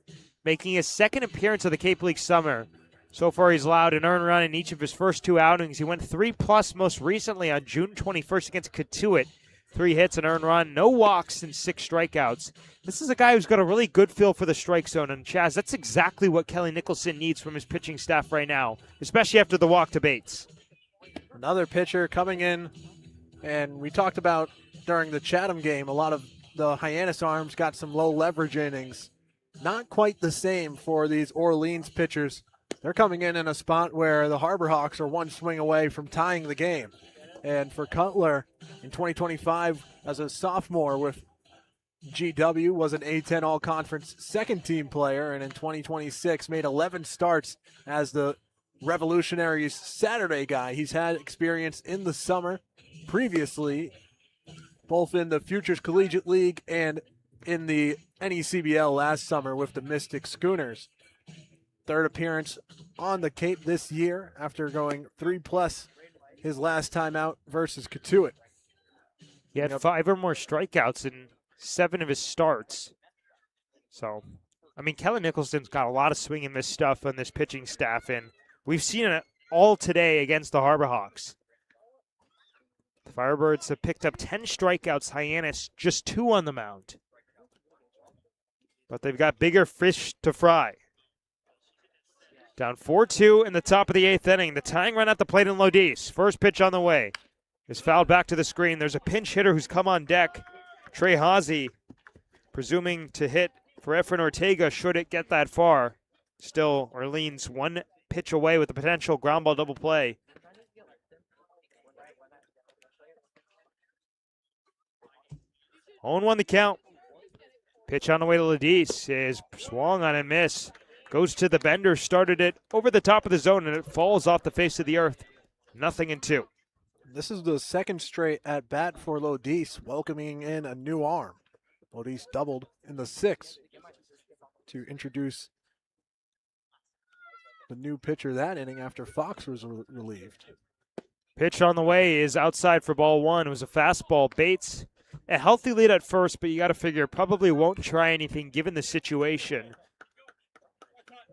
making his second appearance of the Cape League summer. So far, he's allowed an earned run in each of his first 2 outings. He went 3+ most recently on June 21st against Katuitt. 3 hits, an earned run, no walks, and 6 strikeouts. This is a guy who's got a really good feel for the strike zone. And Chaz, that's exactly what Kelly Nicholson needs from his pitching staff right now, especially after the walk to Bates. Another pitcher coming in. And we talked about during the Chatham game, a lot of the Hyannis arms got some low leverage innings. Not quite the same for these Orleans pitchers. They're coming in a spot where the Harbor Hawks are 1 swing away from tying the game. And for Cutler, in 2025, as a sophomore with GW, was an A-10 All-Conference second-team player, and in 2026 made 11 starts as the Revolutionaries Saturday guy. He's had experience in the summer previously, both in the Futures Collegiate League and in the NECBL last summer with the Mystic Schooners. 3rd appearance on the Cape this year after going 3+ his last time out versus Katuitt. He had 5 or more strikeouts in 7 of his starts. So, I mean, Kelly Nicholson's got a lot of swing and miss stuff on this pitching staff, and we've seen it all today against the Harbor Hawks. The Firebirds have picked up 10 strikeouts, Hyannis just 2 on the mound. But they've got bigger fish to fry. Down 4-2 in the top of the 8th inning. The tying run at the plate in Lodis. First pitch on the way is fouled back to the screen. There's a pinch hitter who's come on deck. Trey Haase, presuming to hit for Efren Ortega should it get that far. Still, Orleans 1 pitch away with the potential ground ball double play. On 1 the count. Pitch on the way to Lodis is swung on and miss. Goes to the bender, started it over the top of the zone, and it falls off the face of the earth. 0-2. This is the 2nd straight at bat for Lodis, welcoming in a new arm. Lodis doubled in the 6th to introduce the new pitcher that inning after Fox was relieved. Pitch on the way is outside for ball one. It was a fastball. Bates, a healthy lead at first, but you got to figure probably won't try anything given the situation.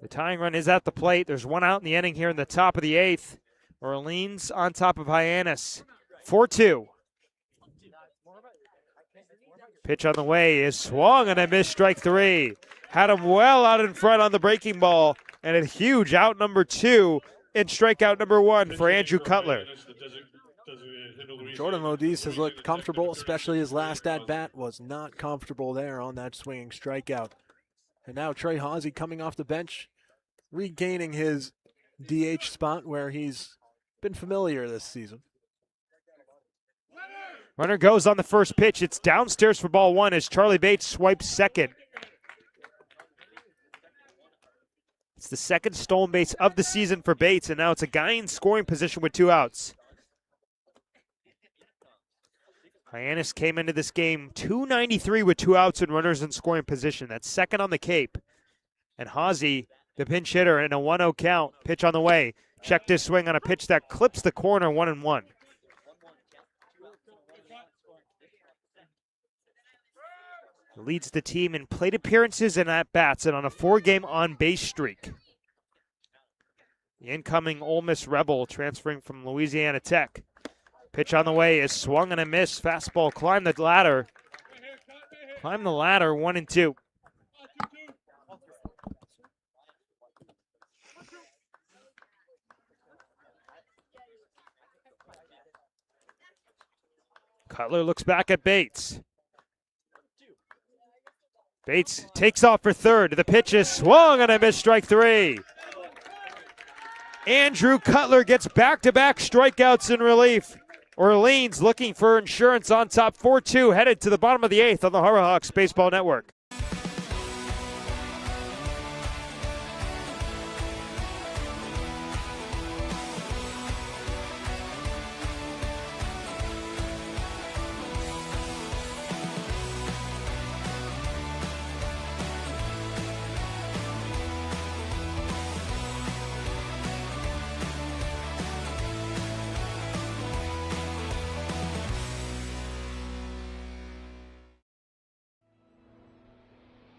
The tying run is at the plate. There's one out in the inning here in the top of the eighth. Orleans on top of Hyannis. 4-2. Pitch on the way is swung and a miss, strike three. Had him well out in front on the breaking ball, and a huge out number two and strikeout number one for Andrew Cutler. Jordan Lodis has looked comfortable, especially his last at-bat was not comfortable there on that swinging strikeout. And now Trey Hawsey coming off the bench, regaining his DH spot where he's been familiar this season. Runner goes on the first pitch. It's downstairs for ball one as Charlie Bates swipes second. It's the second stolen base of the season for Bates, and now it's a guy in scoring position with two outs. Hyannis came into this game .293 with two outs and runners in scoring position. That's second on the Cape. And Hawsey, the pinch hitter, in a 1-0 count. Pitch on the way. Checked his swing on a pitch that clips the corner, 1-1. Leads the team in plate appearances and at-bats and on a 4-game on-base streak. The incoming Ole Miss Rebel transferring from Louisiana Tech. Pitch on the way is swung and a miss. Fastball climbed the ladder. 1-2. Cutler looks back at Bates. Bates takes off for third. The pitch is swung and a miss, strike three. Andrew Cutler gets back-to-back strikeouts in relief. Orleans looking for insurance on top, 4-2, headed to the bottom of the eighth on the Harbor Hawks Baseball Network.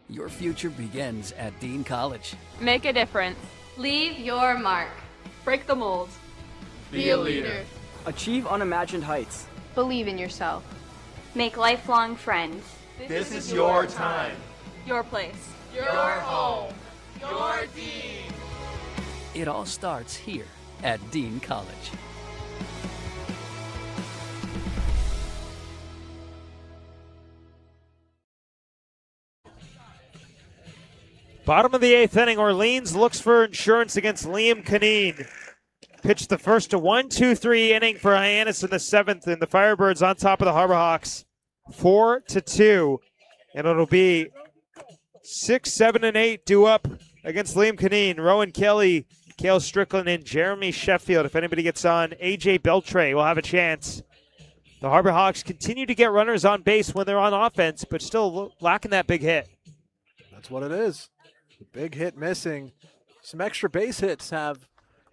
Your future begins at Dean College. Make a difference. Leave your mark. Break the mold. Be a leader. Achieve unimagined heights. Believe in yourself. Make lifelong friends. This is your time. Your place. Your home. Your Dean. It all starts here at Dean College. Bottom of the eighth inning, Orleans looks for insurance against Liam Caneen. Pitched the first to 1-2-3 inning for Hyannis in the seventh, and the Firebirds on top of the Harbor Hawks, 4-2. And it'll be 6, 7, and 8 due up against Liam Caneen. Rowan Kelly, Cale Strickland, and Jeremy Sheffield. If anybody gets on, AJ Beltre will have a chance. The Harbor Hawks continue to get runners on base when they're on offense, but still lacking that big hit. That's what it is. Big hit missing. Some extra base hits have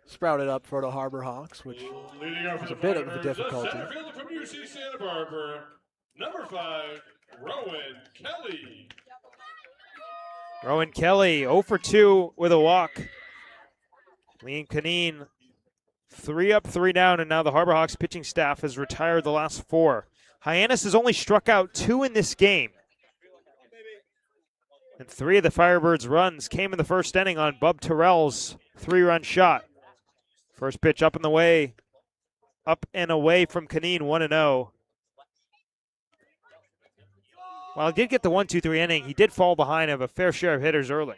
sprouted up for the Harbor Hawks, which is a bit of a difficulty. Center fielder from UC Santa Barbara, number 5, Rowan Kelly. Rowan Kelly 0 for 2 with a walk. Liam Caneen 3 up, 3 down, and now the Harbor Hawks pitching staff has retired the last 4. Hyannis has only struck out 2 in this game. And 3 of the Firebirds' runs came in the first inning on Bub Terrell's 3-run shot. First pitch up and away from Caneen, 1-0. While he did get the 1-2-3 inning, he did fall behind of a fair share of hitters early.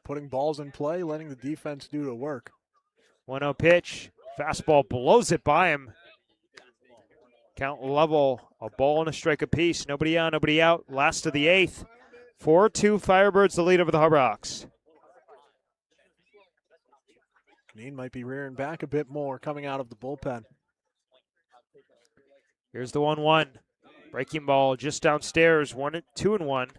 Putting balls in play, letting the defense do the work. 1-0 pitch. Fastball blows it by him. Count level, a ball and a strike apiece. Nobody on, nobody out. Last of the eighth. 4-2 Firebirds, the lead over the Harbor Hawks. Caneen might be rearing back a bit more coming out of the bullpen. Here's the 1-1. Breaking ball just downstairs, 2-1.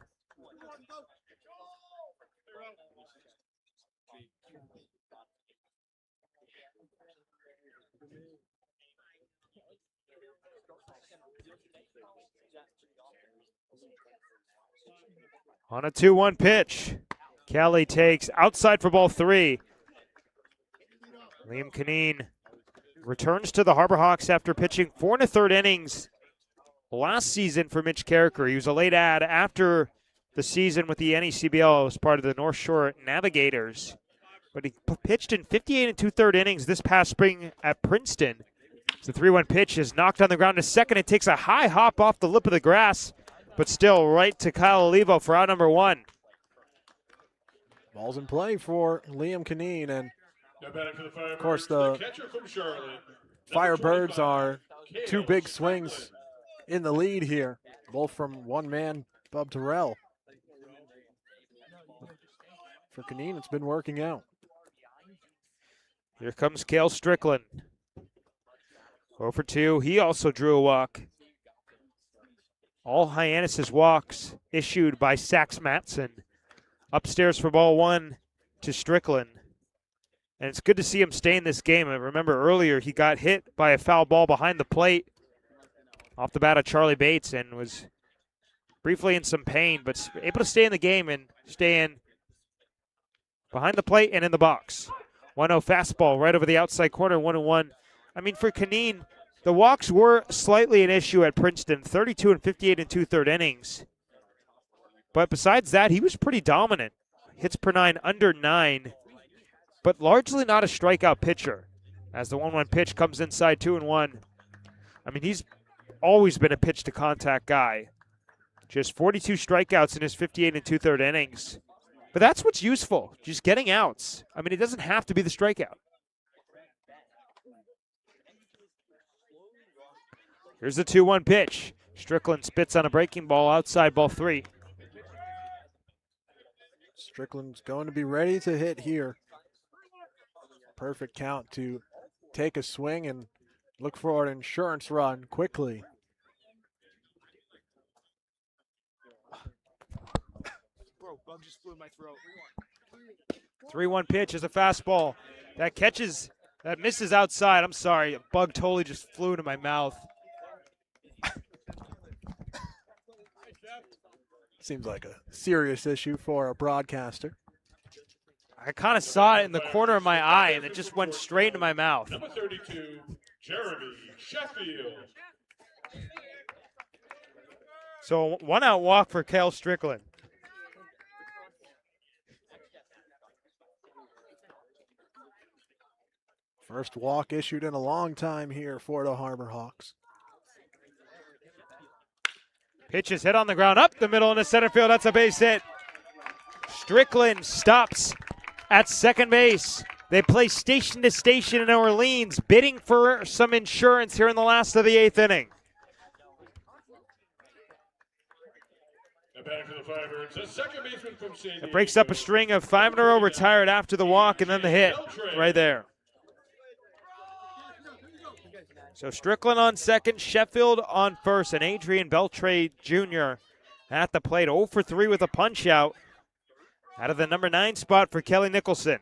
On a 2-1 pitch, Kelly takes outside for ball 3. Liam Canine returns to the Harbor Hawks after pitching 4 1/3 innings last season for Mitch Carricker. He was a late add after the season with the NECBL as part of the North Shore Navigators. But he pitched in 58 2/3 innings this past spring at Princeton. The 3-1 pitch is knocked on the ground to second. It takes a high hop off the lip of the grass, but still right to Kyle Olivo for out number 1. Ball's in play for Liam Canine, and of course the Firebirds are 2 big swings in the lead here, both from one man, Bub Terrell. For Canine, it's been working out. Here comes Cale Strickland. 0 for 2. He also drew a walk. All Hyannis' walks issued by Sax Matson. Upstairs for ball 1 to Strickland. And it's good to see him stay in this game. I remember earlier he got hit by a foul ball behind the plate off the bat of Charlie Bates and was briefly in some pain, but able to stay in the game and stay in behind the plate and in the box. 1-0 fastball right over the outside corner, 1-1. I mean, for Canine, the walks were slightly an issue at Princeton, 32 and 58 2/3 innings. But besides that, he was pretty dominant. Hits per 9 under 9, but largely not a strikeout pitcher. As the 1-1 pitch comes inside 2-1. I mean, he's always been a pitch to contact guy. Just 42 strikeouts in his 58 2/3 innings. But that's what's useful, just getting outs. I mean, it doesn't have to be the strikeout. Here's the 2-1 pitch. Strickland spits on a breaking ball outside ball 3. Strickland's going to be ready to hit here. Perfect count to take a swing and look for an insurance run quickly. Bro, bug just flew in my throat. 3-1 pitch is a fastball. That catches, that misses outside. I'm sorry, a bug totally just flew into my mouth. Seems like a serious issue for a broadcaster. I kind of saw it in the corner of my eye, and it just went straight into my mouth. Number 32, Jeremy Sheffield. So 1-out walk for Cale Strickland. First walk issued in a long time here for the Harbor Hawks. Pitch is hit on the ground, up the middle into center field. That's a base hit. Strickland stops at second base. They play station to station in Orleans, bidding for some insurance here in the last of the 8th inning. Back to the Firebirds, the second baseman from San Diego. It breaks up a string of 5 in a row retired after the walk and then the hit right there. So Strickland on second, Sheffield on first, and Adrian Beltre Jr. at the plate. 0 for 3 with a punch out of the number 9 spot for Kelly Nicholson.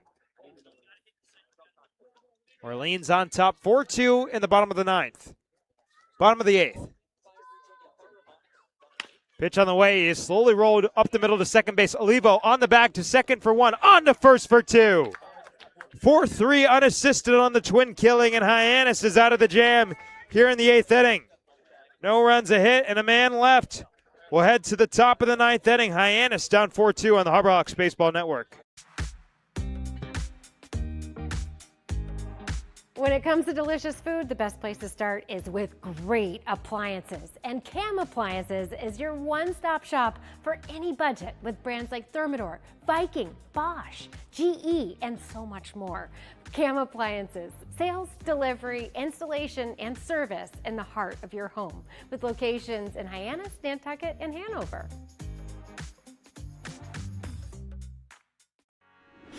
Orleans on top, 4-2 in the bottom of the 9th. Bottom of the 8th. Pitch on the way is slowly rolled up the middle to second base. Olivo on the back to second for 1, on to first for 2. 4-3 unassisted on the twin killing, and Hyannis is out of the jam here in the 8th inning. No runs, a hit, and a man left. We'll head to the top of the 9th inning. Hyannis down 4-2 on the Harbor Hawks Baseball Network. When it comes to delicious food, the best place to start is with great appliances. And Cam Appliances is your one-stop shop for any budget with brands like Thermador, Viking, Bosch, GE, and so much more. Cam Appliances, sales, delivery, installation, and service in the heart of your home with locations in Hyannis, Nantucket, and Hanover.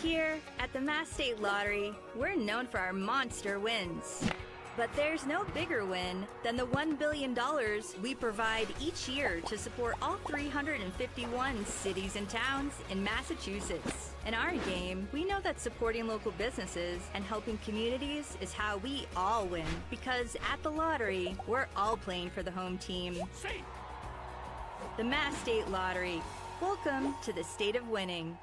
Here at the Mass State Lottery, we're known for our monster wins. But there's no bigger win than the $1 billion we provide each year to support all 351 cities and towns in Massachusetts. In our game, we know that supporting local businesses and helping communities is how we all win. Because at the lottery, we're all playing for the home team. The Mass State Lottery. Welcome to the state of winning.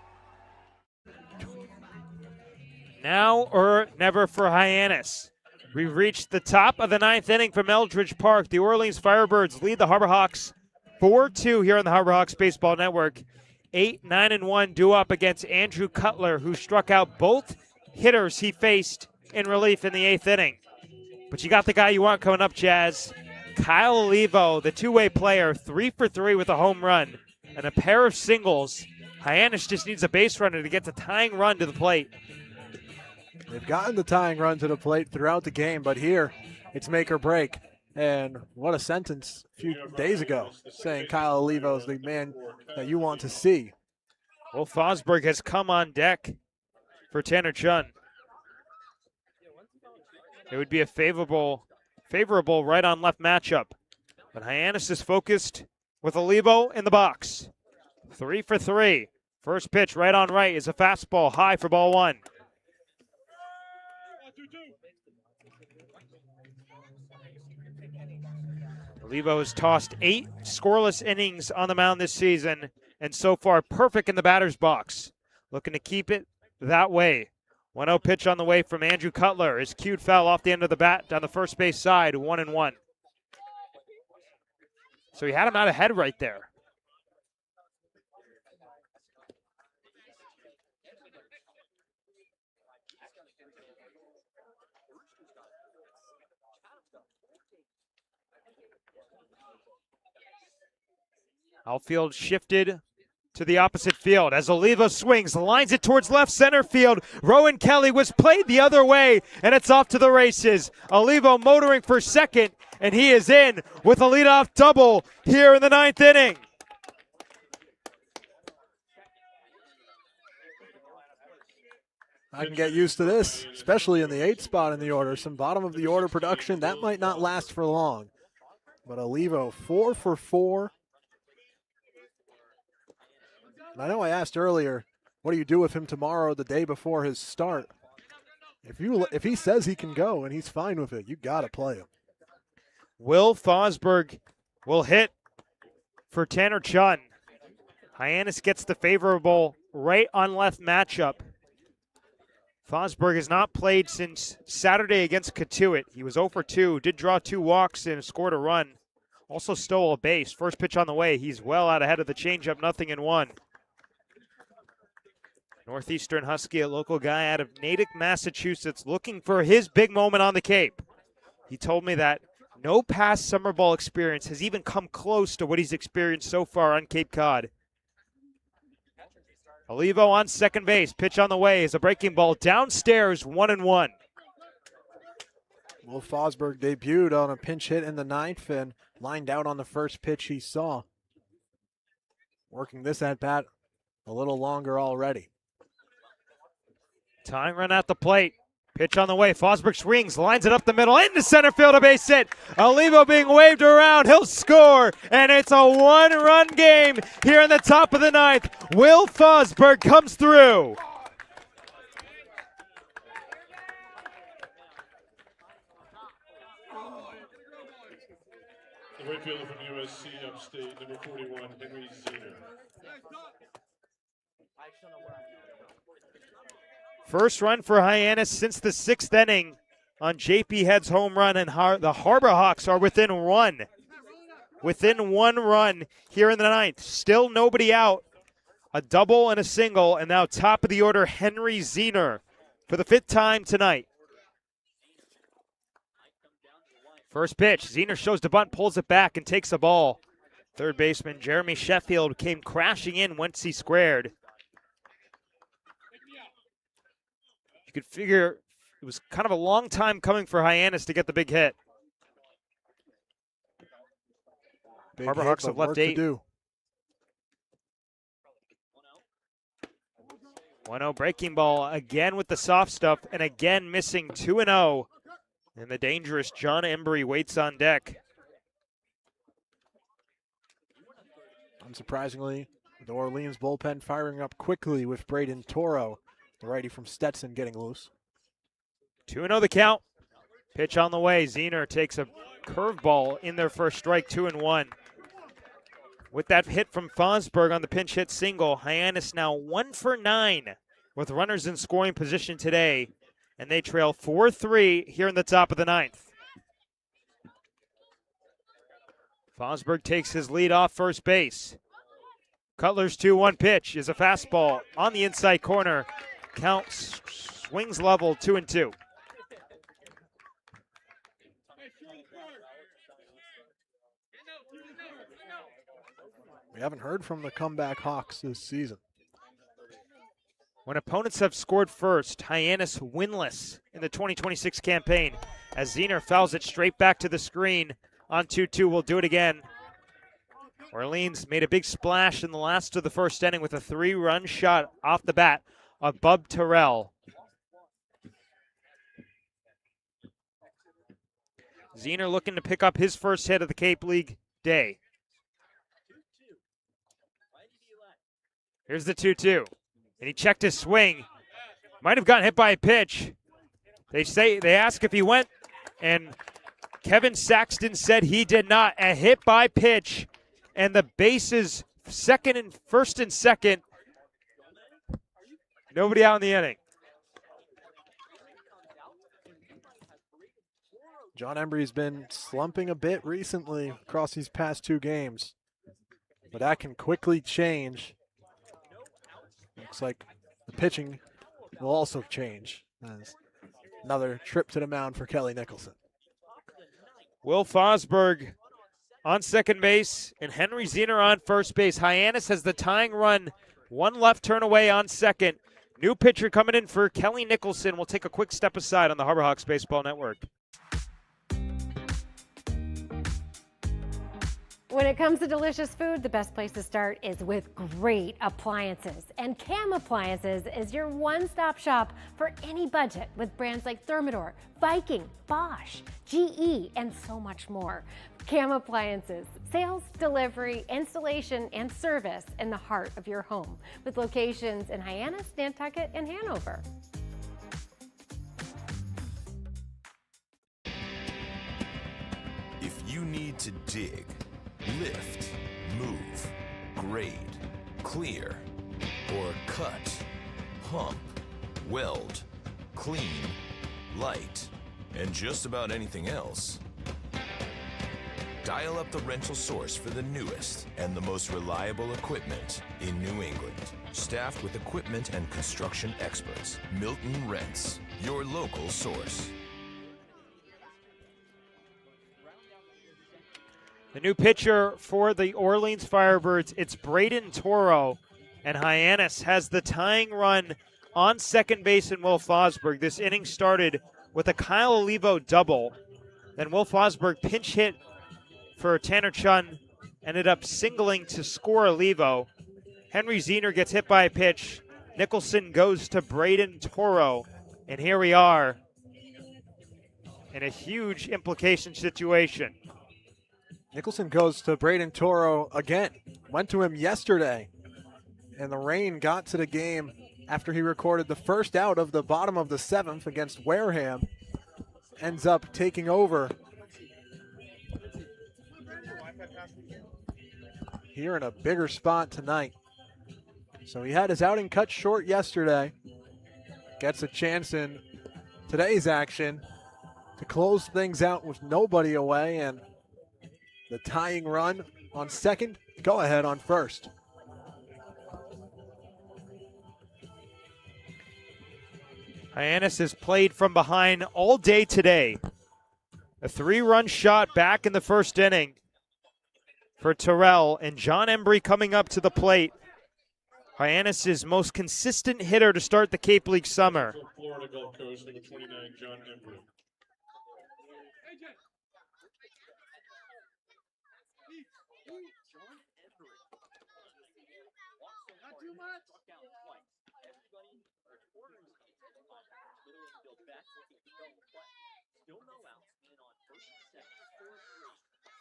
Now or never for Hyannis. We've reached the top of the 9th inning from Eldridge Park. The Orleans Firebirds lead the Harbor Hawks 4-2 here on the Harbor Hawks Baseball Network. 8-9-1 due up against Andrew Cutler, who struck out both hitters he faced in relief in the 8th inning. But you got the guy you want coming up, Jazz. Kyle Olivo, the two-way player, 3 for 3 with a home run and a pair of singles. Hyannis just needs a base runner to get the tying run to the plate. They've gotten the tying run to the plate throughout the game, but here it's make or break. And what a sentence a few days ago, saying Kyle Olivo is the man that you want to see. Well, Fosberg has come on deck for Tanner Chun. It would be a favorable right-on-left matchup. But Hyannis is focused with Olivo in the box. 3 for 3. First pitch right on right is a fastball high for ball 1. Olivo has tossed 8 scoreless innings on the mound this season, and so far perfect in the batter's box. Looking to keep it that way. 1-0 pitch on the way from Andrew Cutler. His cued foul off the end of the bat down the first base side, 1-1. So he had him out ahead right there. Outfield shifted to the opposite field as Olivo swings, lines it towards left center field. Rowan Kelly was played the other way, and it's off to the races. Olivo motoring for second, and he is in with a leadoff double here in the 9th inning. I can get used to this, especially in the 8th spot in the order. Some bottom of the order production, that might not last for long. But Olivo, 4 for 4. And I know I asked earlier, what do you do with him tomorrow, the day before his start? If he says he can go and he's fine with it, you got to play him. Will Fosberg will hit for Tanner Chun. Hyannis gets the favorable right-on-left matchup. Fosberg has not played since Saturday against Catuit. He was 0 for 2, did draw 2 walks and scored a run. Also stole a base. First pitch on the way. He's well out ahead of the changeup, 0-1. Northeastern Husky, a local guy out of Natick, Massachusetts, looking for his big moment on the Cape. He told me that no past summer ball experience has even come close to what he's experienced so far on Cape Cod. Olivo on second base. Pitch on the way is a breaking ball downstairs, 1-1. Will Fosberg debuted on a pinch hit in the 9th and lined out on the first pitch he saw. Working this at-bat a little longer already. Tying run at the plate. Pitch on the way. Fosberg swings, lines it up the middle, into center field, a base hit. Olivo being waved around. He'll score, and it's a 1-run game here in the top of the 9th. Will Fosberg comes through. The right fielder from USC Upstate, number 41, Henry Zener. First run for Hyannis since the 6th inning on JP Head's home run, and the Harbor Hawks are within 1. Within 1 run here in the 9th. Still nobody out. A double and a single, and now top of the order, Henry Zener for the 5th time tonight. First pitch, Zener shows the bunt, pulls it back, and takes the ball. Third baseman Jeremy Sheffield came crashing in once he squared. You could figure it was kind of a long time coming for Hyannis to get the big hit. Harbor Hawks have left 8. 1-0 breaking ball again with the soft stuff, and again missing 2-0 And the dangerous John Embry waits on deck. Unsurprisingly, the Orleans bullpen firing up quickly with Braden Toro, the righty from Stetson, getting loose. 2-0 the count. Pitch on the way. Zener takes a curveball in their first strike, 2-1. With that hit from Fosberg on the pinch hit single, Hyannis now 1 for 9 with runners in scoring position today, and they trail 4-3 here in the top of the ninth. Fosberg takes his lead off first base. Cutler's 2-1 pitch is a fastball on the inside corner. Count swings level, 2-2. We haven't heard from the comeback Hawks this season. When opponents have scored first, Hyannis winless in the 2026 campaign. As Zener fouls it straight back to the screen on 2-2, we'll do it again. Orleans made a big splash in the last of the first inning with a 3-run shot off the bat of Bub Terrell. Zener looking to pick up his first hit of the Cape League day. Here's the 2-2. And he checked his swing. Might have gotten hit by a pitch. They ask if he went, and Kevin Saxton said he did not. A hit by pitch, and the bases first and second. Nobody out in the inning. John Embry's been slumping a bit recently across these past 2 games, but that can quickly change. Looks like the pitching will also change. As another trip to the mound for Kelly Nicholson. Will Fosberg on second base and Henry Zener on first base. Hyannis has the tying run, 1 left turn away on second. New pitcher coming in for Kelly Nicholson. We'll take a quick step aside on the Harbor Hawks Baseball Network. When it comes to delicious food, the best place to start is with great appliances. And Cam Appliances is your one-stop shop for any budget with brands like Thermador, Viking, Bosch, GE, and so much more. Cam Appliances, sales, delivery, installation, and service in the heart of your home with locations in Hyannis, Nantucket, and Hanover. If you need to dig, lift, move, grade, clear, or cut, pump, weld, clean, light, and just about anything else, dial up the rental source for the newest and the most reliable equipment in New England. Staffed with equipment and construction experts, Milton Rents, your local source. The new pitcher for the Orleans Firebirds, it's Braden Toro, and Hyannis has the tying run on second base in Will Fosberg. This inning started with a Kyle Olivo double. Then Will Fosberg pinch hit for Tanner Chun, ended up singling to score Olivo. Henry Zener gets hit by a pitch. Nicholson goes to Braden Toro, and here we are in a huge implication situation. Nicholson goes to Braden Toro again. Went to him yesterday, and the rain got to the game after he recorded the first out of the bottom of the 7th against Wareham. Ends up taking over here in a bigger spot tonight. So he had his outing cut short yesterday. Gets a chance in today's action to close things out with nobody away, and the tying run on second, go ahead on first. Hyannis has played from behind all day today. A 3-run shot back in the first inning for Terrell, and John Embry coming up to the plate. Hyannis' most consistent hitter to start the Cape League summer. Florida Gulf Coast, number 29, John Embry.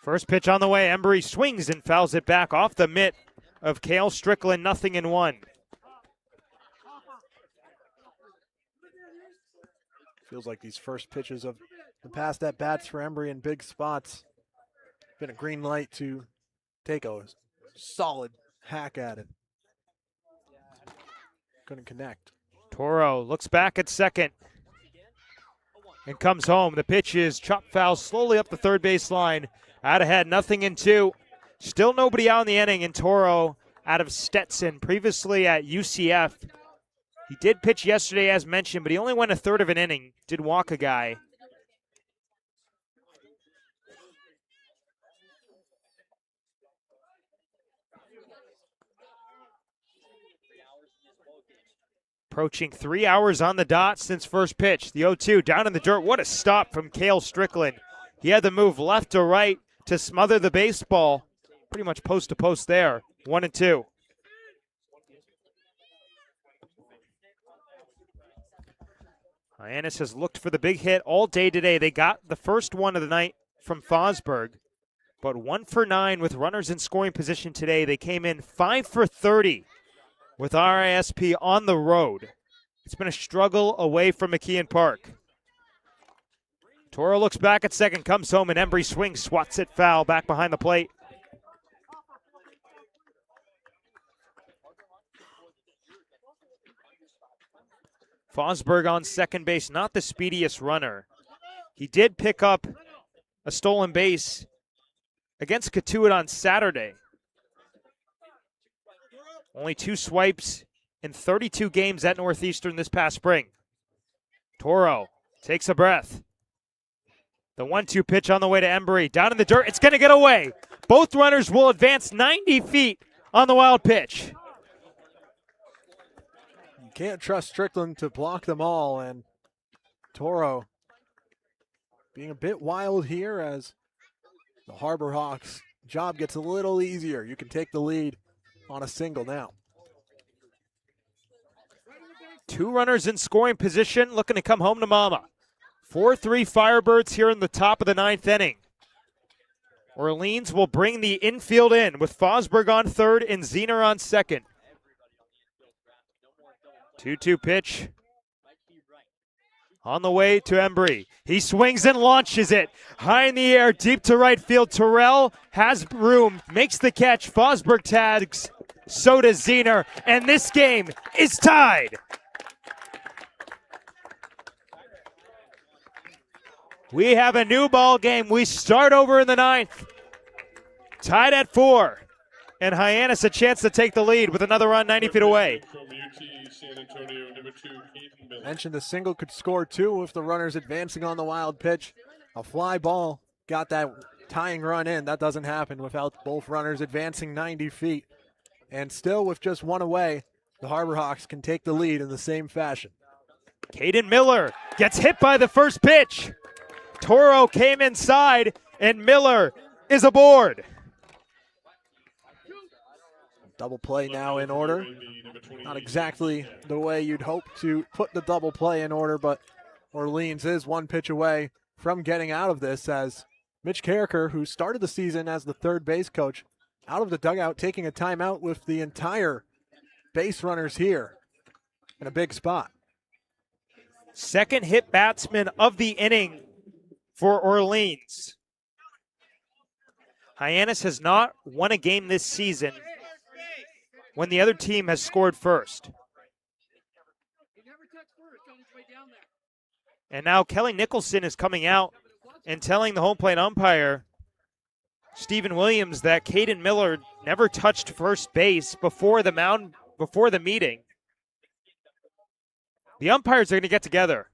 First pitch on the way. Embry swings and fouls it back off the mitt of Cale Strickland, 0-1. Feels like these first pitches of the past at-bats for Embry in big spots. Been a green light to take a solid hack at it. Couldn't connect. Toro looks back at second and comes home. The pitch is chop foul slowly up the third base line. Out ahead, 0-2. Still nobody out in the inning, and Toro out of Stetson, previously at UCF. He did pitch yesterday as mentioned, but he only went a third of an inning, did walk a guy. Approaching 3 hours on the dot since first pitch. The 0-2 down in the dirt. What a stop from Cale Strickland. He had to move left to right to smother the baseball. Pretty much post to post there. 1-2. Hyannis has looked for the big hit all day today. They got the first one of the night from Fosberg, but 1 for 9 with runners in scoring position today. They came in 5 for 30 with RISP on the road. It's been a struggle away from McKeon Park. Toro looks back at second, comes home, and Embry swings, swats it foul back behind the plate. Fosberg on second base, not the speediest runner. He did pick up a stolen base against Katuitt on Saturday. Only 2 swipes in 32 games at Northeastern this past spring. Toro takes a breath. The 1-2 pitch on the way to Embry. Down in the dirt, it's going to get away. Both runners will advance 90 feet on the wild pitch. You can't trust Strickland to block them all, and Toro being a bit wild here as the Harbor Hawks' job gets a little easier. You can take the lead on a single now. 2 runners in scoring position looking to come home to mama. 4-3 Firebirds here in the top of the 9th inning. Orleans will bring the infield in with Fosberg on third and Zener on second. 2-2 pitch on the way to Embry. He swings and launches it high in the air, deep to right field. Terrell has room, makes the catch. Fosberg tags, so does Zener, and this game is tied. We have a new ball game. We start over in the 9th. Tied at 4. And Hyannis a chance to take the lead with another run 90 feet away. Mentioned the single could score 2 with the runners advancing on the wild pitch. A fly ball got that tying run in. That doesn't happen without both runners advancing 90 feet. And still with just 1 away, the Harbor Hawks can take the lead in the same fashion. Caden Miller gets hit by the first pitch. Toro came inside, and Miller is aboard. Double play now in order. Not exactly the way you'd hope to put the double play in order, but Orleans is 1 pitch away from getting out of this as Mitch Carricker, who started the season as the third base coach, out of the dugout taking a timeout with the entire base runners here in a big spot. Second hit batsman of the inning for Orleans. Hyannis has not won a game this season when the other team has scored first. And now Kelly Nicholson is coming out and telling the home plate umpire, Stephen Williams, that Caden Miller never touched first base before the meeting. The umpires are going to get together.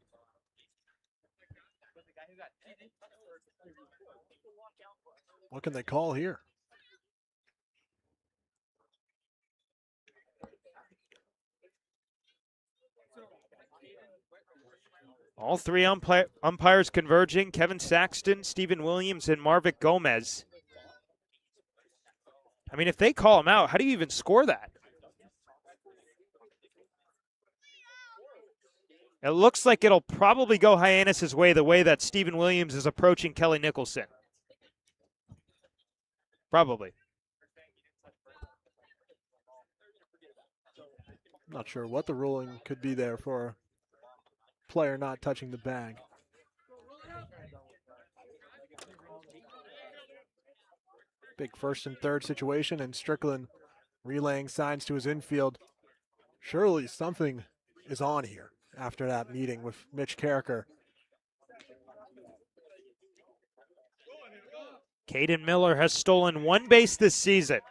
What can they call here? All 3 umpires converging, Kevin Saxton, Stephen Williams, and Marvick Gomez. I mean, if they call him out, how do you even score that? It looks like it'll probably go Hyannis' way, the way that Stephen Williams is approaching Kelly Nicholson. Probably. Not sure what the ruling could be there for a player not touching the bag. Big first and third situation, and Strickland relaying signs to his infield. Surely something is on here after that meeting with Mitch Carricker. Caden Miller has stolen one base this season.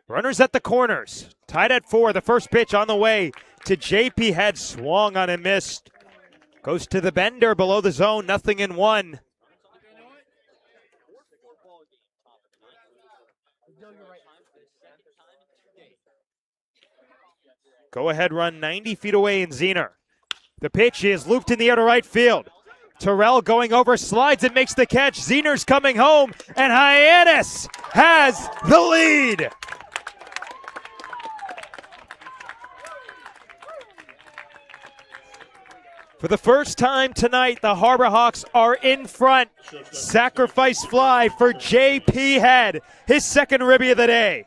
Runners at the corners. Tied at 4. The first pitch on the way to JP Head. Swung on and missed. Goes to the bender below the zone. 0-1. Go ahead run 90 feet away in Zener. The pitch is looped in the air to right field. Terrell going over, slides and makes the catch. Zener's coming home, and Hyannis has the lead. For the first time tonight, the Harbor Hawks are in front. Sacrifice fly for JP Head, his second ribby of the day.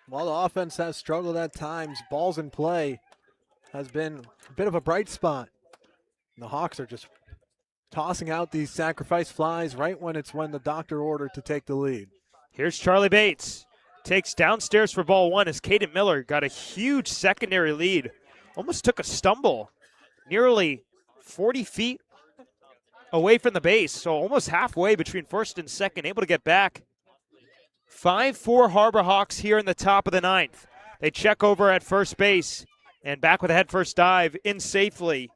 While the offense has struggled at times, balls in play has been a bit of a bright spot. And the Hawks are just tossing out these sacrifice flies right when the doctor ordered to take the lead. Here's Charlie Bates. Takes downstairs for ball 1 as Caden Miller got a huge secondary lead. Almost took a stumble. Nearly 40 feet away from the base, so almost halfway between first and second, able to get back. 5-4 Harbor Hawks here in the top of the 9th. They check over at first base and back with a head first dive in safely.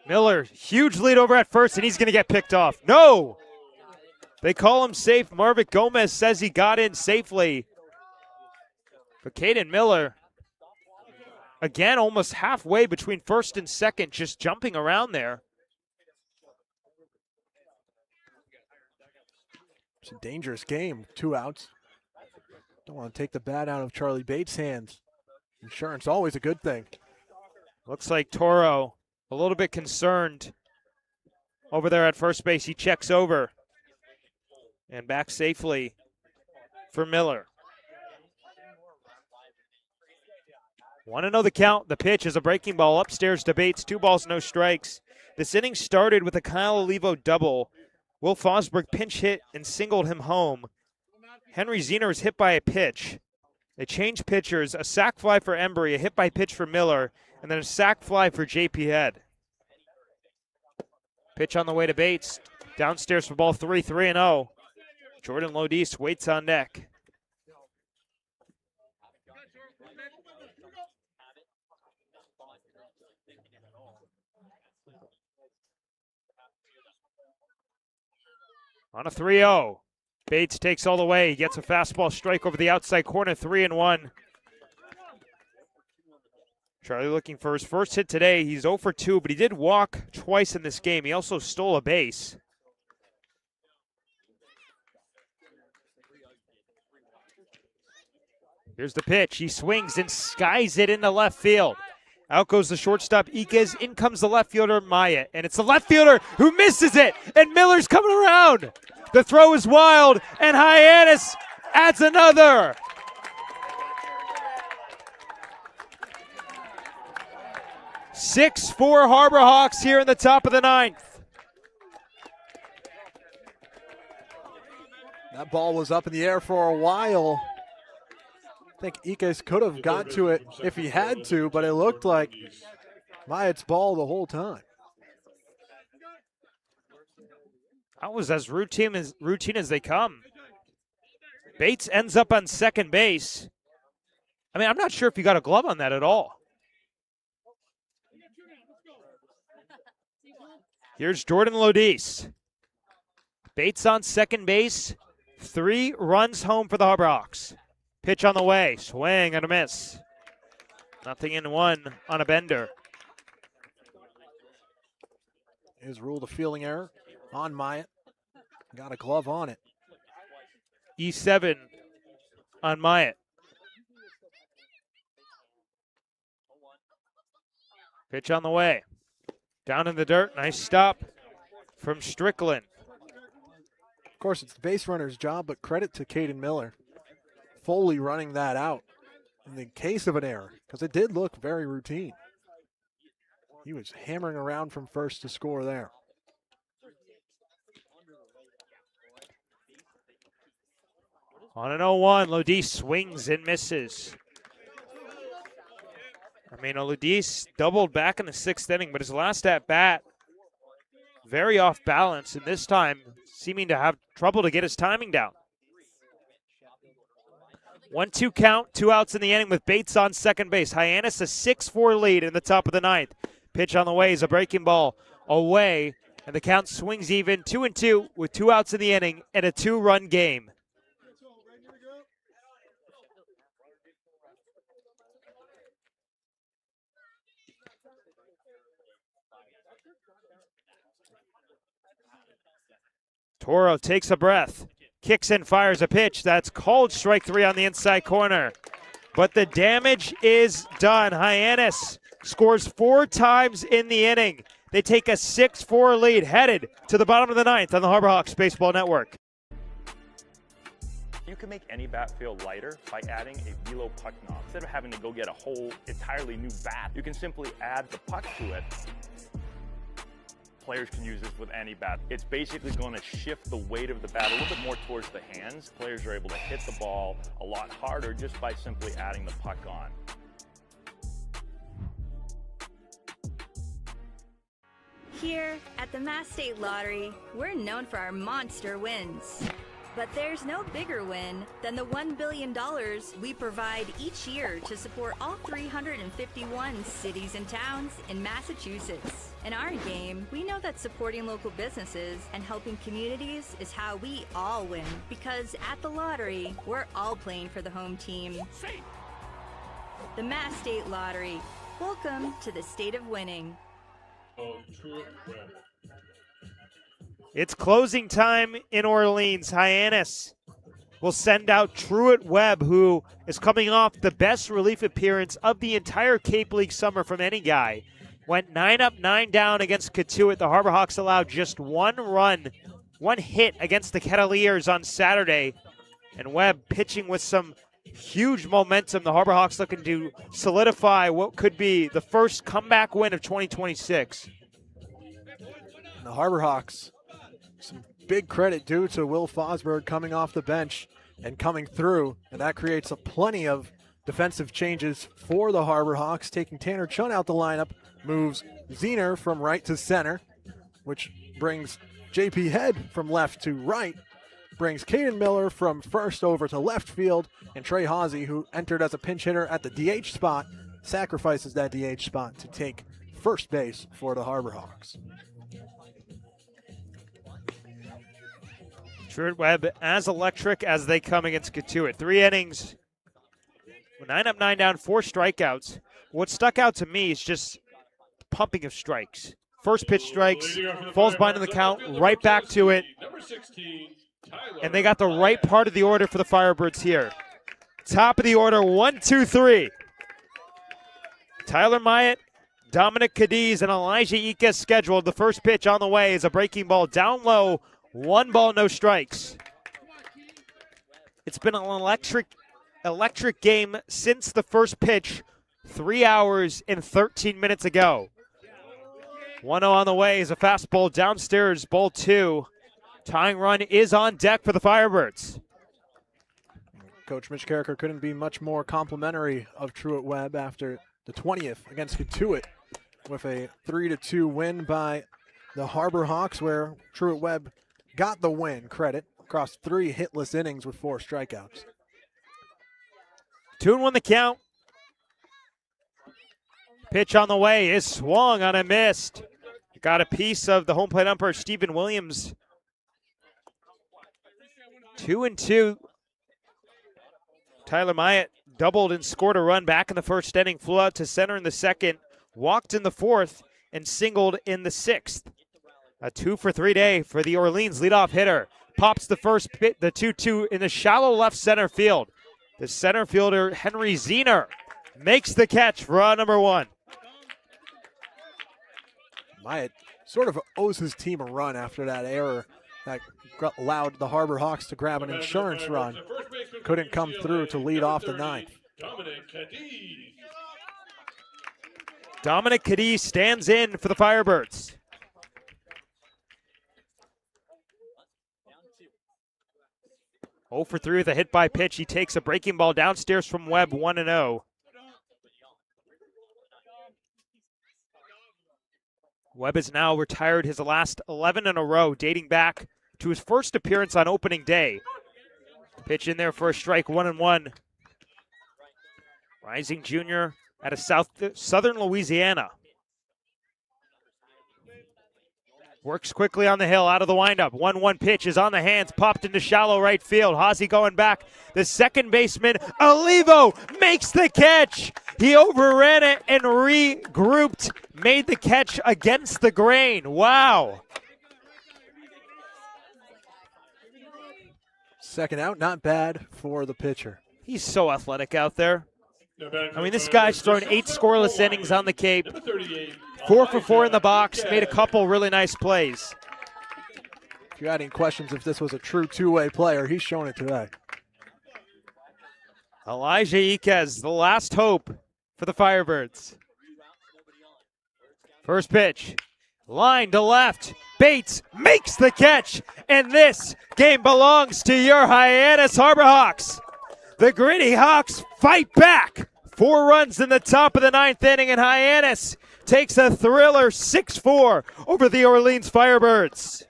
Miller, huge lead over at first, and he's going to get picked off. No! They call him safe. Marvick Gomez says he got in safely. But Caden Miller, again, almost halfway between first and second, just jumping around there. It's a dangerous game. 2 outs. Don't want to take the bat out of Charlie Bates' hands. Insurance, always a good thing. Looks like Toro a little bit concerned over there at first base. He checks over and back safely for Miller. 1-0 the count. The pitch is a breaking ball upstairs to Bates. 2 balls, no strikes. This inning started with a Kyle Olivo double. Will Fosberg pinch hit and singled him home. Henry Zener was hit by a pitch. They changed pitchers. A sac fly for Embry, a hit by pitch for Miller, and then a sac fly for JP Head. Pitch on the way to Bates. Downstairs for ball 3, 3-0. Jordan Lodis waits on deck. On a 3-0. Bates takes all the way. He gets a fastball strike over the outside corner, 3-1. Charlie looking for his first hit today. He's 0 for 2, but he did walk twice in this game. He also stole a base. Here's the pitch. He swings and skies it into left field. Out goes the shortstop, Iquez. In comes the left fielder, Maya. And it's the left fielder who misses it. And Miller's coming around. The throw is wild, and Hyannis adds another. "6-4 Harbor Hawks here in the top of the 9th. That ball was up in the air for a while. I think Iquez could have got to it if he had to, but it looked like Myatt's ball the whole time. That was as routine as they come. Bates ends up on second base. I mean, I'm not sure if he got a glove on that at all. Here's Jordan Lodis. Bates on second base. 3 runs home for the Harbor Hawks. Pitch on the way. Swing and a miss. Nothing in one on a bender. Is ruled a fielding error on Myatt. Got a glove on it. E7 on Myatt. Pitch on the way. Down in the dirt. Nice stop from Strickland. Of course, it's the base runner's job, but credit to Caden Miller. Foley running that out in the case of an error, because it did look very routine. He was hammering around from first to score there. On an 0-1, Lodis swings and misses. I mean, Lodis doubled back in the 6th inning, but his last at-bat, very off balance, and this time seeming to have trouble to get his timing down. 1-2 count, 2 outs in the inning with Bates on second base. Hyannis a 6-4 lead in the top of the 9th. Pitch on the way is a breaking ball away, and the count swings even 2-2 with 2 outs in the inning and a 2-run game. Toro takes a breath, kicks and fires a pitch. That's called strike 3 on the inside corner. But the damage is done. Hyannis scores 4 times in the inning. They take a 6-4 lead, headed to the bottom of the 9th on the Harbor Hawks Baseball Network. You can make any bat feel lighter by adding a velo puck knob. Instead of having to go get a whole entirely new bat, you can simply add the puck to it. Players can use this with any bat. It's basically going to shift the weight of the bat a little bit more towards the hands. Players are able to hit the ball a lot harder just by simply adding the puck on. Here at the Mass State Lottery, we're known for our monster wins. But there's no bigger win than the $1 billion we provide each year to support all 351 cities and towns in Massachusetts. In our game, we know that supporting local businesses and helping communities is how we all win. Because at the lottery, we're all playing for the home team. The Mass State Lottery. Welcome to the state of winning. It's closing time in Orleans. Hyannis will send out Truett Webb, who is coming off the best relief appearance of the entire Cape League summer from any guy. Went 9 up, 9 down against Cotuit. The Harbor Hawks allowed just 1 run, 1 hit against the Kettleers on Saturday. And Webb pitching with some huge momentum. The Harbor Hawks looking to solidify what could be the first comeback win of 2026. The Harbor Hawks, some big credit due to Will Fosberg coming off the bench and coming through, and that creates plenty of defensive changes for the Harbor Hawks. Taking Tanner Chun out the lineup moves Zener from right to center, which brings JP Head from left to right, brings Caden Miller from first over to left field, and Trey Hawsey, who entered as a pinch hitter at the DH spot, sacrifices that DH spot to take first base for the Harbor Hawks. Truett Webb as electric as they come against Cotuit. 3 innings, 9 up, 9 down, 4 strikeouts. What stuck out to me is just pumping of strikes. First pitch strikes, falls behind in the count, right back to it. And they got the right part of the order for the Firebirds here. Top of the order, 1, 2, 3. Tyler Myatt, Dominic Cadiz, and Elijah Ika scheduled. The first pitch on the way is a breaking ball down low. 1 ball, no strikes. It's been an electric game since the first pitch 3 hours and 13 minutes ago. 1-0 on the way is a fastball downstairs, ball 2. Tying run is on deck for the Firebirds. Coach Mitch Carricker couldn't be much more complimentary of Truett Webb after the 20th against Cotuit with a 3-2 win by the Harbor Hawks, where Truett Webb got the win credit across 3 hitless innings with 4 strikeouts. 2-1 the count. Pitch on the way is swung on and missed. Got a piece of the home plate umpire, Stephen Williams. 2-2. Tyler Myatt doubled and scored a run back in the first inning, flew out to center in the second, walked in the fourth, and singled in the sixth. A 2-for-3 day for the Orleans leadoff hitter. Pops the first pit, the 2-2 in the shallow left center field. The center fielder, Henry Zener, makes the catch for out number one. Myatt sort of owes his team a run after that error that allowed the Harbor Hawks to grab an insurance run. Couldn't come through to lead off the ninth. Dominic Cadiz stands in for the Firebirds. Oh for 3 with a hit by pitch. He takes a breaking ball downstairs from Webb, 1-0. Webb has now retired his last 11 in a row, dating back to his first appearance on opening day. Pitch in there for a strike, 1-1. Rising junior out of southern Louisiana. Works quickly on the hill, out of the windup. 1-1 pitch is on the hands, popped into shallow right field. Haase going back. The second baseman, Olivo, makes the catch. He overran it and regrouped. Made the catch against the grain. Wow. Second out, not bad for the pitcher. He's so athletic out there. I mean, this guy's thrown 8 scoreless innings on the Cape. 4 for 4 in the box, made a couple really nice plays. If you had any questions if this was a true two-way player, he's shown it today. Elijah Iquez, the last hope for the Firebirds. First pitch, line to left. Bates makes the catch, and this game belongs to your Hyannis Harbor Hawks. The gritty Hawks fight back. 4 runs in the top of the 9th inning, and Hyannis takes a thriller 6-4 over the Orleans Firebirds.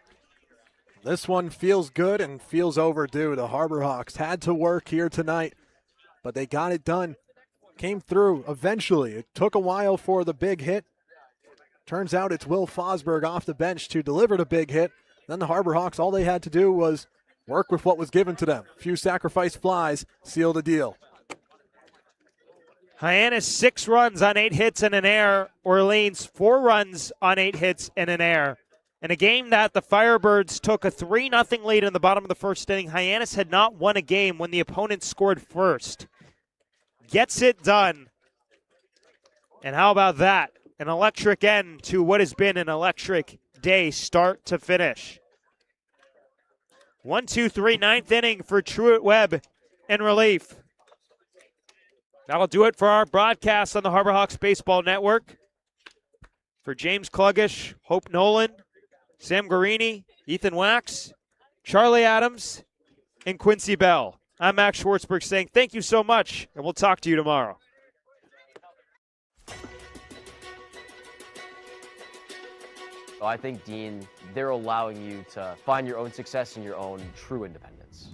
This one feels good and feels overdue. The Harbor Hawks had to work here tonight, but they got it done. Came through eventually. It took a while for the big hit. Turns out it's Will Fosberg off the bench to deliver the big hit. Then the Harbor Hawks, all they had to do was work with what was given to them. A few sacrifice flies, seal the deal. Hyannis 6 runs on 8 hits and an error. Orleans 4 runs on 8 hits and an error. In a game that the Firebirds took a 3-0 lead in the bottom of the first inning, Hyannis had not won a game when the opponent scored first. Gets it done. And how about that? An electric end to what has been an electric day start to finish. 1-2-3, 9th inning for Truett Webb in relief. That'll do it for our broadcast on the Harbor Hawks Baseball Network. For James Kluggish, Hope Nolan, Sam Guarini, Ethan Wax, Charlie Adams, and Quincy Bell. I'm Max Schwartzberg saying thank you so much, and we'll talk to you tomorrow. I think, Dean, they're allowing you to find your own success and your own true independence.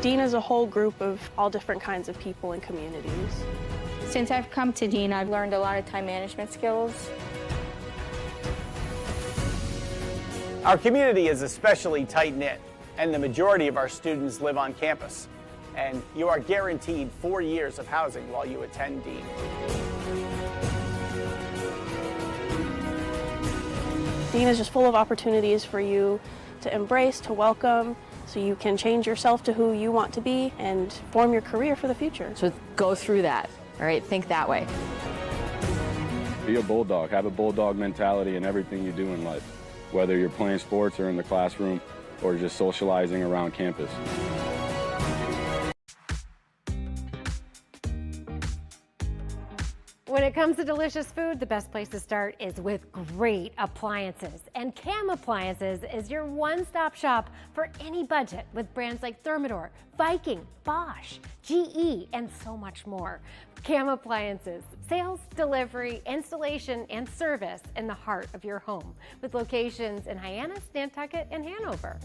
Dean is a whole group of all different kinds of people and communities. Since I've come to Dean, I've learned a lot of time management skills. Our community is especially tight-knit, and the majority of our students live on campus. And you are guaranteed 4 years of housing while you attend Dean. Dean is just full of opportunities for you to embrace, to welcome, so you can change yourself to who you want to be and form your career for the future. So go through that, all right? Think that way. Be a bulldog. Have a bulldog mentality in everything you do in life, whether you're playing sports or in the classroom or just socializing around campus. When it comes to delicious food, the best place to start is with great appliances. And Cam Appliances is your one-stop shop for any budget with brands like Thermador, Viking, Bosch, GE, and so much more. Cam Appliances, sales, delivery, installation, and service in the heart of your home with locations in Hyannis, Nantucket, and Hanover.